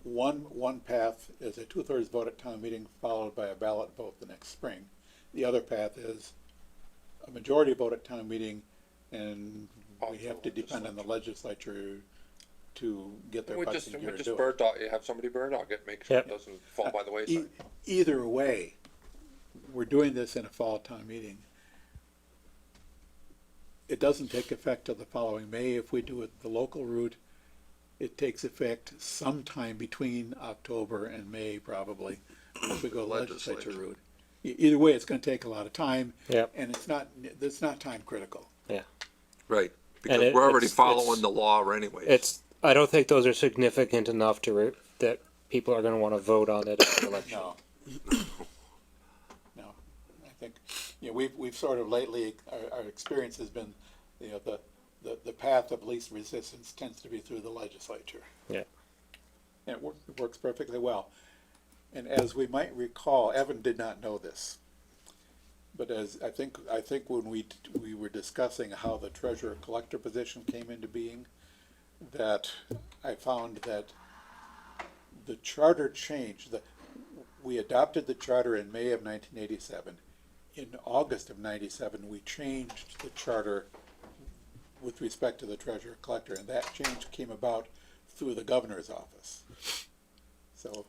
one path is a 2/3 vote at town meeting followed by a ballot vote the next spring. The other path is a majority vote at town meeting, and we have to depend on the legislature to get their bucks in gear to do it. bird dog. You have somebody bird dog it, make sure Yep. it doesn't fall by the wayside. Either way, we're doing this in a fall town meeting. It doesn't take effect till the following May. If we do it the local route, it takes effect sometime between October and May, probably, if we go legislature route. Either way, it's gonna take a lot of time. Yep. And it's not time critical. Right. Because And we're already it's following the law anyways. I don't think those are significant enough that people are going to want to vote on it at the election. No. No, I think, we've sort of lately, our experience has been, the path of least resistance tends to be through the legislature. Yeah. And it works perfectly well. And as we might recall, Evan did not know this, but as I think when we were discussing how the treasurer collector position came into being, that I found that the charter change, we adopted the charter in May of 1987. In August of 97, we changed the charter with respect to the treasurer collector, and that change came about through the governor's office. So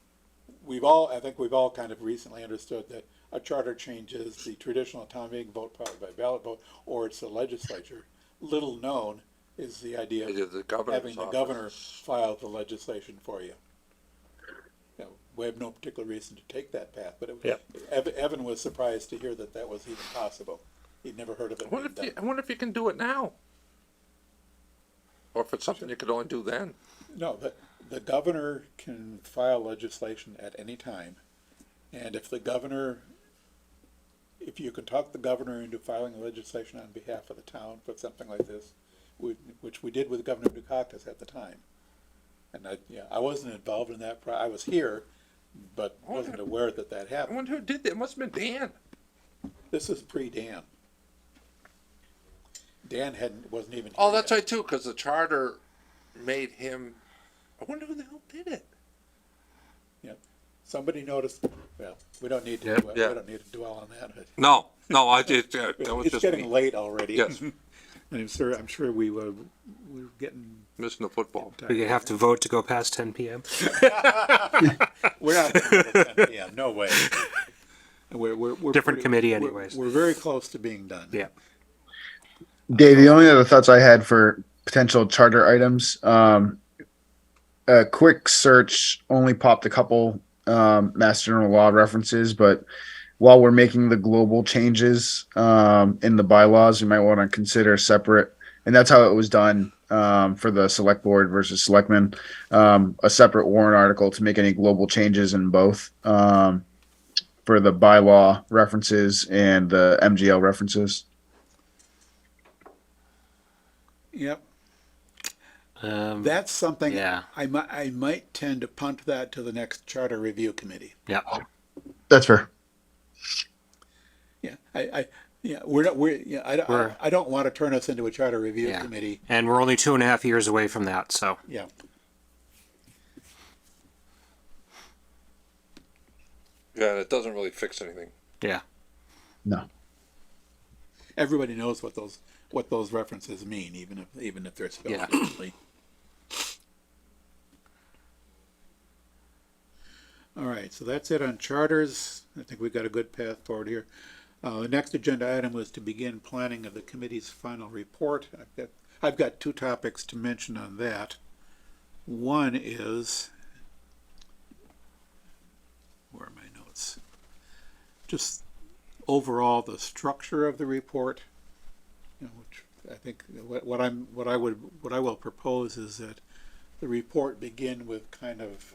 I think we've all kind of recently understood that a charter change is the traditional town meeting vote, probably by ballot vote, or it's the legislature. Little known is the idea It is the of governor's having the office. governor file the legislation for you. You know, we have no particular reason to take that path, but Yep. Evan was surprised to hear that that was even possible. He'd never heard of it being done. I wonder if you can do it now. Or if it's something you could only do then. No, the governor can file legislation at any time. And if you can talk the governor into filing legislation on behalf of the town for something like this, which we did with Governor Dukakis at the time. And I wasn't involved in that, I was here, but wasn't aware that that I happened. wonder who did that. It must have been Dan. This is pre-Dan. Dan wasn't even here Oh, that's yet. right too, because the charter made him. I wonder who the hell did it. Yeah. Somebody noticed, well, we don't need to, Yep. we Yeah. don't need to dwell on that. But No, I did. That was it's just getting me late already. Yes. And I'm sure we're getting missing the football. We have to vote to go past 10 p.m. We're not gonna go to 10 p.m. No way. We're Different committee we're- anyways. We're very close to being done. Yeah. Dave, the only other thoughts I had for potential charter items, a quick search only popped a couple Mass General Law references, but while we're making the global changes in the bylaws, we might want to consider separate, and that's how it was done for the select board versus selectmen, a separate warrant article to make any global changes in both for the bylaw references and the MGL references. Yep. That's That's something Yeah. I might tend to punt that to the next charter review committee. yeah. That's fair. Yeah, I don't want to turn us into a charter review Yeah. committee. And we're only 2.5 years away from that, so Yeah. Yeah, and it doesn't really fix anything. yeah. No. Everybody knows what those references mean, even if they're spelled Yeah. differently. All right, so that's it on charters. I think we've got a good path forward here. The next agenda item was to begin planning of the committee's final report. I've got two topics to mention on that. One is, where are my notes? Just overall the structure of the report. Which I think what I will propose is that the report begin with kind of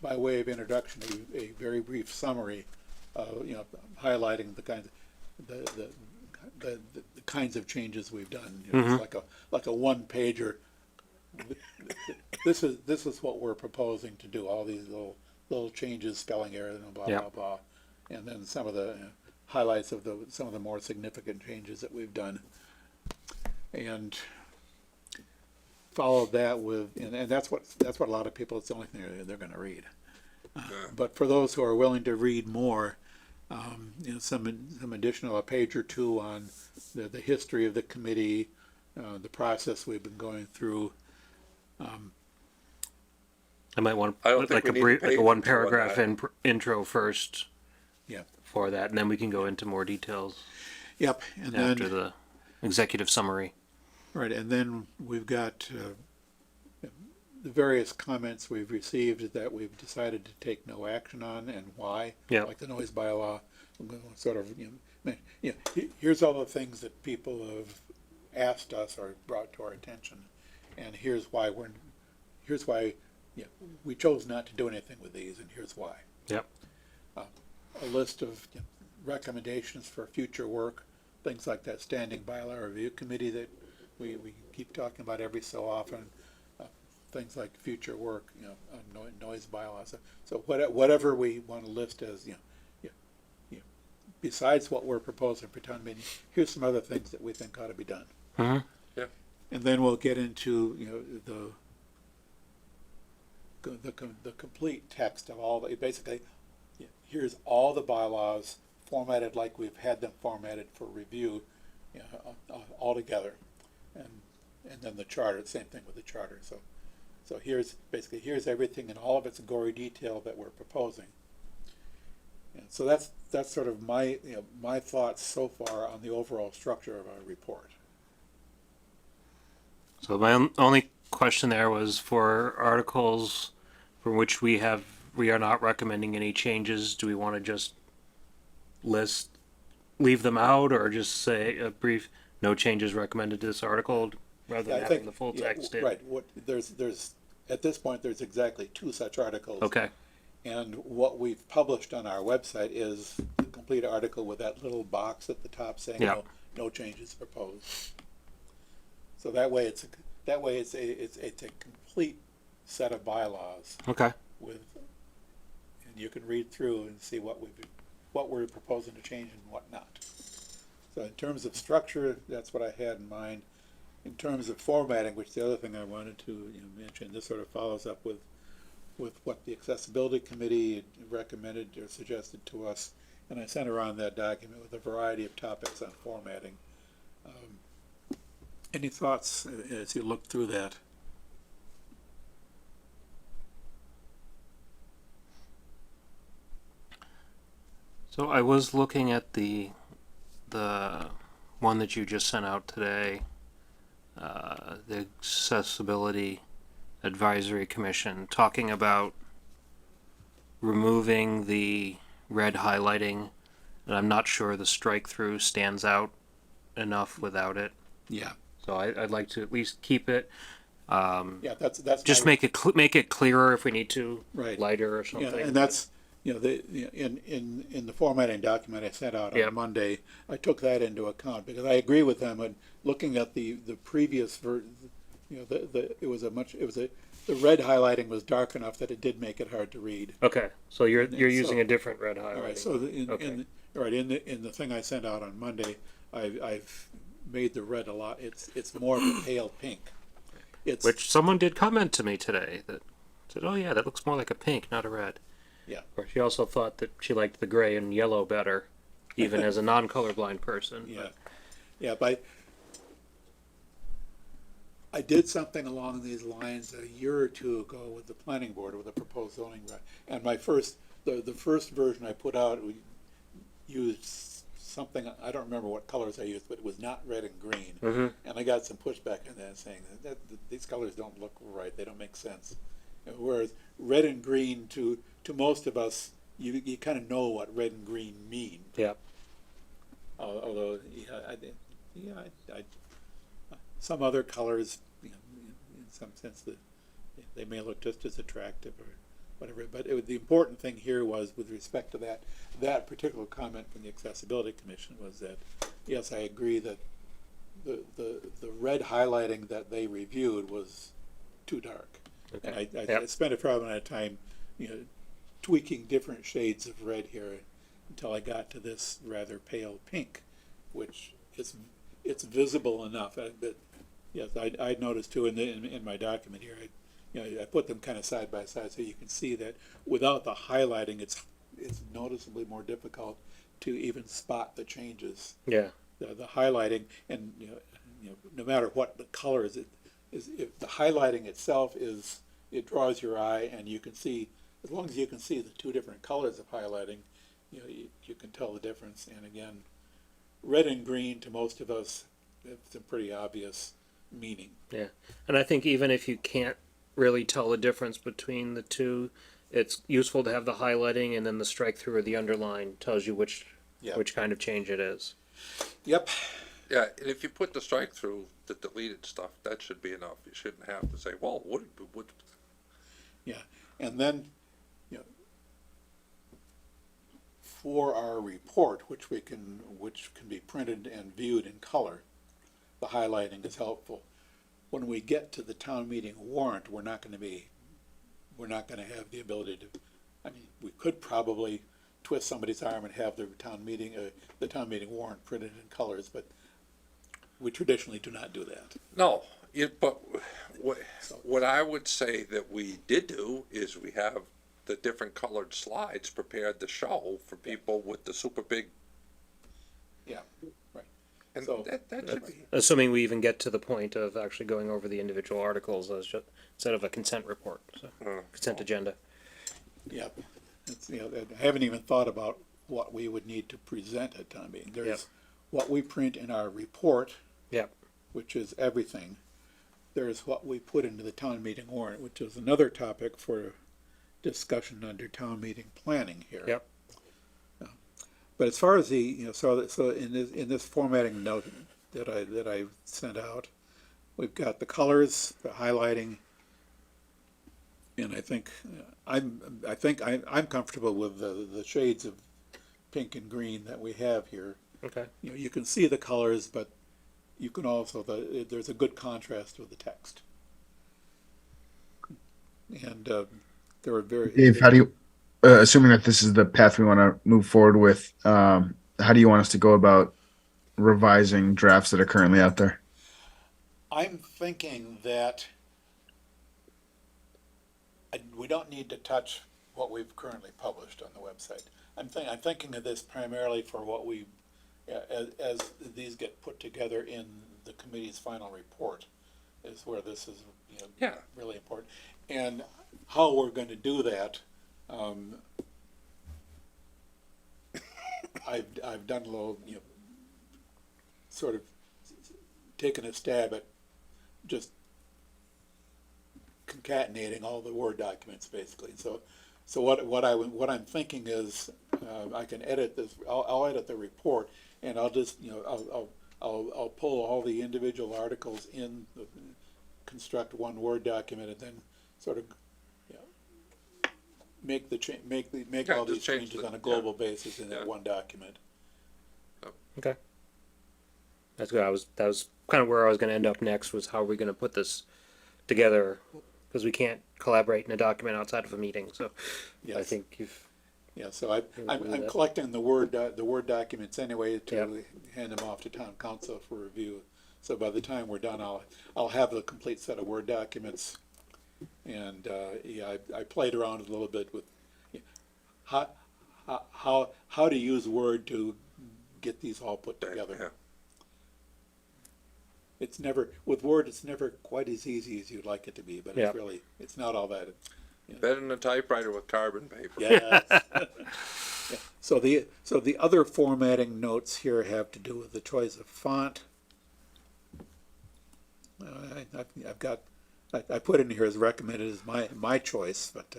by way of introduction a very brief summary, highlighting the kinds of changes we've done. It's like a one pager. This is what we're proposing to do. All these little changes, spelling errors, and blah blah blah, and then some of the highlights of some of the more significant changes that we've done, and followed that with, and that's what a lot of people, it's the only thing they're going to read. But for those who are willing to read more, some additional, a page or two on the history of the committee, the process we've been going through. I might want I don't to think like we a need brief, to like pay a one them to run paragraph intro first. Yeah. For that, and then we can go into more details Yep, and after then the executive summary. right, and then we've got the various comments we've received that we've decided to take no action on, and why. Yeah. Like the noise bylaw, sort of, here's all the things that people have asked us or brought to our attention, and here's why we chose not to do anything with these, and here's why. Yep. A list of recommendations for future work, things like that standing bylaw review committee that we keep talking about every so often, things like future work, on noise bylaws. So whatever we want to list as, besides what we're proposing for town meeting, here's some other things that we think ought to be done. Mm-hmm. Yeah. And then we'll get into, the the complete text of all, basically, here's all the bylaws formatted like we've had them formatted for review, you know, all together. And then the charter, same thing with the charter. So here's everything in all of its gory detail that we're proposing. And so that's sort of my thoughts so far on the overall structure of our report. So my only question there was for articles for which we are not recommending any changes. Do we want to just leave them out, or just say a brief no changes recommended to this article rather than having the full text in? Right. There's at this point there's exactly 2 such articles. Okay. And what we've published on our website is the complete article with that little box at the top saying no changes proposed. So that way it's a complete set of bylaws Okay. and you can read through and see what we're proposing to change and what not. So in terms of structure, that's what I had in mind. In terms of formatting, which is the other thing I wanted to mention, this sort of follows up with what the Accessibility Committee recommended or suggested to us, and I sent around that document with a variety of topics on formatting. Any thoughts as you look through that? So I was looking at the one that you just sent out today, the Accessibility Advisory Commission, talking about removing the red highlighting, and I'm not sure the strike through stands out enough without it. Yeah. So I'd like to at least keep it. Yeah, that's Just make it clearer if we need to, right. lighter or something. Yeah, and that's in the formatting document I sent out on Monday, I took that into account because I agree with them. And looking at the previous version, the red highlighting was dark enough that it did make it hard to read. Okay, so you're using a different red highlighting. All right, so in the thing I sent out on Monday, I've made the red a lot. It's more of a pale pink. Which someone did comment to me today that said, "Oh yeah, that looks more like a pink, not a red." Yeah. Or she also thought that she liked the gray and yellow better, even as a non-colorblind person. Yeah, yeah, but I did something along these lines a year or two ago with the planning board with a proposed zoning, and the first version I put out, we used something, I don't remember what colors I used, but it was not red and green. Mm-hmm. And I got some pushback on that saying that these colors don't look right, they don't make sense. Whereas red and green to most of us, you kind of know what red and green mean. Yeah. Although, some other colors, in some sense, that they may look just as attractive or whatever. But the important thing here was, with respect to that particular comment from the Accessibility Commission, was that yes, I agree that the red highlighting that they reviewed was too dark. Okay. And I spent a fair amount of time, tweaking different shades of red here until I got to this rather pale pink, which it's visible enough. But yes, I noticed too in my document here. I put them kind of side by side so you can see that without the highlighting, it's noticeably more difficult to even spot the changes. Yeah. The highlighting, and no matter what the colors, if the highlighting itself it draws your eye, and you can see, as long as you can see the 2 different colors of highlighting, you can tell the difference. And again, red and green to most of us, it's a pretty obvious meaning. Yeah, and I think even if you can't really tell the difference between the two, it's useful to have the highlighting, and then the strike through or the underline tells you which kind of change it is. Yep. Yeah, and if you put the strike through the deleted stuff, that should be enough. You shouldn't have to say, well, what. Yeah, and then, for our report, which can be printed and viewed in color, the highlighting is helpful. When we get to the town meeting warrant, we're not going to have the ability to. I mean, we could probably twist somebody's arm and have the town meeting warrant printed in colors, but we traditionally do not do that. No, But what I would say that we did do is we have the different colored slides prepared to show for people with the super big, Yeah, right. and So- that should be. Assuming we even get to the point of actually going over the individual articles as just, instead of a consent report, so, consent agenda. Yep. It's, I haven't even thought about what we would need to present at town meeting. There's Yep. what we print in our report, Yep. which is everything. There's what we put into the town meeting warrant, which is another topic for discussion under town meeting planning here. Yep. But as far as the, so in this formatting note that I sent out, we've got the colors, the highlighting, and I think I'm comfortable with the shades of pink and green that we have here. Okay. You can see the colors, but you can also, there's a good contrast with the text. And there are very. Dave, how do you, assuming that this is the path we want to move forward with, how do you want us to go about revising drafts that are currently out there? I'm thinking that we don't need to touch what we've currently published on the website. I'm thinking of this primarily for what we, as these get put together in the committee's final report, is where this is, Yeah. really important. And how we're going to do that, I've done a little, sort of taken a stab at just concatenating all the Word documents basically. So what I'm thinking is I can edit this. I'll edit the report, and I'll just I'll pull all the individual articles in, construct one Word document, and then sort of make all these just change changes the- on a global basis in that one document. Okay. That's good. That was kind of where I was going to end up next, was how are we going to put this together, because we can't collaborate in a document outside of a meeting. So I Yes. think you've. Yeah, so I'm that. collecting the Word documents anyway to Yep. hand them off to town council for review. So by the time we're done, I'll have the complete set of Word documents. And I played around a little bit with how to use Word to get these all put together. Yeah. It's never, with Word, it's never quite as easy as you'd like it to be, but Yep. it's not all that. Better than a typewriter with carbon paper. Yes. Yeah. So the other formatting notes here have to do with the choice of font. I put in here as recommended as my choice, but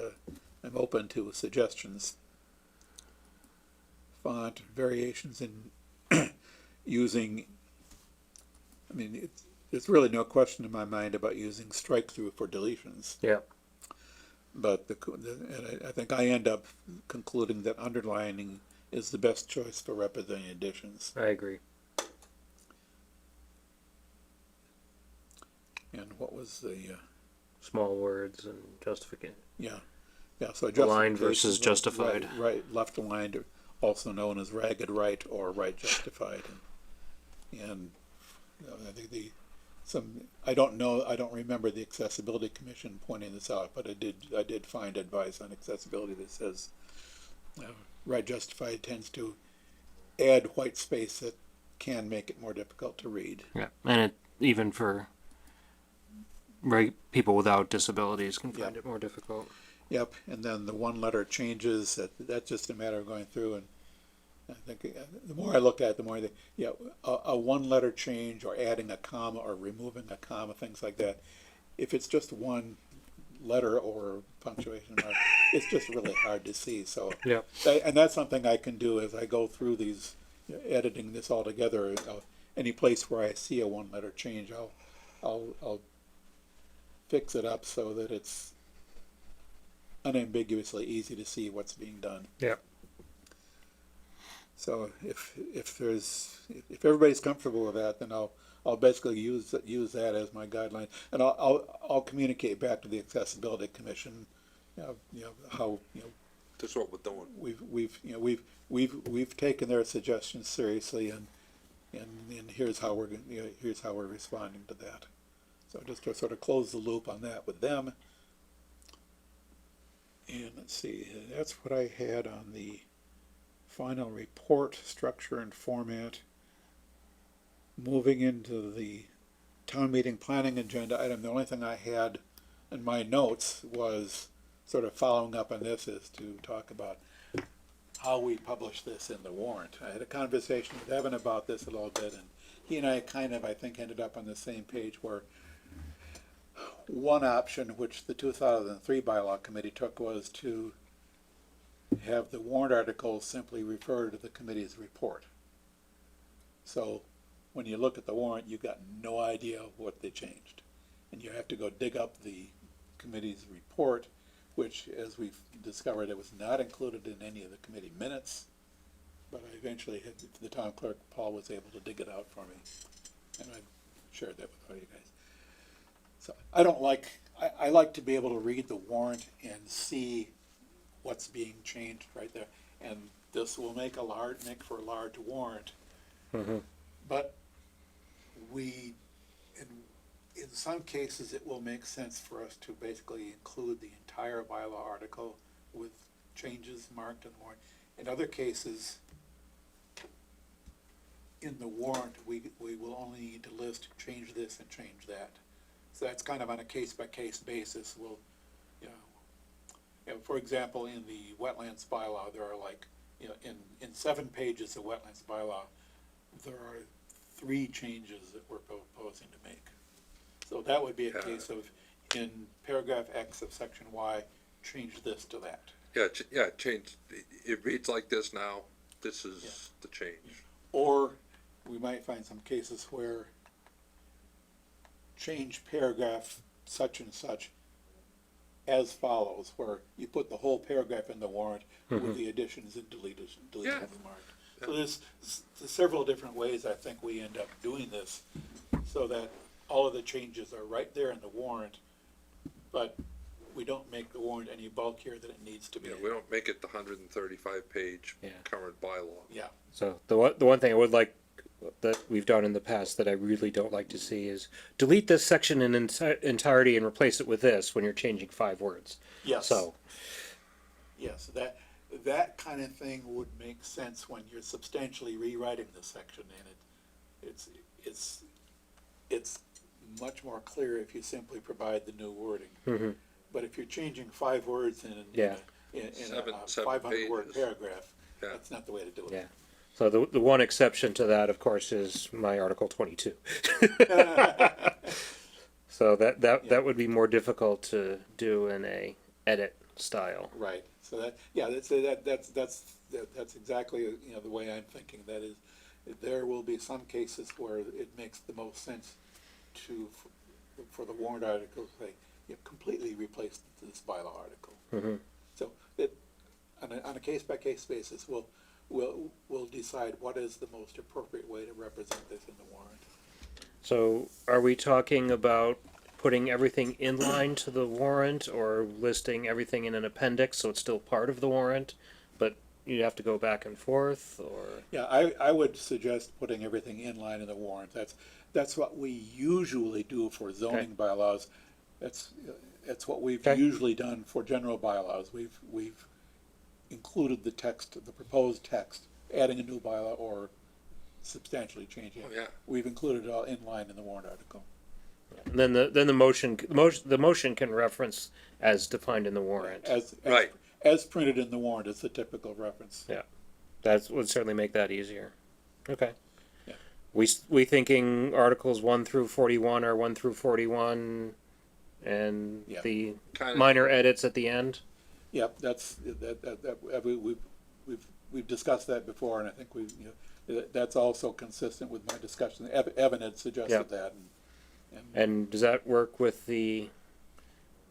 I'm open to suggestions. Font variations in using. I mean, there's really no question in my mind about using strike through for deletions. Yeah. But and I think I end up concluding that underlining is the best choice for representing additions. I agree. And what was the Small words and justification. yeah. So Aligned justification, versus justified. right, left aligned, also known as ragged right or right justified, and I think I don't remember the Accessibility Commission pointing this out, but I did find advice on accessibility that says right justified tends to add white space that can make it more difficult to read. Yeah, and it even for people without disabilities can find Yeah. it more difficult. Yep, and then the one letter changes, that's just a matter of going through, and I think the more I look at it, the more I think, a one letter change or adding a comma or removing a comma, things like that, if it's just one letter or punctuation mark, it's just really hard to see. So, Yeah. and that's something I can do as I go through these, editing this all together. Any place where I see a one letter change, I'll fix it up so that it's unambiguously easy to see what's being done. Yeah. So if everybody's comfortable with that, then I'll basically use that as my guideline, and I'll communicate back to the Accessibility Commission, how That's what we're doing. we've taken their suggestions seriously, and here's how we're responding to that. So just to sort of close the loop on that with them. And let's see, that's what I had on the final report structure and format. Moving into the town meeting planning agenda item, the only thing I had in my notes was sort of following up on this is to talk about how we publish this in the warrant. I had a conversation with Evan about this a little bit, and he and I kind of, I think, ended up on the same page where one option, which the 2003 bylaw committee took, was to have the warrant articles simply refer to the committee's report. So when you look at the warrant, you've got no idea what they changed. And you have to go dig up the committee's report, which, as we've discovered, it was not included in any of the committee minutes. But I eventually had, the town clerk, Paul, was able to dig it out for me. And I shared that with all you guys. So I don't like, I like to be able to read the warrant and see what's being changed right there. And this will make for a large warrant. Mm-hmm. But in some cases, it will make sense for us to basically include the entire bylaw article with changes marked in the warrant. In other cases, in the warrant, we will only need to list, change this and change that. So that's kind of on a case-by-case basis. We'll, for example, in the wetlands bylaw, there are in 7 pages of wetlands bylaw, there are 3 changes that we're proposing to make. So that would be a case of, in paragraph X of section Y, change this to that. Yeah, change, it reads like this now, this is the change. Or we might find some cases where change paragraph such and such as follows, where you put the whole paragraph in the warrant with the additions and deletions marked. So there's several different ways I think we end up doing this, so that all of the changes are right there in the warrant, but we don't make the warrant any bulkier than it needs to be. Yeah, we don't make it the 135 page current bylaw. Yeah. So the one thing I would like that we've done in the past that I really don't like to see is delete this section in entirety and replace it with this when you're changing 5 words. Yes. So yes, that kind of thing would make sense when you're substantially rewriting the section, and it's much more clear if you simply provide the new wording. Mm-hmm. But if you're changing 5 words in a Seven 500 word pages. paragraph, Yeah. that's not the way to do it. yeah. So the one exception to that, of course, is my Article 22. So that would be more difficult to do in a edit style. Right. So that's exactly the way I'm thinking. That is, there will be some cases where it makes the most sense for the warrant article to say, completely replace this bylaw article. Mm-hmm. So on a case by case basis, we'll decide what is the most appropriate way to represent this in the warrant. So are we talking about putting everything in line to the warrant, or listing everything in an appendix so it's still part of the warrant, but you have to go back and forth, or? Yeah, I would suggest putting everything in line in the warrant. That's what we usually do for zoning bylaws. That's what we've usually done for general bylaws. We've included the text, the proposed text, adding a new bylaw or substantially changing it. Oh, yeah. We've included it all in line in the warrant article. And then the motion can reference as defined in the warrant. As printed in the warrant is the typical reference. Yeah, that would certainly make that easier. Okay. Yeah. We thinking articles 1 through 41 or 1 through 41, and the minor edits at the end. Yep, we've discussed that before, and I think that's also consistent with my discussion. Evan had suggested that. And does that work with the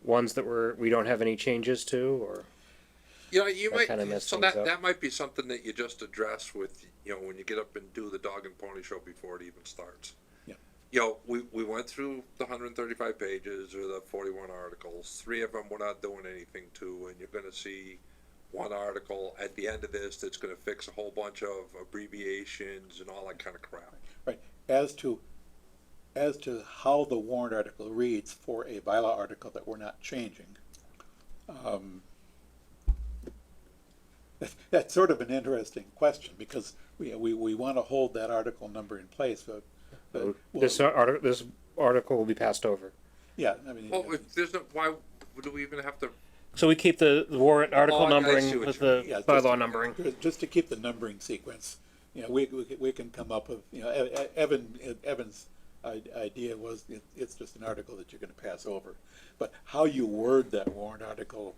ones that we don't have any changes to, or? You might, so that might be something that you just address with, when you get up and do the dog and pony show before it even starts. Yeah. We went through the 135 pages or the 41 articles. 3 of them we're not doing anything to, and you're gonna see one article at the end of this that's gonna fix a whole bunch of abbreviations and all that kind of crap. Right. As to as to how the warrant article reads for a bylaw article that we're not changing. That's sort of an interesting question, because we want to hold that article number in place, but This article will be passed over. yeah, I mean, Well, if there's no, why do we even have to? So we keep the warrant article I see numbering what with you the yeah, just bylaw to- numbering. just to keep the numbering sequence. We can come up with, Evan's idea was it's just an article that you're going to pass over, but how you word that warrant article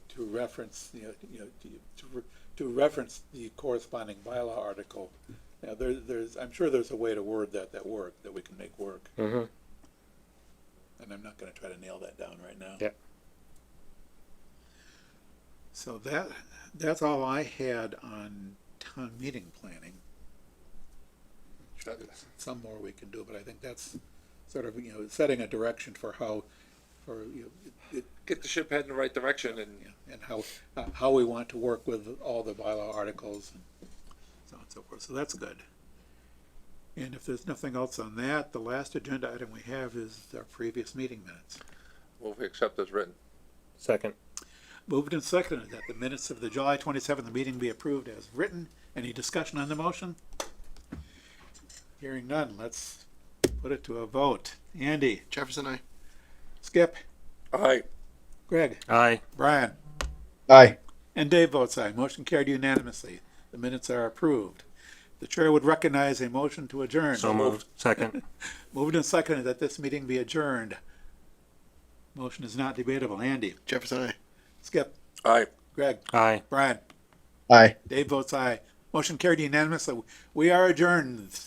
to reference, to reference the corresponding bylaw article. I'm sure there's a way to word that we can make work. Mm-hmm. And I'm not going to try to nail that down right now. Yeah. So that's all I had on town meeting planning. Some more we can do, but I think that's sort of, setting a direction for how, Get the ship heading in the right direction and and how we want to work with all the bylaw articles and so on and so forth. So that's good. And if there's nothing else on that, the last agenda item we have is our previous meeting minutes. we'll accept as written. Second. Moved and seconded that the minutes of the July 27th meeting be approved as written. Any discussion on the motion? Hearing none, let's put it to a vote. Andy, Jefferson, I. Skip, Aye. Greg, Aye. Brian, Aye. and Dave votes aye. Motion carried unanimously. The minutes are approved. The chair would recognize a motion to adjourn. So moved. Second. Moved and seconded that this meeting be adjourned. Motion is not debatable. Andy, Jefferson, I. Skip, Aye. Greg, Aye. Brian, Aye. Dave votes aye. Motion carried unanimously. We are adjourned.